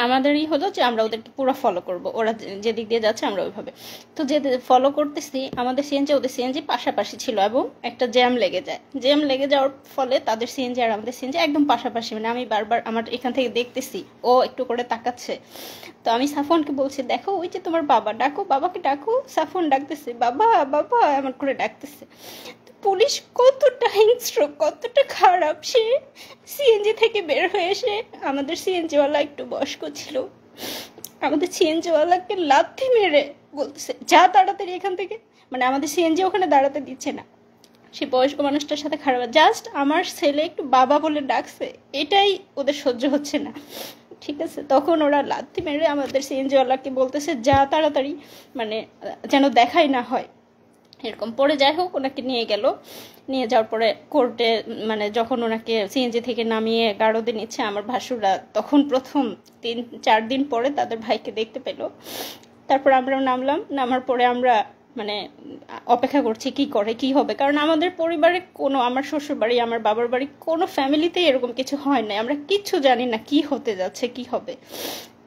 Speaker 2: আমাদেরই হলো যে আমরা ওদেরকে পুরো ফলো করব, ওরা যেদিক দিয়ে যাচ্ছে আমরা ওইভাবে। তো যে ফলো করতেছি, আমাদের সিএনজি ওদের সিএনজি পাশাপাশি ছিল, এবং একটা জ্যাম লেগে যায়। জ্যাম লেগে যাওয়ার ফলে তাদের সিএনজি আর আমাদের সিএনজি একদম পাশাপাশি, মানে আমি বারবার আমার এখান থেকে দেখতেছি, ও একটু করে তাকাচ্ছে। তো আমি সাফওয়ানকে বলছি, দেখো ওই যে তোমার বাবা, ডাকো, বাবাকে ডাকো। সাফওয়ান ডাকতেছে, বাবা বাবা এমন করে ডাকতেছে। পুলিশ কতটা হিংস্র, কতটা খারাপ, সে সিএনজি থেকে বের হয়ে এসে, আমাদের সিএনজিওয়ালা একটু বয়স্ক ছিল, আমাদের সিএনজিওয়ালাকে লাথি মেরে বলতেছে যা তাড়াতাড়ি এখান থেকে, মানে আমাদের সিএনজি ওখানে দাঁড়াতে দিচ্ছে না। সে বয়স্ক মানুষটার সাথে খারাপ, জাস্ট আমার ছেলে একটু বাবা বলে ডাকছে, এটাই ওদের সহ্য হচ্ছে না। ঠিক আছে, তখন ওরা লাথি মেরে আমাদের সিএনজিওয়ালাকে বলতেছে যা তাড়াতাড়ি, মানে যেন দেখাই না হয় এরকম। পরে যাই হোক, ওনাকে নিয়ে গেল। নিয়ে যাওয়ার পরে কোর্টে, মানে যখন ওনাকে সিএনজি থেকে নামিয়ে গারদে নিচ্ছে, আমার ভাসুররা তখন প্রথম 3-4 দিন পরে তাদের ভাইকে দেখতে পেল। তারপর আমরাও নামলাম। নামার পরে আমরা মানে অপেক্ষা করছি কি করে কি হবে, কারণ আমাদের পরিবারে কোনো, আমার শ্বশুর বাড়ি আমার বাবার বাড়ি কোনো ফ্যামিলিতেই এরকম কিছু হয় না, আমরা কিচ্ছু জানি না কি হতে যাচ্ছে কি হবে।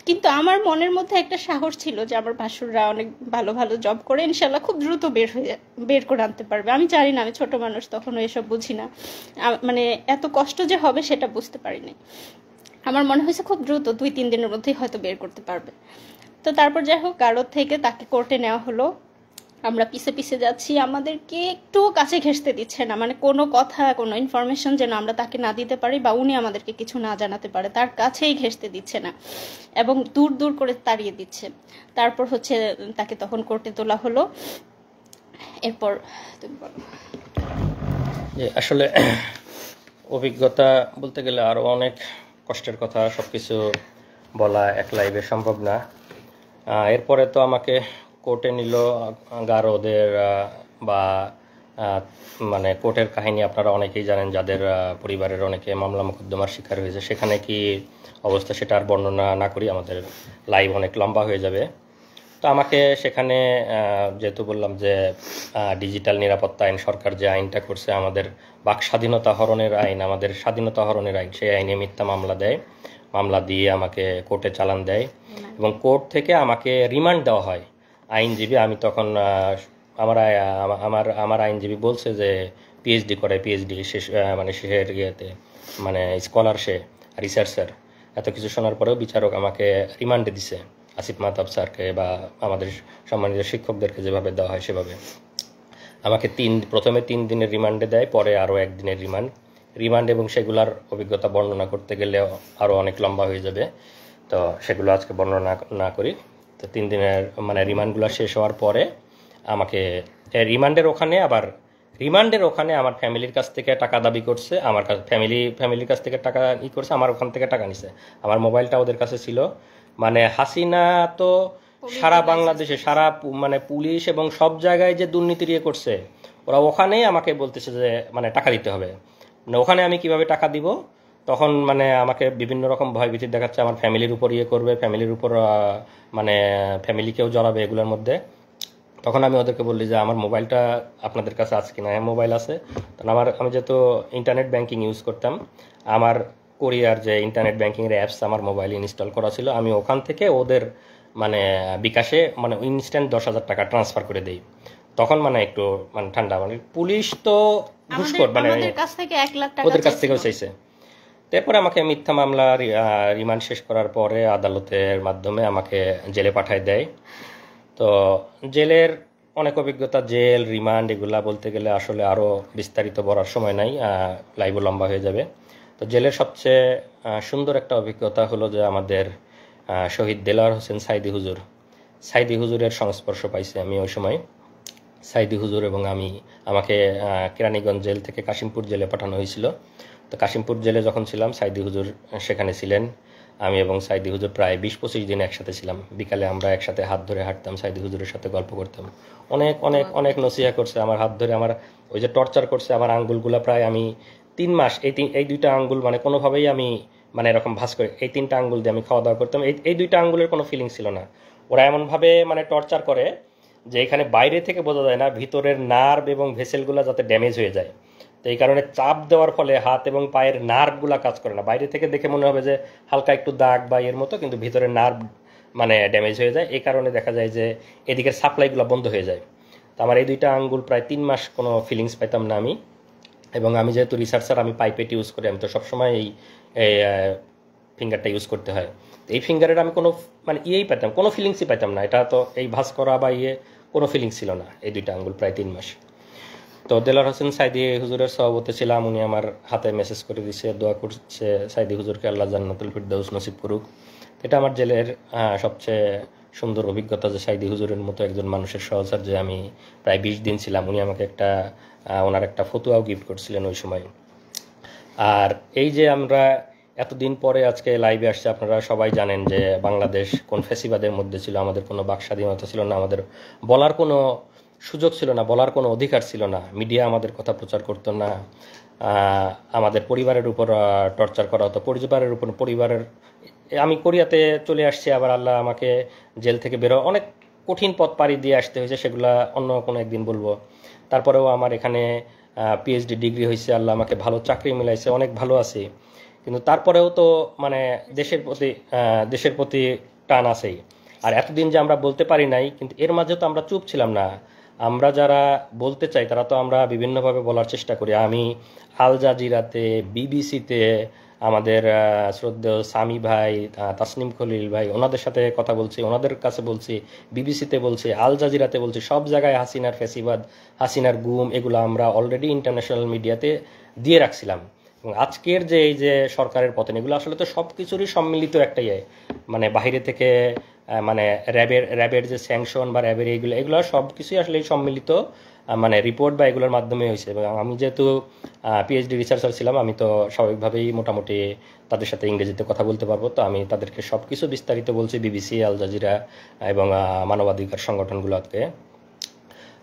Speaker 2: কিন্তু আমার মনের মধ্যে একটা সাহস ছিল যে আমার ভাসুররা অনেক ভালো ভালো জব করে ইনশাল্লাহ খুব দ্রুত বের করে আনতে পারবে। আমি জানি না, আমি ছোট মানুষ, তখন এসব বুঝি না, মানে এত কষ্ট যে হবে সেটা বুঝতে পারিনি। আমার মনে হয়েছে খুব দ্রুত 2-3 দিনের মধ্যেই হয়তো বের করতে পারবে। তো তারপর যাই হোক, গারদ থেকে তাকে কোর্টে নেওয়া হলো। আমরা পিছে পিছে যাচ্ছি, আমাদেরকে একটু কাছে ঘেঁষতে দিচ্ছে না, মানে কোনো কথা কোনো ইনফরমেশন যেন আমরা তাকে না দিতে পারি বা উনি আমাদেরকে কিছু না জানাতে পারে, তার কাছেই ঘেঁষতে দিচ্ছে না এবং দূর দূর করে তাড়িয়ে দিচ্ছে। তারপর হচ্ছে তাকে তখন কোর্টে তোলা হলো। এরপর তুমি বলো।
Speaker 1: আসলে অভিজ্ঞতা বলতে গেলে আরও অনেক কষ্টের কথা, সব কিছু বলা এক লাইভে সম্ভব না। এরপরে তো আমাকে কোর্টে নিল গারদের বা মানে কোর্টের কাহিনী আপনারা অনেকেই জানেন, যাদের পরিবারের অনেকে মামলা মোকদ্দমার শিকার হয়েছে। সেখানে কি অবস্থা সেটা আর বর্ণনা না করি, আমাদের লাইভ অনেক লম্বা হয়ে যাবে। তো আমাকে সেখানে যেহেতু বললাম যে ডিজিটাল নিরাপত্তা আইন, সরকার যে আইনটা করছে আমাদের বাক স্বাধীনতা হরণের আইন, আমাদের স্বাধীনতা হরণের আইন, সেই আইনে মিথ্যা মামলা দেয়। মামলা দিয়ে আমাকে কোর্টে চালান দেয় এবং কোর্ট থেকে আমাকে রিমান্ড দেওয়া হয়। আইনজীবী, আমি তখন আমার আইনজীবী বলছে যে পিএইচডি করে, পিএইচডি শেষ মানে শেষের ইয়েতে মানে স্কলার, সে রিসার্চার। এত কিছু শোনার পরেও বিচারক আমাকে রিমান্ডে দিছে, আসিফ মাহতাব স্যারকে বা আমাদের সম্মানিত শিক্ষকদেরকে যেভাবে দেওয়া হয় সেভাবে আমাকে প্রথমে 3 দিনের রিমান্ডে দেয়, পরে আরও 1 দিনের রিমান্ড এবং সেগুলার অভিজ্ঞতা বর্ণনা করতে গেলে আরও অনেক লম্বা হয়ে যাবে। তো সেগুলো আজকে বর্ণনা না করি। তো 3 দিনের মানে রিমান্ডগুলো শেষ হওয়ার পরে আমাকে রিমান্ডের ওখানে আমার ফ্যামিলির কাছ থেকে টাকা দাবি করছে, আমার কাছে ফ্যামিলির কাছ থেকে টাকা করছে, আমার ওখান থেকে টাকা নিছে। আমার মোবাইলটা ওদের কাছে ছিল। মানে হাসিনা তো সারা বাংলাদেশে মানে পুলিশ এবং সব জায়গায় যে দুর্নীতি করছে, ওরা ওখানেই আমাকে বলতেছে যে মানে টাকা দিতে হবে। মানে ওখানে আমি কিভাবে টাকা দিব, তখন মানে আমাকে বিভিন্ন রকম ভয়ভীতি দেখাচ্ছে, আমার ফ্যামিলির উপর করবে, ফ্যামিলির উপর মানে ফ্যামিলিকেও জড়াবে এগুলোর মধ্যে। তখন আমি ওদেরকে বললি যে আমার মোবাইলটা আপনাদের কাছে আছে কিনা। হ্যাঁ, মোবাইল আছে। তখন আমি যেহেতু ইন্টারনেট ব্যাংকিং ইউজ করতাম, আমার কোরিয়ার যে ইন্টারনেট ব্যাংকিংয়ের অ্যাপস আমার মোবাইলে ইনস্টল করা ছিল, আমি ওখান থেকে ওদের মানে বিকাশে মানে ইনস্ট্যান্ট 10,000 টাকা ট্রান্সফার করে দেই। তখন মানে একটু মানে ঠান্ডা, মানে পুলিশ তো ঘুষখোর, মানে
Speaker 2: ওদের কাছ থেকে 1 লাখ টাকা
Speaker 1: ওদের কাছ থেকেও চাইছে। তারপরে আমাকে মিথ্যা মামলা রিমান্ড শেষ করার পরে আদালতের মাধ্যমে আমাকে জেলে পাঠায় দেয়। তো জেলের অনেক অভিজ্ঞতা, জেল, রিমান্ড এগুলা বলতে গেলে আসলে আরও বিস্তারিত বলার সময় নাই, লাইভও লম্বা হয়ে যাবে। তো জেলের সবচেয়ে সুন্দর একটা অভিজ্ঞতা হলো যে আমাদের শহীদ দেলোয়ার হোসেন সাইদি হুজুরের সংস্পর্শ পাইছি আমি ওই সময়। সাইদি হুজুর এবং আমাকে কেরানীগঞ্জ জেল থেকে কাশিমপুর জেলে পাঠানো হয়েছিল। তো কাশিমপুর জেলে যখন ছিলাম, সাইদি হুজুর সেখানে ছিলেন। আমি এবং সাইদি হুজুর প্রায় 20-25 দিন একসাথে ছিলাম। বিকালে আমরা একসাথে হাত ধরে হাঁটতাম, সাইদি হুজুরের সাথে গল্প করতাম। অনেক অনেক অনেক নসিহা করছে, আমার হাত ধরে আমার ওই যে টর্চার করছে, আমার আঙ্গুলগুলা প্রায় আমি 3 মাস এই 2টা আঙ্গুল মানে কোনোভাবেই আমি মানে এরকম ভাঁজ করে এই 3টা আঙ্গুল দিয়ে আমি খাওয়া দাওয়া করতাম। এই 2টা আঙ্গুলের কোনো ফিলিং ছিল না। ওরা এমনভাবে মানে টর্চার করে যে এখানে বাইরে থেকে বোঝা যায় না, ভিতরের নার্ভ এবং ভেসেলগুলো যাতে ড্যামেজ হয়ে যায়। তো এই কারণে চাপ দেওয়ার ফলে হাত এবং পায়ের নার্ভগুলো কাজ করে না। বাইরে থেকে দেখে মনে হবে যে হালকা একটু দাগ বা এর মতো, কিন্তু ভিতরের নার্ভ মানে ড্যামেজ হয়ে যায়। এই কারণে দেখা যায় যে এদিকের সাপ্লাইগুলো বন্ধ হয়ে যায়। তো আমার এই 2টা আঙ্গুল প্রায় 3 মাস কোনো ফিলিংস পাইতাম না আমি। এবং আমি যেহেতু রিসার্চার, আমি পাইপেট ইউজ করি, আমি তো সবসময় এই ফিঙ্গারটা ইউজ করতে হয়। তো এই ফিঙ্গারের আমি কোনো মানে পাইতাম, কোনো ফিলিংসই পাইতাম না। এটা তো এই ভাঁজ করা বা কোনো ফিলিংস ছিল না এই 2টা আঙ্গুল প্রায় 3 মাস। তো দেলোয়ার হোসেন সাইদি হুজুরের সভাপতি ছিলাম। উনি আমার হাতে মেসেজ করে দিছে, দোয়া করছে সাইদি হুজুরকে আল্লাহ জান্নাতুল ফিরদাউস নসিব করুক। এটা আমার জেলের সবচেয়ে সুন্দর অভিজ্ঞতা যে সাইদি হুজুরের মতো একজন মানুষের সহচর্যে আমি প্রায় 20 দিন ছিলাম। উনি আমাকে ওনার একটা ফতুয়াও গিফট করছিলেন ওই সময়। আর এই যে আমরা এতদিন পরে আজকে লাইভে আসছে, আপনারা সবাই জানেন যে বাংলাদেশ কোন ফ্যাসিবাদের মধ্যে ছিল। আমাদের কোনো বাক স্বাধীনতা ছিল না, আমাদের বলার কোনো সুযোগ ছিল না, বলার কোনো অধিকার ছিল না। মিডিয়া আমাদের কথা প্রচার করতো না। আমাদের পরিবারের উপর টর্চার করা হতো, আমি কোরিয়াতে চলে আসছি, আবার আল্লাহ আমাকে জেল থেকে অনেক কঠিন পথ পাড়ি দিয়ে আসতে হয়েছে, সেগুলা অন্য কোনো একদিন বলবো। তারপরেও আমার এখানে পিএইচডি ডিগ্রি হয়েছে, আল্লাহ আমাকে ভালো চাকরি মিলাইছে, অনেক ভালো আছি। কিন্তু তারপরেও তো মানে দেশের প্রতি টান আছেই। আর এতদিন যে আমরা বলতে পারি নাই, কিন্তু এর মাঝে তো আমরা চুপ ছিলাম না। আমরা যারা বলতে চাই তারা তো আমরা বিভিন্নভাবে বলার চেষ্টা করি। আমি আল জাজিরাতে, বিবিসিতে, আমাদের শ্রদ্ধেয় সামি ভাই, তাসনিম খলিল ভাই, ওনাদের সাথে কথা বলছি, ওনাদের কাছে বলছি, বিবিসিতে বলছি, আল জাজিরাতে বলছি, সব জায়গায় হাসিনার ফ্যাসিবাদ, হাসিনার গুম, এগুলো আমরা অলরেডি ইন্টারন্যাশনাল মিডিয়াতে দিয়ে রাখছিলাম। এবং আজকের যে এই যে সরকারের পতন, এগুলো আসলে তো সব কিছুরই সম্মিলিত একটা মানে বাইরে থেকে মানে র্যাবের যে স্যাংশন বা র্যাবের এগুলো সব কিছুই আসলে এই সম্মিলিত মানে রিপোর্ট বা এগুলোর মাধ্যমে হয়েছে। এবং আমি যেহেতু পিএইচডি রিসার্চার ছিলাম, আমি তো স্বাভাবিকভাবেই মোটামুটি তাদের সাথে ইংরেজিতে কথা বলতে পারবো। তো আমি তাদেরকে সব কিছু বিস্তারিত বলছি, বিবিসি, আল জাজিরা এবং মানবাধিকার সংগঠনগুলোকে।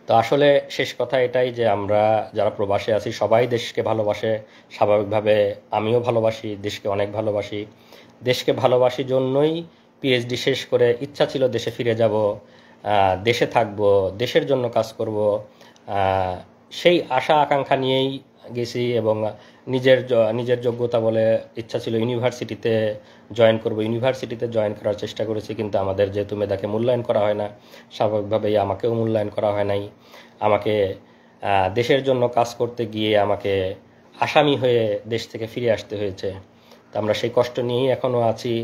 Speaker 1: তো আসলে শেষ কথা এটাই যে আমরা যারা প্রবাসে আছি সবাই দেশকে ভালোবাসে, স্বাভাবিকভাবে আমিও ভালোবাসি, দেশকে অনেক ভালোবাসি। দেশকে ভালোবাসি জন্যই পিএইচডি শেষ করে ইচ্ছা ছিল দেশে ফিরে যাব, দেশে থাকব, দেশের জন্য কাজ করব, সেই আশা আকাঙ্ক্ষা নিয়েই গেছি। এবং নিজের যোগ্যতা বলে ইচ্ছা ছিল ইউনিভার্সিটিতে জয়েন করব, ইউনিভার্সিটিতে জয়েন করার চেষ্টা করেছি। কিন্তু আমাদের যেহেতু মেধাকে মূল্যায়ন করা হয় না, স্বাভাবিকভাবেই আমাকেও মূল্যায়ন করা হয় নাই। আমাকে দেশের জন্য কাজ করতে গিয়ে আমাকে আসামি হয়ে দেশ থেকে ফিরে আসতে হয়েছে। তো আমরা সেই কষ্ট নিয়েই এখনও আছি।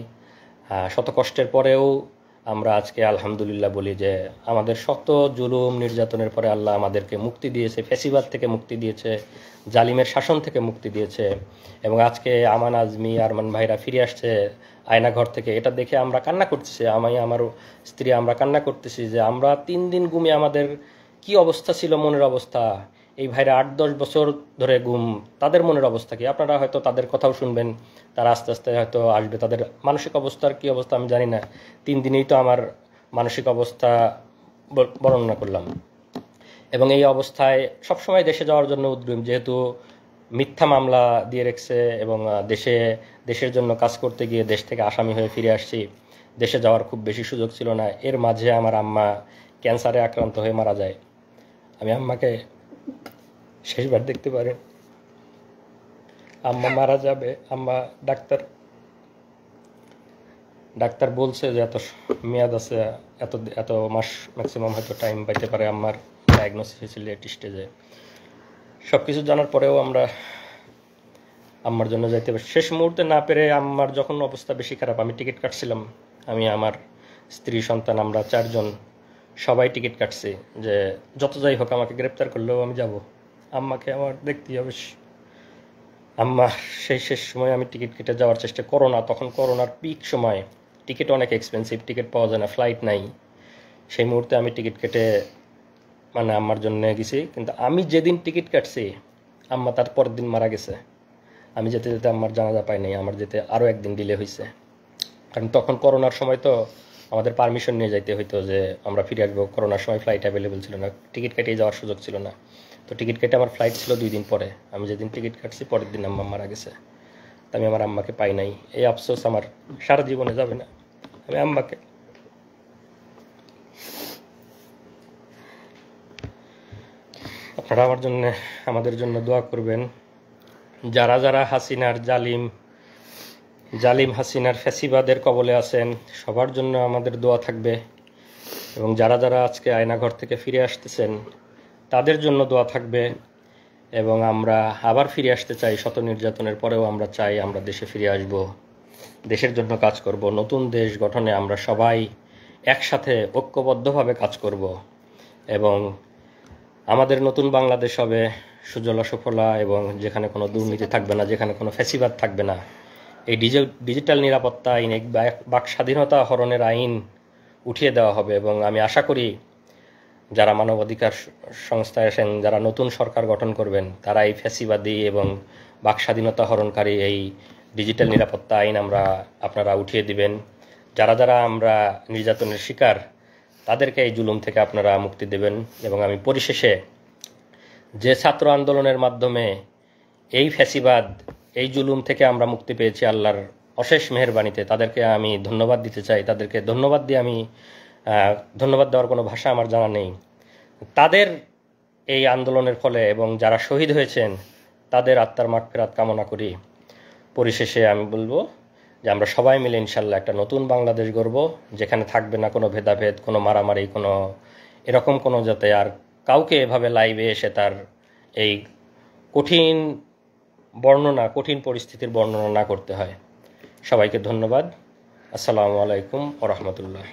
Speaker 1: শত কষ্টের পরেও আমরা আজকে আলহামদুলিল্লাহ বলি যে আমাদের শত জুলুম নির্যাতনের পরে আল্লাহ আমাদেরকে মুক্তি দিয়েছে, ফ্যাসিবাদ থেকে মুক্তি দিয়েছে, জালিমের শাসন থেকে মুক্তি দিয়েছে। এবং আজকে আমান, আজমি, আরমান ভাইরা ফিরে আসছে আয়নাঘর থেকে, এটা দেখে আমরা কান্না করতেছি। আমি, আমার স্ত্রী, আমরা কান্না করতেছি যে আমরা 3 দিন ঘুমিয়ে আমাদের কি অবস্থা ছিল, মনের অবস্থা। এই ভাইরা 8-10 বছর ধরে গুম, তাদের মনের অবস্থা কি? আপনারা হয়তো তাদের কথাও শুনবেন, তারা আস্তে আস্তে হয়তো আসবে। তাদের মানসিক অবস্থার কি অবস্থা আমি জানি না। 3 দিনেই তো আমার মানসিক অবস্থা বর্ণনা করলাম। এবং এই অবস্থায় সবসময় দেশে যাওয়ার জন্য উদ্গ্রীব, যেহেতু মিথ্যা মামলা দিয়ে রেখেছে এবং দেশের জন্য কাজ করতে গিয়ে দেশ থেকে আসামি হয়ে ফিরে আসছি। দেশে যাওয়ার খুব বেশি সুযোগ ছিল না। এর মাঝে আমার আম্মা ক্যান্সারে আক্রান্ত হয়ে মারা যায়। আমি আম্মাকে শেষবার দেখতে পারি। আম্মা মারা যাবে, আম্মা ডাক্তার বলছে যে এত মেয়াদ আছে, এত মাস ম্যাক্সিমাম হয়তো টাইম পাইতে পারে। আম্মার ডায়াগনোসিস হয়েছিল লেট স্টেজে। সব কিছু জানার পরেও আমরা আম্মার জন্য যাইতে পারি। শেষ মুহূর্তে না পেরে আম্মার যখন অবস্থা বেশি খারাপ, আমি টিকিট কাটছিলাম। আমি, আমার স্ত্রী, সন্তান, আমরা 4 জন সবাই টিকিট কাটছি যে যত যাই হোক আমাকে গ্রেপ্তার করলেও আমি যাব, আম্মাকে আমার দেখতেই হবে। আম্মা সেই শেষ সময় আমি টিকিট কেটে যাওয়ার চেষ্টা, তখন করোনার পিক সময়, টিকিট অনেক এক্সপেন্সিভ, টিকিট পাওয়া যায় না, ফ্লাইট নাই। সেই মুহূর্তে আমি টিকিট কেটে মানে আম্মার জন্য গেছি। কিন্তু আমি যেদিন টিকিট কাটছি আম্মা তার পরের দিন মারা গেছে। আমি যেতে যেতে আম্মার জানাজা পাই নাই, আমার যেতে আরও একদিন ডিলে হয়েছে। কারণ তখন করোনার সময় তো আমাদের পারমিশন নিয়ে যাইতে হইতো যে আমরা ফিরে আসবো। করোনার সময় ফ্লাইট অ্যাভেলেবেল ছিল না, টিকিট কেটে যাওয়ার সুযোগ ছিল না। তো টিকিট কেটে আমার ফ্লাইট ছিল 2 দিন পরে। আমি যেদিন টিকিট কাটছি পরের দিন আম্মা মারা গেছে। তো আমি আমার আম্মাকে পাই নাই। এই আফসোস আমার সারা জীবনে যাবে না। আমি আম্মাকে আপনারা আমাদের জন্য দোয়া করবেন। যারা যারা হাসিনার জালিম হাসিনার ফ্যাসিবাদের কবলে আছেন সবার জন্য আমাদের দোয়া থাকবে। এবং যারা যারা আজকে আয়নাঘর থেকে ফিরে আসতেছেন তাদের জন্য দোয়া থাকবে। এবং আমরা আবার ফিরে আসতে চাই, শত নির্যাতনের পরেও আমরা চাই আমরা দেশে ফিরে আসব, দেশের জন্য কাজ করব। নতুন দেশ গঠনে আমরা সবাই একসাথে ঐক্যবদ্ধভাবে কাজ করব এবং আমাদের নতুন বাংলাদেশ হবে সুজলা সুফলা, এবং যেখানে কোনো দুর্নীতি থাকবে না, যেখানে কোনো ফ্যাসিবাদ থাকবে না। এই ডিজিটাল নিরাপত্তা আইন, এক বাক স্বাধীনতা হরণের আইন উঠিয়ে দেওয়া হবে। এবং আমি আশা করি যারা মানবাধিকার সংস্থায় আছেন, যারা নতুন সরকার গঠন করবেন, তারা এই ফ্যাসিবাদী এবং বাক স্বাধীনতা হরণকারী এই ডিজিটাল নিরাপত্তা আইন আপনারা উঠিয়ে দিবেন। যারা যারা আমরা নির্যাতনের শিকার তাদেরকে এই জুলুম থেকে আপনারা মুক্তি দেবেন। এবং আমি পরিশেষে যে ছাত্র আন্দোলনের মাধ্যমে এই ফ্যাসিবাদ, এই জুলুম থেকে আমরা মুক্তি পেয়েছি আল্লাহর অশেষ মেহেরবানিতে, তাদেরকে আমি ধন্যবাদ দিতে চাই। তাদেরকে ধন্যবাদ দিয়ে আমি ধন্যবাদ দেওয়ার কোনো ভাষা আমার জানা নেই। তাদের এই আন্দোলনের ফলে এবং যারা শহীদ হয়েছেন তাদের আত্মার মাগফিরাত কামনা করি। পরিশেষে আমি বলবো যে আমরা সবাই মিলে ইনশাল্লাহ একটা নতুন বাংলাদেশ গড়ব, যেখানে থাকবে না কোনো ভেদাভেদ, কোনো মারামারি, কোনো এরকম কোনো যাতে আর কাউকে এভাবে লাইভে এসে তার এই কঠিন কঠিন পরিস্থিতির বর্ণনা না করতে হয়। সবাইকে ধন্যবাদ। আসসালামু আলাইকুম ওয়া রাহমাতুল্লাহ।